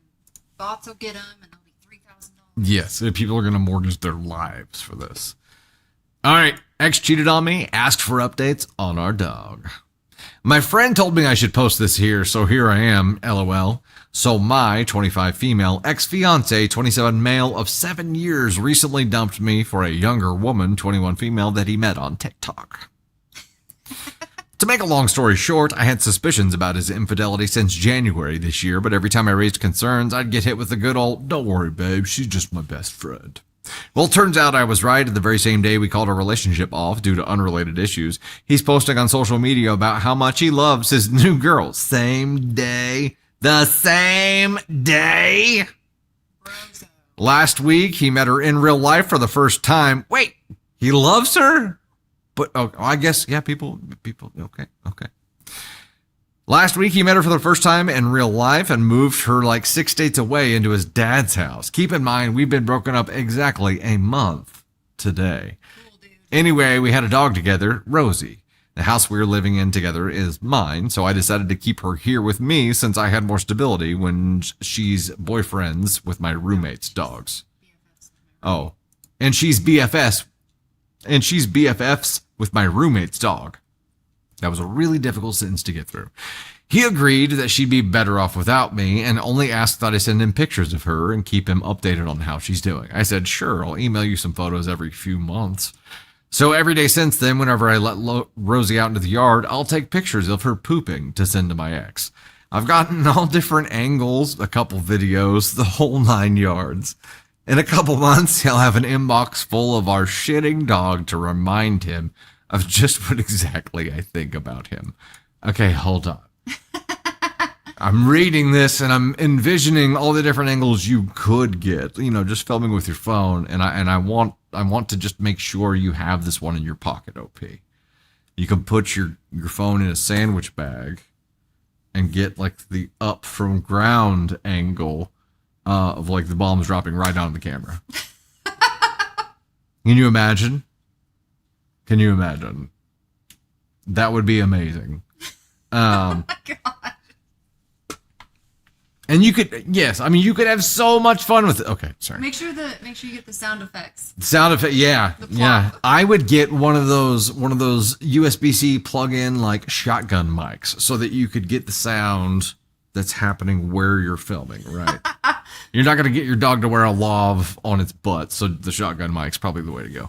bots will get them, and they'll be $3,000. Yes, people are going to mortgage their lives for this. All right, ex cheated on me, asked for updates on our dog. My friend told me I should post this here, so here I am, LOL. So my 25 female ex-fiance, 27 male of 7 years, recently dumped me for a younger woman, 21 female, that he met on TikTok. To make a long story short, I had suspicions about his infidelity since January this year, but every time I raised concerns, I'd get hit with the good old, don't worry, babe, she's just my best friend. Well, it turns out I was right, and the very same day we called our relationship off due to unrelated issues, he's posting on social media about how much he loves his new girl. Same day. The same day. Last week, he met her in real life for the first time. Wait, he loves her? But oh, I guess, yeah, people, okay. Last week, he met her for the first time in real life and moved her like 6 states away into his dad's house. Keep in mind, we've been broken up exactly a month today. Cool, dude. Anyway, we had a dog together, Rosie. The house we were living in together is mine, so I decided to keep her here with me since I had more stability when she's boyfriends with my roommate's dogs. Oh, and she's BFFs with my roommate's dog. That was a really difficult sentence to get through. He agreed that she'd be better off without me and only asked that I send him pictures of her and keep him updated on how she's doing. I said, sure, I'll email you some photos every few months. So every day since then, whenever I let Rosie out into the yard, I'll take pictures of her pooping to send to my ex. I've gotten all different angles, a couple videos, the whole 9 yards. In a couple months, he'll have an inbox full of our shitting dog to remind him of just what exactly I think about him. Okay, hold on. I'm reading this and I'm envisioning all the different angles you could get, just filming with your phone. And I want to just make sure you have this one in your pocket, OP. You can put your phone in a sandwich bag and get like the up from ground angle of like the bombs dropping right on the camera. Can you imagine? Can you imagine? That would be amazing. Oh my God. And you could, yes, I mean, you could have so much fun with it. Okay, sorry. Make sure you get the sound effects. Sound effect, yeah, yeah. I would get one of those USB-C plug-in like shotgun mics so that you could get the sound that's happening where you're filming, right? You're not going to get your dog to wear a lav on its butt, so the shotgun mic's probably the way to go.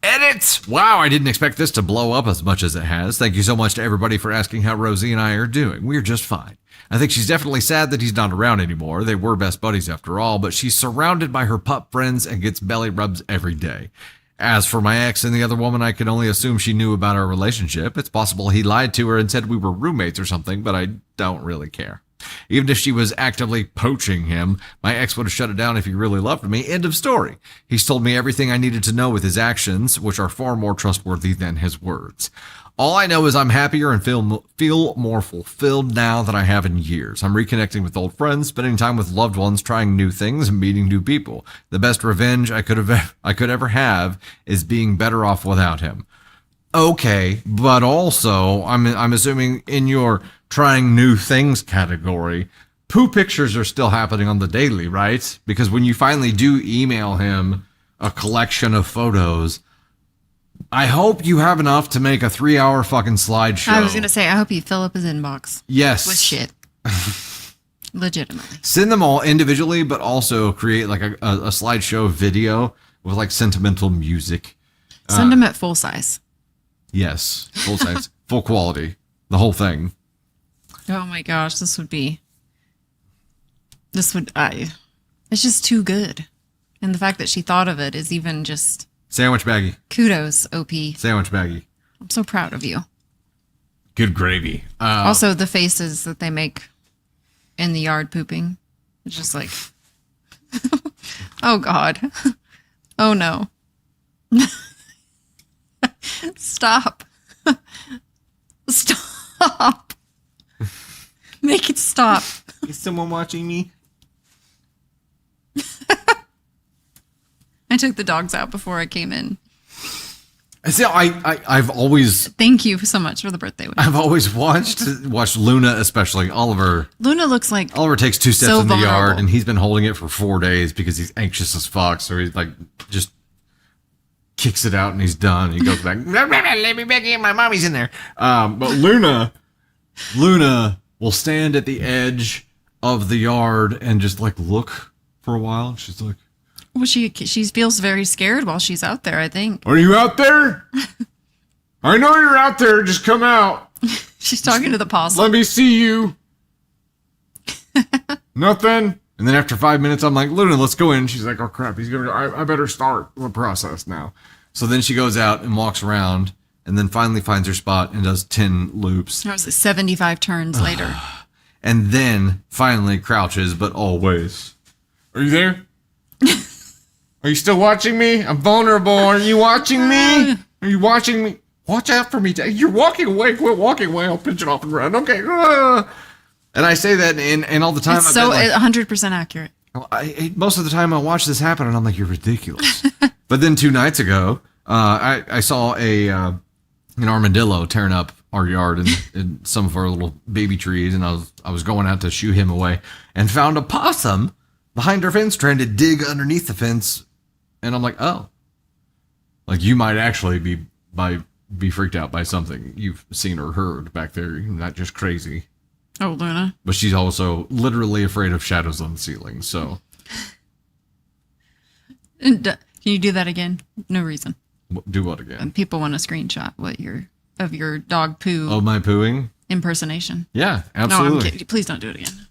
Edit! Wow, I didn't expect this to blow up as much as it has. Thank you so much to everybody for asking how Rosie and I are doing. We're just fine. I think she's definitely sad that he's not around anymore. They were best buddies after all, but she's surrounded by her pup friends and gets belly rubs every day. As for my ex and the other woman, I can only assume she knew about our relationship. It's possible he lied to her and said we were roommates or something, but I don't really care. Even if she was actively poaching him, my ex would have shut it down if he really loved me. End of story. He's told me everything I needed to know with his actions, which are far more trustworthy than his words. All I know is I'm happier and feel more fulfilled now than I have in years. I'm reconnecting with old friends, spending time with loved ones, trying new things, and meeting new people. The best revenge I could ever have is being better off without him. Okay, but also, I'm assuming in your trying new things category, poo pictures are still happening on the daily, right? Because when you finally do email him a collection of photos, I hope you have enough to make a 3-hour fucking slideshow. I was going to say, I hope you fill up his inbox. Yes. With shit. Legitimately. Send them all individually, but also create like a slideshow video with like sentimental music. Send them at full size. Yes. Full size. Full quality. The whole thing. Oh my gosh, it's just too good. And the fact that she thought of it is even just Sandwich baggie. kudos, OP. Sandwich baggie. I'm so proud of you. Good gravy. Also, the faces that they make in the yard pooping. It's just like, oh God. Oh no. Stop. Stop. Make it stop. Is someone watching me? I took the dogs out before I came in. See, I've always Thank you so much for the birthday wish. I've always watched Luna, especially Oliver. Luna looks like Oliver takes 2 steps so in the yard, vulnerable. and he's been holding it for 4 days because he's anxious as fuck. So he's like just kicks it out, and he's done. He goes back. Let me back in. My mommy's in there. But Luna will stand at the edge of the yard and just like look for a while. She's like, well, she feels very scared while she's out there, I think. Are you out there? I know you're out there. Just come out. She's talking to the possum. Let me see you. Nothing. and then after 5 minutes, I'm like, Luna, let's go in. She's like, oh crap, he's gonna go. I better start the process now. So then she goes out and walks around, and then finally finds her spot and does 10 loops. That was 75 turns later. And then finally crouches, but always. Are you there? Are you still watching me? I'm vulnerable. Are you watching me? Are you watching me? Watch out for me. You're walking away. Quit walking away. I'll pinch it off and run. Okay. And I say that, and all the time. It's I've so been like, 100% accurate. most of the time I watch this happen, and I'm like, you're ridiculous. But then 2 nights ago, I saw an armadillo tearing up our yard and some of our little baby trees, and I was going out to shoo him away, and found a possum behind our fence trying to dig underneath the fence, and I'm like, oh, like you might actually be freaked out by something you've seen or heard back there. You're not just crazy. Oh, Luna. But she's also literally afraid of shadows on the ceiling. So And, can you do that again? No reason. do what again? And people want a screenshot of your dog poo Oh, my pooing? impersonation. Yeah, No, I'm absolutely. kidding. Please don't do it again.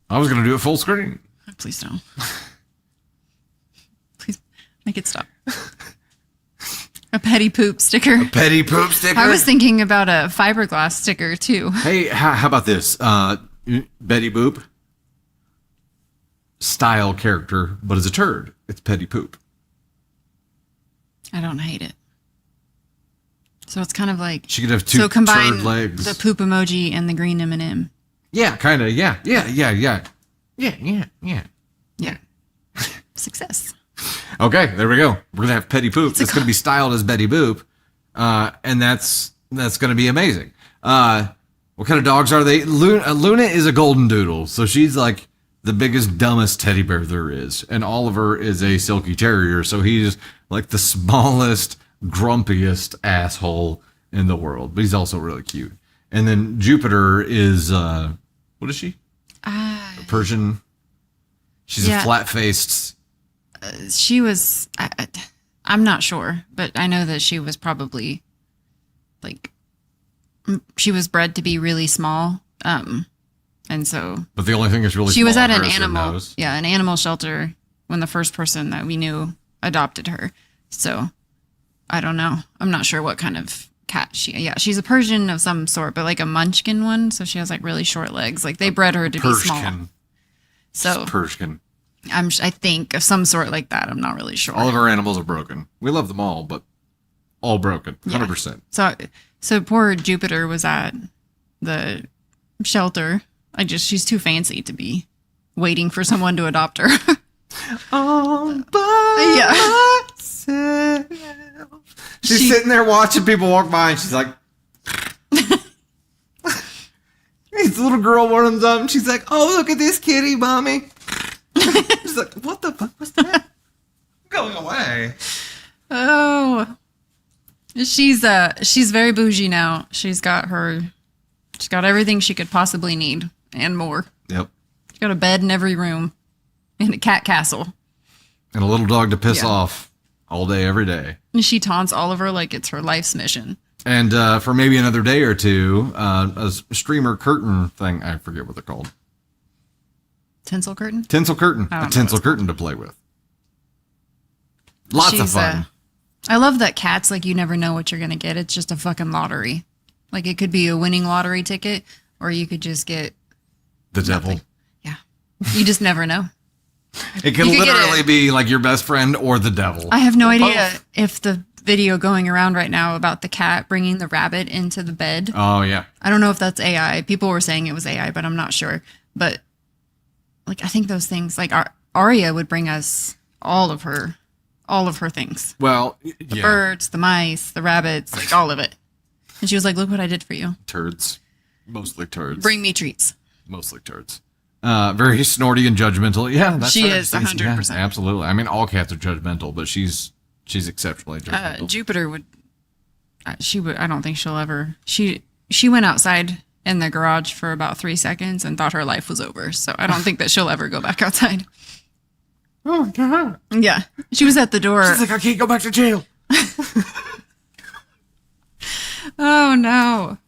I was going to do it full screen. Please don't. Please make it stop. A petty poop sticker. Petty poop sticker. I was thinking about a fiberglass sticker too. Hey, how about this? Betty Boop. Style character, but as a turd. It's Petty Poop. I don't hate it. So it's kind of like She could have two so combine turd legs. the poop emoji and the green M&M. Yeah, kind of. Yeah. Yeah. Yeah. Success. Okay, there we go. We're gonna have Petty Poop. It's gonna be styled as Betty Boop, and that's gonna be amazing. What kind of dogs are they? Luna is a golden doodle, so she's like the biggest, dumbest teddy bear there is, and Oliver is a silky terrier, so he's like the smallest, grumpiest asshole in the world, but he's also really cute. And then Jupiter is what is she? A Persian. She's a flat-faced. She was. I'm not sure, but I know that she was probably like she was bred to be really small. And so. But the only thing is really. She small was at an an animal shelter when the first person that we knew adopted her. So, I don't know. I'm not sure what kind of cat she's a Persian of some sort, but like a munchkin one. So she has like really short legs. Like they bred her to be small. So Persian. I think of some sort like that. I'm not really sure. All of our animals are broken. We love them all, but all broken, 100%. So poor Jupiter was at the shelter. She's too fancy to be waiting for someone to adopt her. All by myself. She's sitting there watching people walk by, and she's like, this little girl warms up, and she's like, oh, look at this kitty, mommy. She's like, what the fuck was that? I'm going away. Oh, she's very bougie now. She's got everything she could possibly need and more. Yep. She's got a bed in every room and a cat castle. And a little dog to piss off all day, every day. And she taunts Oliver like it's her life's mission. And for maybe another day or two, a streamer curtain thing, I forget what they're called. Tinsel curtain? Tinsel curtain. A tinsel curtain to play with. Lots of fun. I love that cats, like, you never know what you're going to get. It's just a fucking lottery. Like, it could be a winning lottery ticket, or you could just get... The devil. Yeah. You just never know. It could literally be, like, your best friend or the devil. I have no idea if the video going around right now about the cat bringing the rabbit into the bed. Oh, yeah. I don't know if that's AI. People were saying it was AI, but I'm not sure. But... like, I think those things, like Arya would bring us all of her things. Well, the birds, the mice, the rabbits, like all of it. And she was like, look what I did for you. Turds. Mostly turds. Bring me treats. Mostly turds. Very snorty and judgmental. Yeah, that's she is 100%. Yeah, absolutely. I mean, all cats are judgmental, but she's exceptionally judgmental. Jupiter would, I don't think she'll ever, she went outside in the garage for about 3 seconds and thought her life was over. So I don't think that she'll ever go back outside. Oh, God. Yeah. She was at the door. She's like, I can't go back to jail. Oh, no.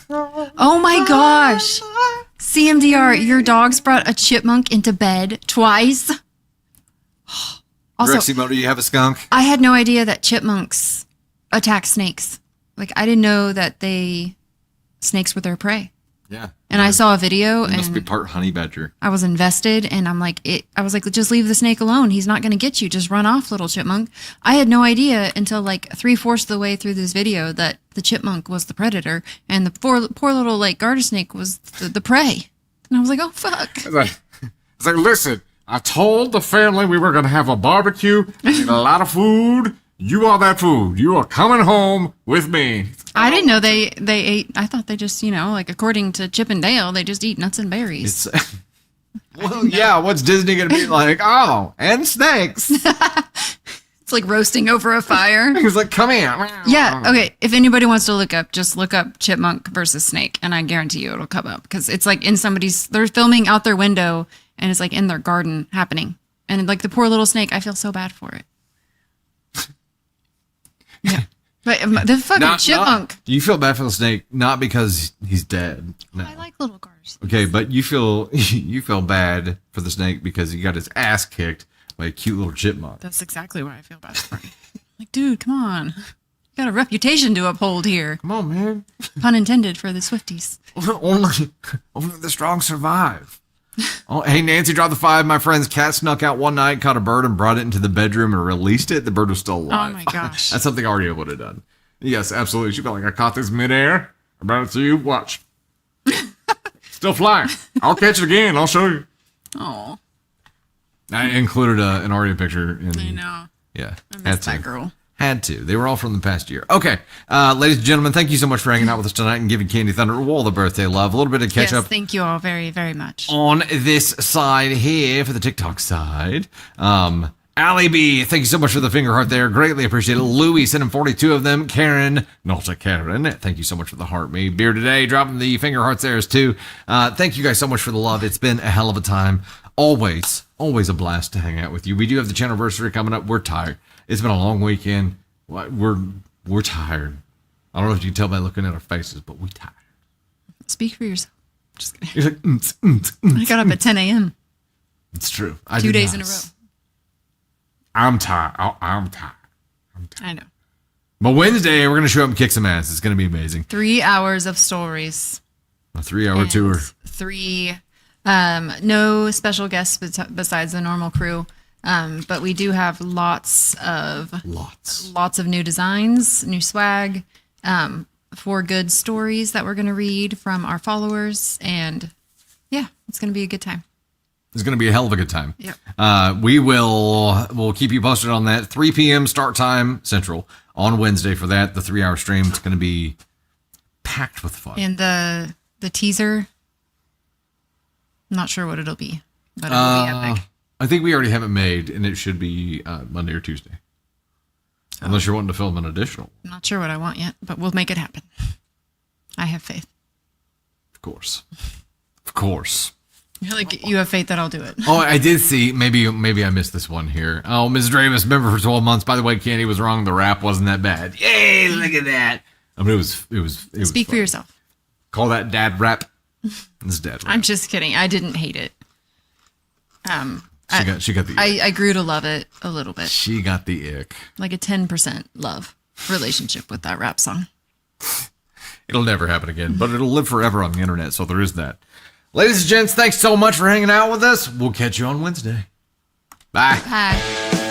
Oh, my gosh. CMDR, your dogs brought a chipmunk into bed twice. Also, Reximo, do you have a skunk? I had no idea that chipmunks attack snakes. Like, I didn't know that snakes were their prey. Yeah. And I saw a video It must be part honey badger. I was invested and I was like, just leave the snake alone. He's not going to get you. Just run off, little chipmunk. I had no idea until like 3/4 of the way through this video that the chipmunk was the predator and the poor little like garter snake was the prey. And I was like, oh, fuck. It's like, listen, I told the family we were going to have a barbecue and a lot of food. You are that food. You are coming home with me. I didn't know they ate. I thought they just, like according to Chip and Dale, they just eat nuts and berries. Well, yeah, what's Disney going to be like? Oh, and snakes. It's like roasting over a fire. He's like, come here. Yeah, okay. If anybody wants to just look up chipmunk versus snake, and I guarantee you it'll come up. Because it's like they're filming out their window, and it's like in their garden happening. And like the poor little snake, I feel so bad for it. Yeah. But the fucking chipmunk. You feel bad for the snake, not because he's dead. No. I like little garters. Okay, but you feel bad for the snake because he got his ass kicked by a cute little chipmunk. That's exactly what I feel bad for. Like, dude, come on. You got a reputation to uphold here. Come on, man. Pun intended for the Swifties. Only the strong survive. Oh, hey, Nancy, drop the 5. My friend's cat snuck out one night, caught a bird, and brought it into the bedroom and released it. The bird was still alive. Oh, my gosh. That's something Arya would have done. Yes, absolutely. She felt like, I caught this midair. I brought it to you. Watch. Still flying. I'll catch it again. I'll show you. Oh. I included an Aria picture. I know. Yeah. I miss that girl. Had to. They were all from the past year. Okay. Ladies and gentlemen, thank you so much for hanging out with us tonight and giving Candy Thunder all the birthday love. A little bit of catch up. Thank you all very, very much. On this side here for the TikTok side. Allie B, thank you so much for the finger heart there. Greatly appreciate it. Louie sent him 42 of them. Karen, not a Karen, thank you so much for the heart. Me, Beer Today, dropping the finger hearts there too. Thank you guys so much for the love. It's been a hell of a time. Always a blast to hang out with you. We do have the channelversary coming up. We're tired. It's been a long weekend. We're tired. I don't know if you can tell by looking at our faces, but we're tired. Speak for yourself. Just kidding. You're like, I got up at 10 a.m. It's true. 2 days in a row. I'm tired. I'm tired. I know. But Wednesday, we're going to show up and kick some ass. It's going to be amazing. 3 hours of stories. A 3-hour tour. 3, no special guests besides the normal crew. But we do have lots of new designs, new swag, 4 good stories that we're going to read from our followers. And yeah, it's going to be a good time. It's going to be a hell of a good time. Yep. We'll keep you posted on that. 3 p.m. start time Central on Wednesday for that. The 3-hour stream. It's going to be packed with fun. And the teaser, I'm not sure what it'll be, but it'll be epic. I think we already have it made, and it should be Monday or Tuesday. Unless you're wanting to film an additional. I'm not sure what I want yet, but we'll make it happen. I have faith. Of course. Of course. You have faith that I'll do it. Oh, I did see. Maybe I missed this one here. Oh, Ms. Dravis, member for 12 months. By the way, Candy was wrong. The rap wasn't that bad. Yay! Look at that. I mean, it was. Speak for yourself. Call that dad rap. It's dad rap. I'm just kidding. I didn't hate it. She got the. I grew to love it a little bit. She got the ick. Like a 10% love relationship with that rap song. It'll never happen again, but it'll live forever on the internet. So there is that. Ladies and gents, thanks so much for hanging out with us. We'll catch you on Wednesday. Bye. Bye.